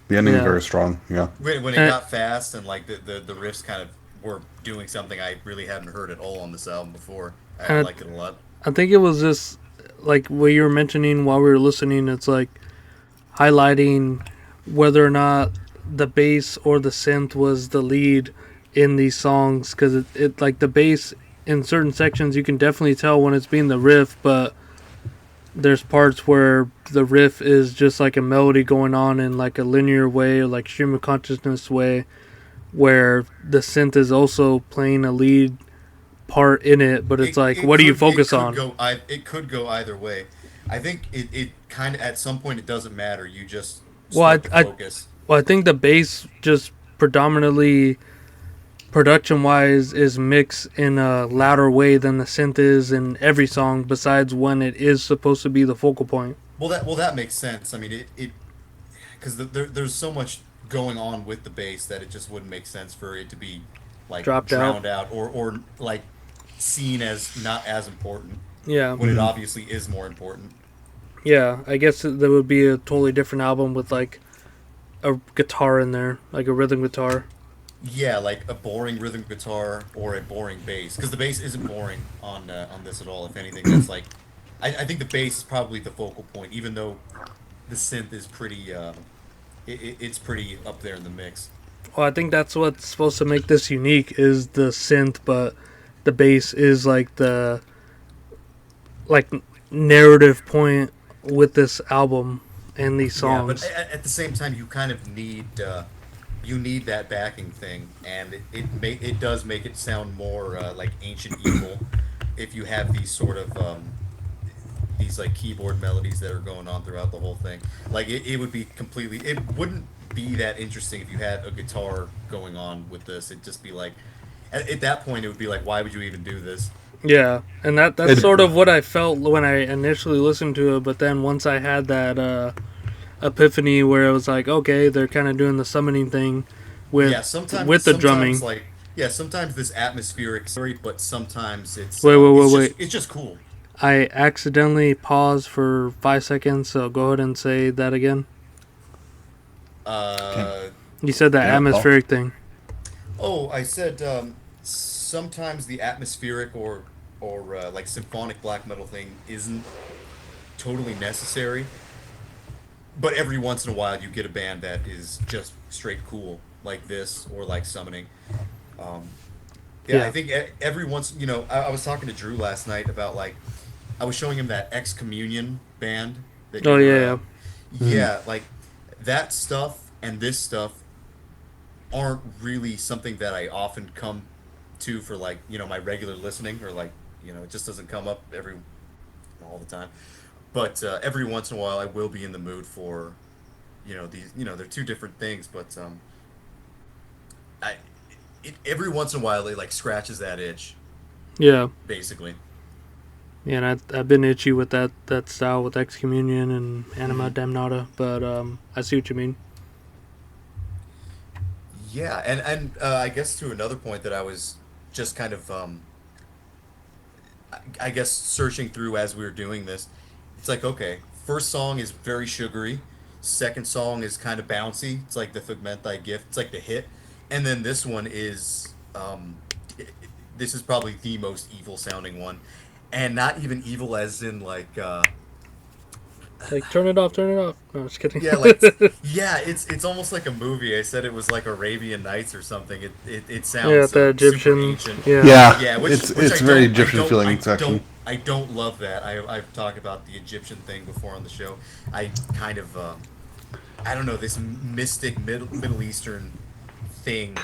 The ending is Yeah. very strong. Yeah. When it got fast and like the riffs kind of were doing something I really hadn't heard at all on this album before. I liked it a lot. I think it was just like what you were mentioning while we were listening. It's like highlighting whether or not the bass or the synth was the lead in these songs, because it like the bass in certain sections you can definitely tell when it's being the riff, but there's parts where the riff is just like a melody going on in like a linear way or like stream of consciousness way, where the synth is also playing a lead part in it, but it's like, what do you focus on? It could go either way. I think it kind of at some point it doesn't matter. You just Well, start to focus. Well, I think the bass just predominantly production-wise is mixed in a louder way than the synth is in every song, besides when it is supposed to be the focal point. Well, that makes sense. I mean, it because there's so much going on with the bass that it just wouldn't make sense for it to be like drowned out or like seen as not as important. Yeah. When it obviously is more important. Yeah, I guess there would be a totally different album with like a guitar in there, like a rhythm guitar. Yeah, like a boring rhythm guitar or a boring bass, because the bass isn't boring on this at all. If anything, that's like, I think the bass is probably the focal point, even though the synth is pretty, it's pretty up there in the mix. Well, I think that's what's supposed to make this unique is the synth, but the bass is like the narrative point with this album and these songs. Yeah, but at the same time, you kind of need you need that backing thing, and it does make it sound more like Ancient Evil if you have these sort of these like keyboard melodies that are going on throughout the whole thing. Like it would be completely, it wouldn't be that interesting if you had a guitar going on with this. It'd just be like at that point it would be like, why would you even do this? Yeah, and that's sort of what I felt when I initially listened to it, but then once I had that epiphany where it was like, okay, they're kind of doing the summoning thing with the drumming. Sometimes this atmospheric story, but sometimes it's wait. It's just cool. I accidentally paused for 5 seconds, so go ahead and say that again. You said that atmospheric thing. Oh, I said sometimes the atmospheric or like symphonic black metal thing isn't totally necessary, but every once in a while you get a band that is just straight cool, like this or like Summoning. I think every once, I was talking to Drew last night about like, I was showing him that Excommunion band. Like that stuff and this stuff aren't really something that I often come to for like, my regular listening, or like, it just doesn't come up all the time. But every once in a while I will be in the mood for, these, they're two different things, but every once in a while it like scratches that itch. Yeah. Basically. Yeah, and I've been itchy with that style with Excommunion and Anima Damnata, but I see what you mean. Yeah, and I guess to another point that I was just kind of, I guess, searching through as we were doing this, it's like, okay, first song is very sugary, second song is kind of bouncy, it's like the Figment Thy Gift, it's like the hit, and then this one is, this is probably the most evil sounding one, and not even evil as in like turn it off. No, just kidding. Yeah, it's almost like a movie. I said it was like Arabian Nights or something. It sounds the Egyptian. Super ancient. Yeah. Which it's very Egyptian feeling section. I don't love that. I've talked about the Egyptian thing before on the show. I kind of I don't know, this mystic Middle Eastern thing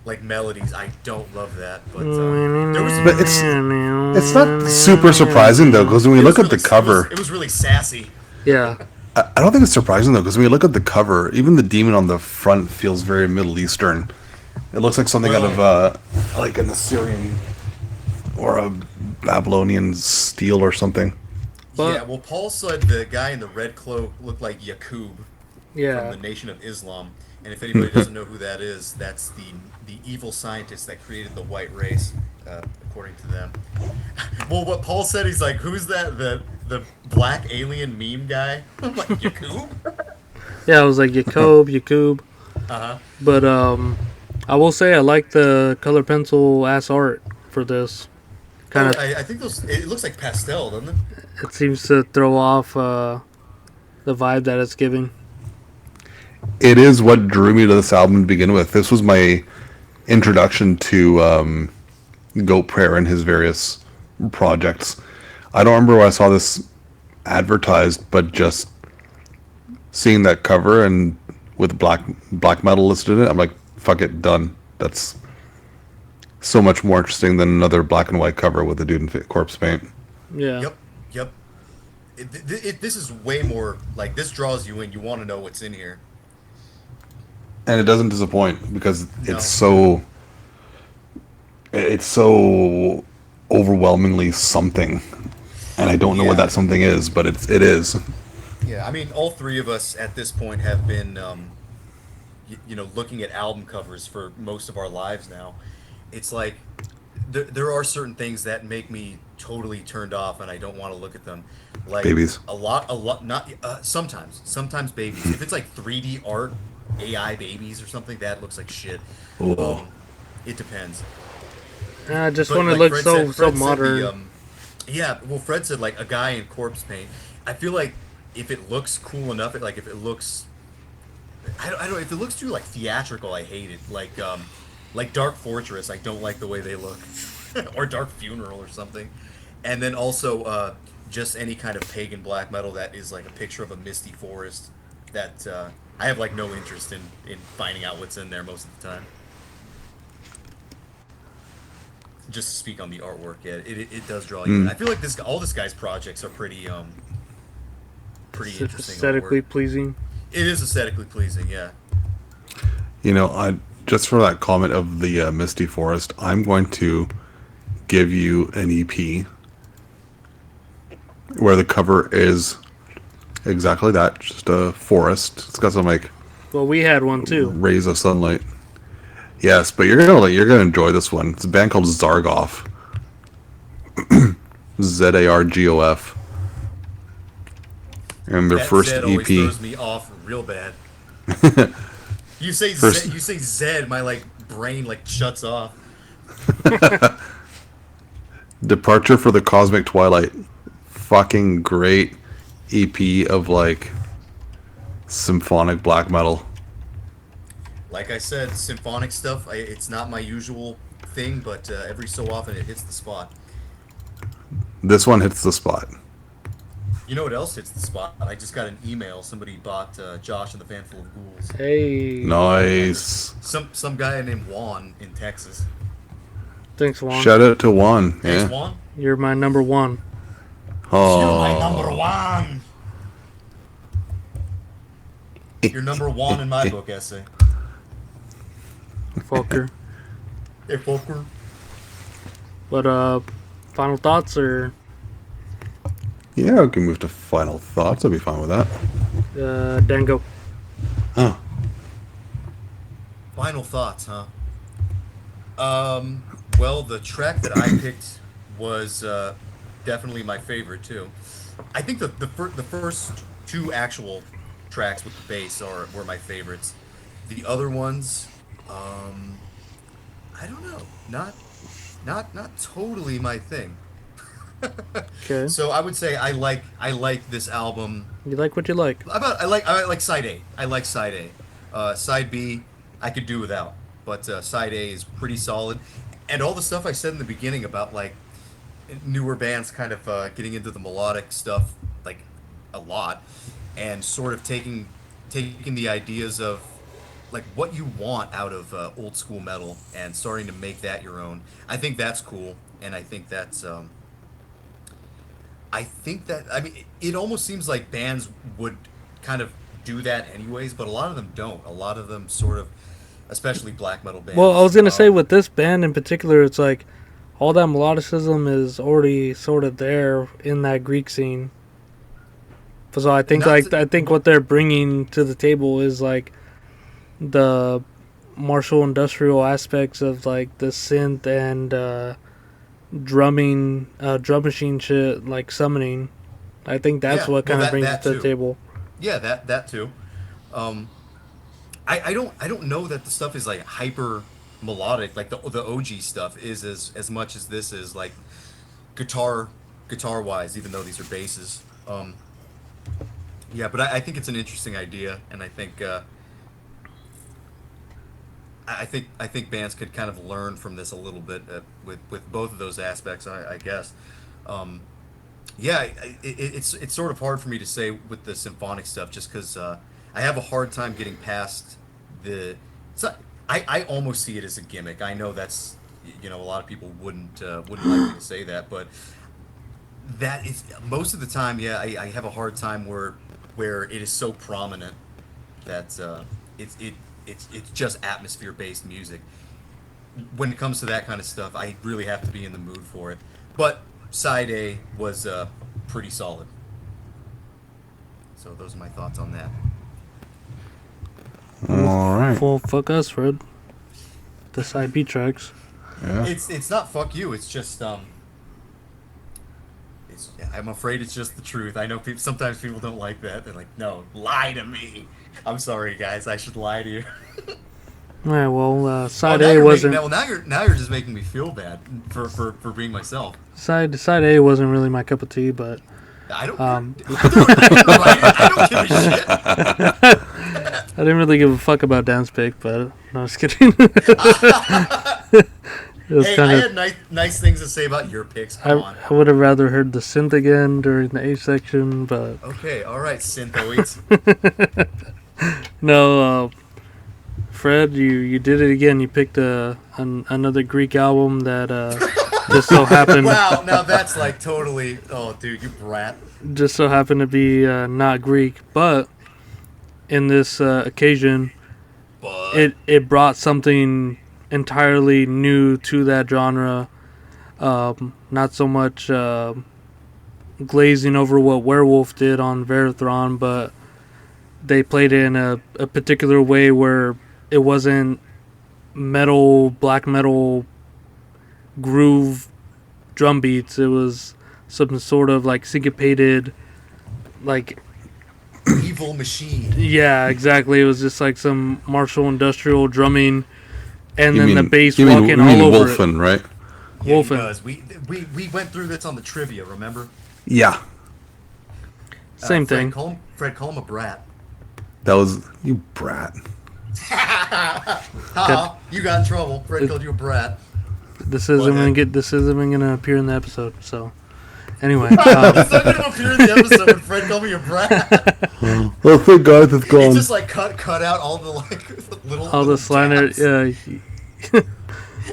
like melodies. I don't love that, but there was But it's not super surprising though, because when we it was look at really the cover, it was really sassy. Yeah. I don't think it's surprising though, because when we look at the cover, even the demon on the front feels very Middle Eastern. It looks like something out of like an Assyrian or a Babylonian steel or something. But- Yeah, well, Paul said the guy in the red cloak looked like Yaqub from Yeah. the Nation of Islam, and if anybody doesn't know who that is, that's the evil scientist that created the white race, according to them. Well, what Paul said, he's like, "Who's that? The black alien meme guy?" I'm like, Yaqub. Yeah, I was like Yakub. Uh-huh. But I will say I like the color pencil ass art for this. Kind of, I think those. It looks like pastel, doesn't it? it seems to throw off the vibe that it's giving. It is what drew me to this album to begin with. This was my introduction to Goat Prayer and his various projects. I don't remember where I saw this advertised, but just seeing that cover and with black metal listed in it, I'm like, fuck it, done. That's so much more interesting than another black and white cover with a dude in corpse paint. Yeah. Yep. This is way more like this draws you in. You want to know what's in here. And it doesn't disappoint because No. it's so overwhelmingly something. And I don't know what Yeah. that something is, but it is. Yeah, I mean, all three of us at this point have been, looking at album covers for most of our lives now. It's like there are certain things that make me totally turned off, and I don't want to look at them. Like Babies. a lot, not sometimes babies. If it's like 3D art, AI babies or something, that looks like shit. Oh. It depends. I just But want to like look Fred so said- Fred said modern. yeah, well, Fred said like a guy in corpse paint. I feel like if it looks cool enough, if it looks, I don't, if it looks too like theatrical, I hate it. Like Dark Fortress, I don't like the way they look, or Dark Funeral or something. And then also just any kind of pagan black metal that is like a picture of a misty forest. That I have like no interest in finding out what's in there most of the time. Just to speak on the artwork, yeah, it does draw you in. I feel like all this guy's projects are pretty interesting. Aesthetically artwork. pleasing. It is aesthetically pleasing, yeah. You know, just for that comment of the Misty Forest, I'm going to give you an EP where the cover is exactly that, just a forest. It's got some like Well, we had one too. rays of sunlight. Yes, but you're gonna enjoy this one. It's a band called Zargoff. Zargof. And their That first Zed always EP. throws me off real bad. You say First- you say Zed, my like brain like shuts off. Departure for the Cosmic Twilight. Fucking great EP of like symphonic black metal. Like I said, symphonic stuff. It's not my usual thing, but every so often it hits the spot. This one hits the spot. You know what else hits the spot? I just got an email. Somebody bought Josh and the Fan Full of Ghouls. Hey. Nice. Some guy named Juan in Texas. Thanks, Juan. Shout out to Juan. Thanks, Yeah. Juan. You're my number one. Oh. You're my number one. You're number one in my book essay. Fucker. Hey, Folker. But final thoughts or Yeah, we can move to final thoughts. I'll be fine with that. Dango? Oh. Final thoughts, huh? Well, the track that I picked was definitely my favorite too. I think the first two actual tracks with the bass were my favorites. The other ones, I don't know, not totally my thing. Okay. So I would say I like this album. You like what you like. I like side A. I like side A. Side B, I could do without, but side A is pretty solid. And all the stuff I said in the beginning about like newer bands kind of getting into the melodic stuff like a lot, and sort of taking the ideas of like what you want out of old school metal and starting to make that your own. I think that's cool, and I think that's I mean it almost seems like bands would kind of do that anyways, but a lot of them don't. A lot of them sort of, especially black metal bands. Well, I was gonna say with this band in particular, it's like all that melodicism is already sort of there in that Greek scene. So I think I think what they're bringing to the table is like the martial industrial aspects of like the synth and drumming, drum machine shit, like summoning. I think that's what kind of brings it to the table. Yeah, that too. I don't know that the stuff is like hyper melodic, like the OG stuff is as much as this is like guitar wise, even though these are basses. Yeah, but I think it's an interesting idea, and I think I think bands could kind of learn from this a little bit with both of those aspects, I guess. Yeah, it's sort of hard for me to say with the symphonic stuff, just because I have a hard time getting past the. I almost see it as a gimmick. I know that's a lot of people wouldn't like me to say that, but that is most of the time. Yeah, I have a hard time where it is so prominent that it's just atmosphere based music. When it comes to that kind of stuff, I really have to be in the mood for it. But side A was pretty solid. So those are my thoughts on that. All right. Well, fuck us, Fred. The side B tracks. Yeah. It's not fuck you. It's just I'm afraid it's just the truth. I know sometimes people don't like that. They're like, no, lie to me. I'm sorry, guys. I should lie to you. All right. Well, side now A wasn't. now you're just making me feel bad for being myself. Side A wasn't really my cup of tea, but I don't. I don't give a shit. I didn't really give a fuck about Dan's pick, but no, I was kidding. Hey, I had nice things to say about your picks. Come on. I would have rather heard the synth again during the A section, but Okay, all right, synthoids. no, Fred, you did it again. You picked another Greek album that just so happened. Wow, now that's like totally. Oh, dude, you brat. Just so happened to be not Greek, but in this occasion, it brought something entirely new to that genre. Not so much glazing over what Werewolf did on Verathron, but they played it in a particular way where it wasn't black metal groove drum beats. It was some sort of like syncopated, like evil machine. Yeah, exactly. It was just like some martial industrial drumming, and then the bass walking all over Wolfen, it. Right? Yeah, Wolfen. he does. We went through this on the trivia, remember? Yeah. Same thing. Fred, call him a brat. That was you brat. You got in trouble. Fred called you a brat. This isn't gonna appear in the episode. So, anyway, It's not gonna appear in the episode when Fred called me a brat. Well, thank God it's gone. It's just like cut out all the little all the slander. jabs. Yeah,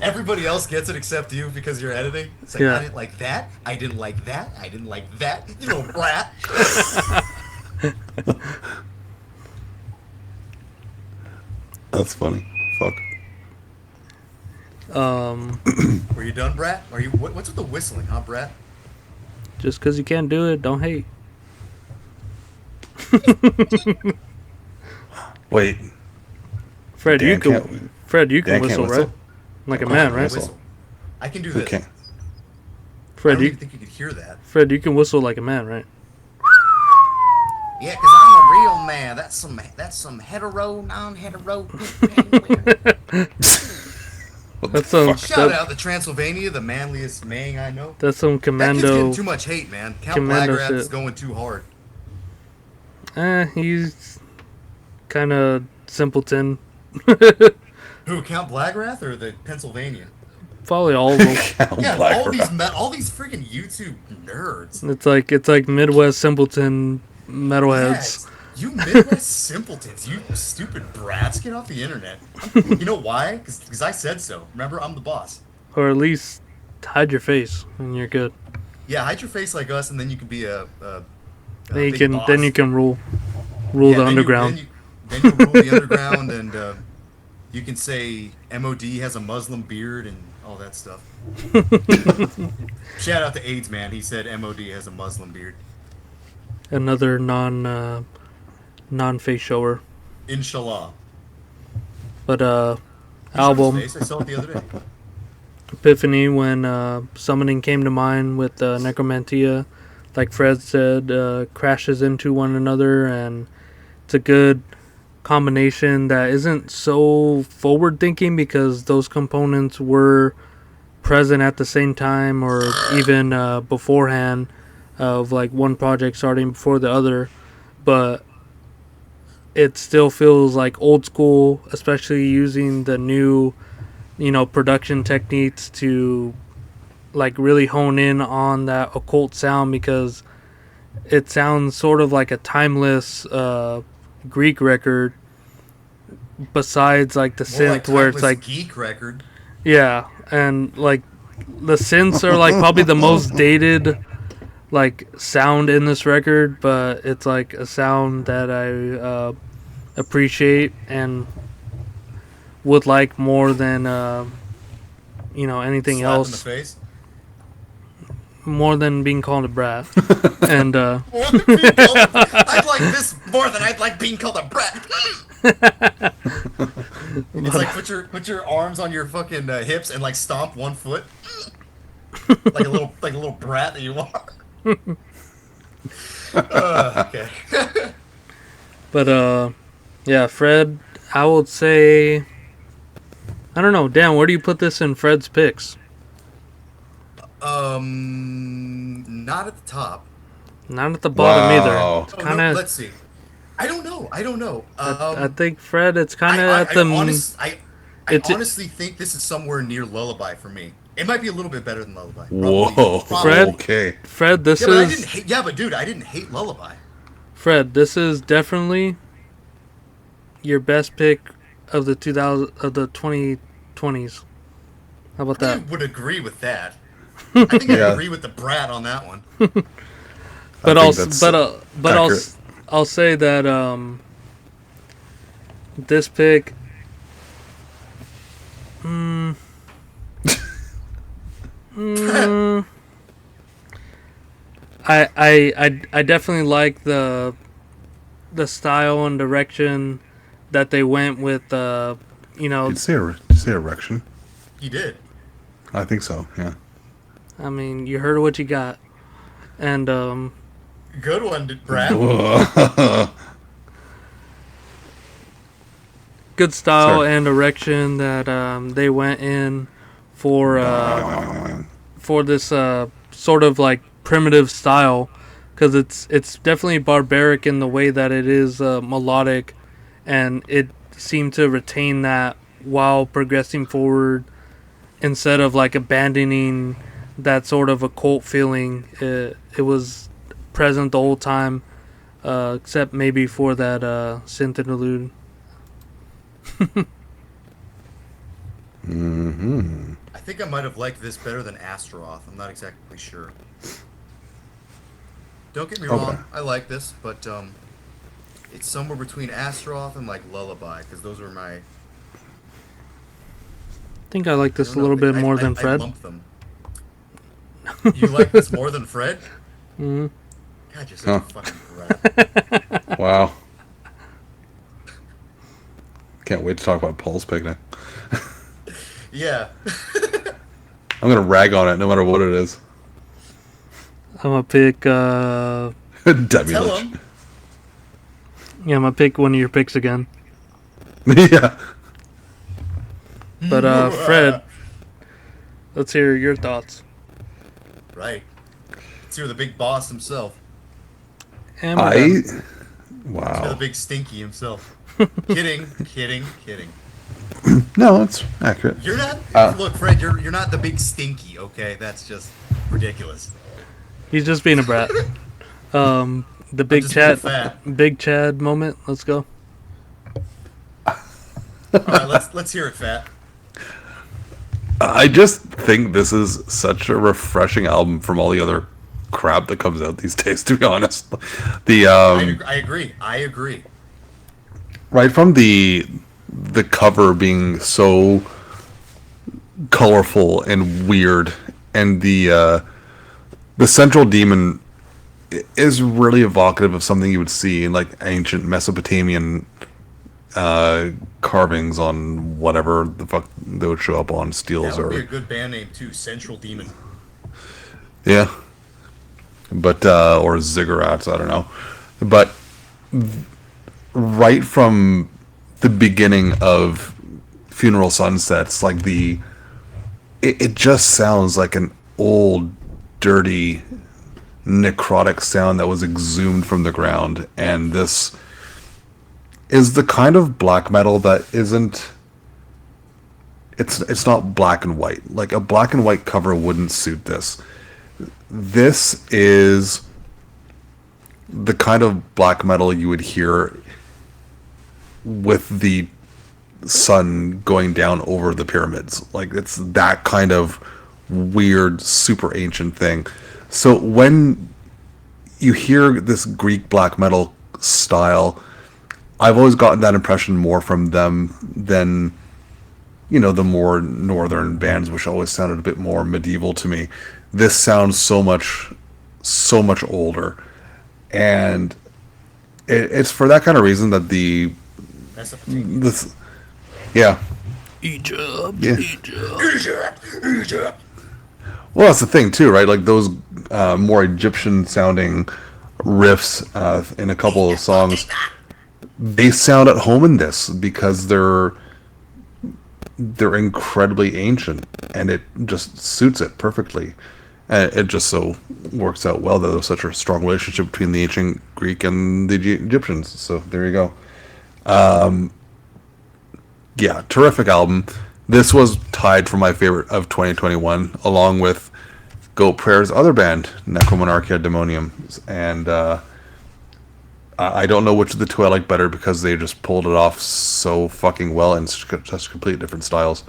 Everybody else gets it except you because you're editing. It's like, Yeah. I didn't like that. I didn't like that. I didn't like that. You know, brat. That's funny. Fuck. Were you done, brat? Are you? What's with the whistling, huh, brat? just because you can't do it, don't hate. Wait. Fred, Dan you can Dan can't whistle, right? Like a man, right? Whistle. I can do Who this. can't? I Fred, don't you even think you could hear that. Fred, you can whistle like a man, right? Yeah, 'cause I'm a real man. That's some hetero, non-hetero. That's some Shout out to Transylvania, the manliest mang I know. that's some That kid's commando. getting too much hate, man. Count Commando Blagrath shit. is going too hard. He's kind of simpleton. Who, Count Blagrath or the Pennsylvania? Probably all of them. Yeah, Black all these freaking YouTube nerds. It's like Midwest simpleton metalheads. You Midwest simpletons, you stupid brats, get off the internet. You know why? Because I said so. Remember, I'm the boss. Or at least hide your face and you're good. Yeah, hide your face like us, and then you can be a Then you big can boss. then you can rule Yeah, the underground. then you rule the underground, and you can say MOD has a Muslim beard and all that stuff. Shout out to AIDS man. He said MOD has a Muslim beard. Another non face shower. Inshallah. But He showed his album face. I saw it the other day. Epiphany, when summoning came to mind with Necromantia, like Fred said, crashes into one another, and it's a good combination that isn't so forward thinking because those components were present at the same time or even beforehand of like one project starting before the other, but it still feels like old school, especially using the new production techniques to like really hone in on that occult sound, because it sounds sort of like a timeless Greek record, besides like the More synth like where it's timeless like geek record. yeah, and like the synths are like probably the most dated like sound in this record, but it's like a sound that I appreciate and would like more than anything Slap in the else, face. more than being called a brat. And More than being called, I'd like this more than I'd like being called a brat. It's like put your arms on your fucking hips and like stomp one foot, like a little brat that you are. Okay. but yeah, Fred, I would say, I don't know, Dan, where do you put this in Fred's picks? Not at the top. Not at the bottom either. Wow. It's Oh, kind no, of. let's see. I don't know. I think Fred, it's kind of at the. I it's- honestly think this is somewhere near Lullaby for me. It might be a little bit better than Lullaby. Whoa. Fred? Okay. Fred, this Yeah, but I is didn't hate. Yeah, but dude, I didn't hate Lullaby. Fred. This is definitely your best pick of the 2020s. How about I that? would agree with that. I think I Yeah. agree with the brat on that one. But I I'll think s- that's but accurate. I'll say that this pick. I definitely like the style and direction that they went with. Did you say erection? He did. I think so, yeah. I mean, you heard what you got, and Good one, brat. good style Sorry. and direction that they went in for this sort of like primitive style, because it's definitely barbaric in the way that it is melodic, and it seemed to retain that while progressing forward instead of like abandoning that sort of occult feeling. It was present the whole time, except maybe for that synth interlude. Mm-hmm. I think I might have liked this better than Astaroth. I'm not exactly sure. Don't get me Okay. wrong, I like this, but it's somewhere between Astaroth and like Lullaby, because those were my. I think I like I this don't a know, little bit more than I Fred. lumped them. You like this more than Fred? Mhm. God, you're such a fucking brat. Wow. Can't wait to talk about Paul's pick now. Yeah. I'm gonna rag on it no matter what it is. I'm gonna pick. Debbie Tell Lynch. him. Yeah, I'm gonna pick one of your picks again. Yeah. But Fred, let's hear your thoughts. Right. Let's hear the big boss himself. And we're done. Let's hear the Wow. big stinky himself. Kidding. No, that's accurate. You're not. Uh. Look, Fred. You're not the big stinky. Okay, that's just ridiculous. He's just being a brat. The Big Chad moment. Let's go. All right, let's hear it, Fat. I just think this is such a refreshing album from all the other crap that comes out these days. To be honest, the I agree. right from the cover being so colorful and weird, and the central demon is really evocative of something you would see in like ancient Mesopotamian carvings on whatever the fuck they would show up on steels. That would or be a good band name too, Central Demon. Yeah, but or ziggurats, I don't know, but right from the beginning of Funeral Sunsets, like it just sounds like an old, dirty, necrotic sound that was exhumed from the ground, and this is the kind of black metal that isn't. It's not black and white. Like a black and white cover wouldn't suit this. This is the kind of black metal you would hear with the sun going down over the pyramids. Like it's that kind of weird, super ancient thing. So when you hear this Greek black metal style, I've always gotten that impression more from them than, you know, the more northern bands, which always sounded a bit more medieval to me. This sounds so much older, and it's for that kind of reason that this, yeah, Egypt. Well, that's the thing too, right? Like those more Egyptian sounding riffs in a couple of songs, they sound at home in this because they're incredibly ancient, and it just suits it perfectly. And it just so works out well that there's such a strong relationship between the ancient Greek and the Egyptians. So there you go. Yeah, terrific album. This was tied for my favorite of 2021, along with Goat Prayer's other band, Necromonarchia Demonium. And I don't know which of the two I like better because they just pulled it off so fucking well in such completely different styles.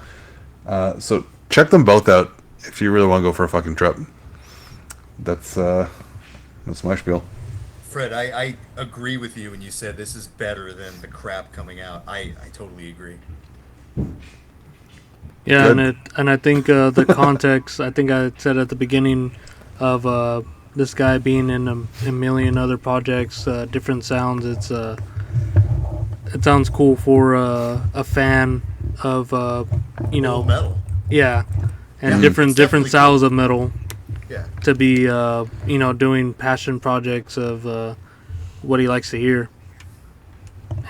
So check them both out if you really want to go for a fucking trip. That's my spiel. Fred, I agree with you when you said this is better than the crap coming out. I totally agree. Yeah, Good. and I think the context. I think I said at the beginning of this guy being in a million other projects, different sounds. It sounds cool for a fan of Old metal. yeah, and Yeah, different it's definitely styles of metal Yeah. to be doing passion projects of what he likes to hear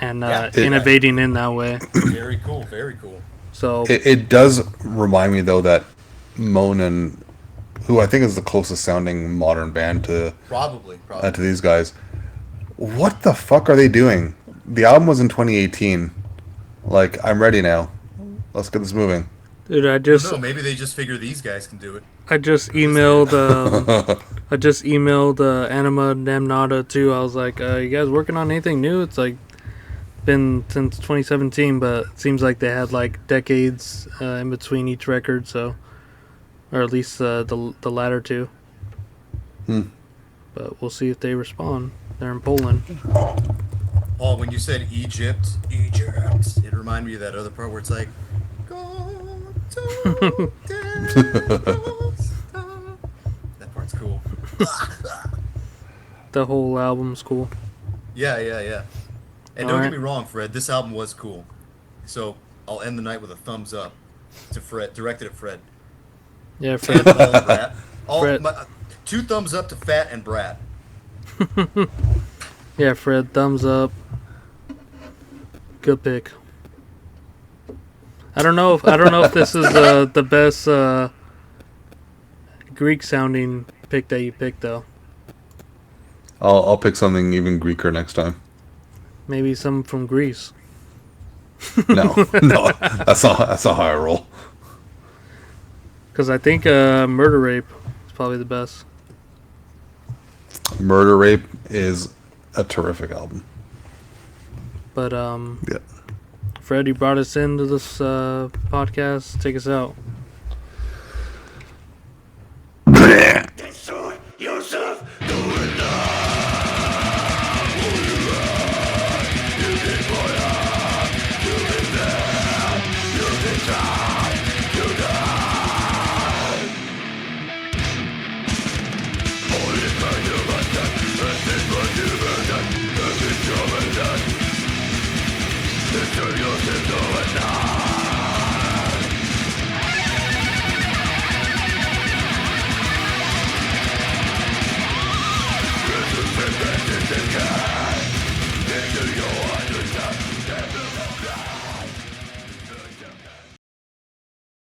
and innovating in that way. Very cool. Very cool. So It does remind me though that Monin, who I think is the closest sounding modern band to Probably. these guys, what the fuck are they doing? The album was in 2018. Like, I'm ready now. Let's get this moving. dude, I No, maybe they just figure these guys can do it. just emailed Anima Damnata too. I was like, you guys working on anything new? It's like been since 2017, but it seems like they had like decades in between each record, so or at least the latter two. But we'll see if they respond. They're in Poland. Paul, when you said Egypt, it reminded me of that other part where it's like, "Go to that part's cool. The whole album's cool. Yeah. And All don't right. get me wrong, Fred, this album was cool. So I'll end the night with a thumbs up to Fred, directed at Fred. Yeah, Fred. And Paul and Brat. Fred. 2 thumbs up to Fat and Brat. Yeah, Fred. Thumbs up. Good pick. I don't know if this is the best Greek sounding pick that you picked though. I'll pick something even Greeker next time. Maybe some from Greece. No, that's not how I roll. Because I think Murder Rape is probably the best. Murder Rape is a terrific album. But Yeah. Fred, you brought us into this podcast. Take us out.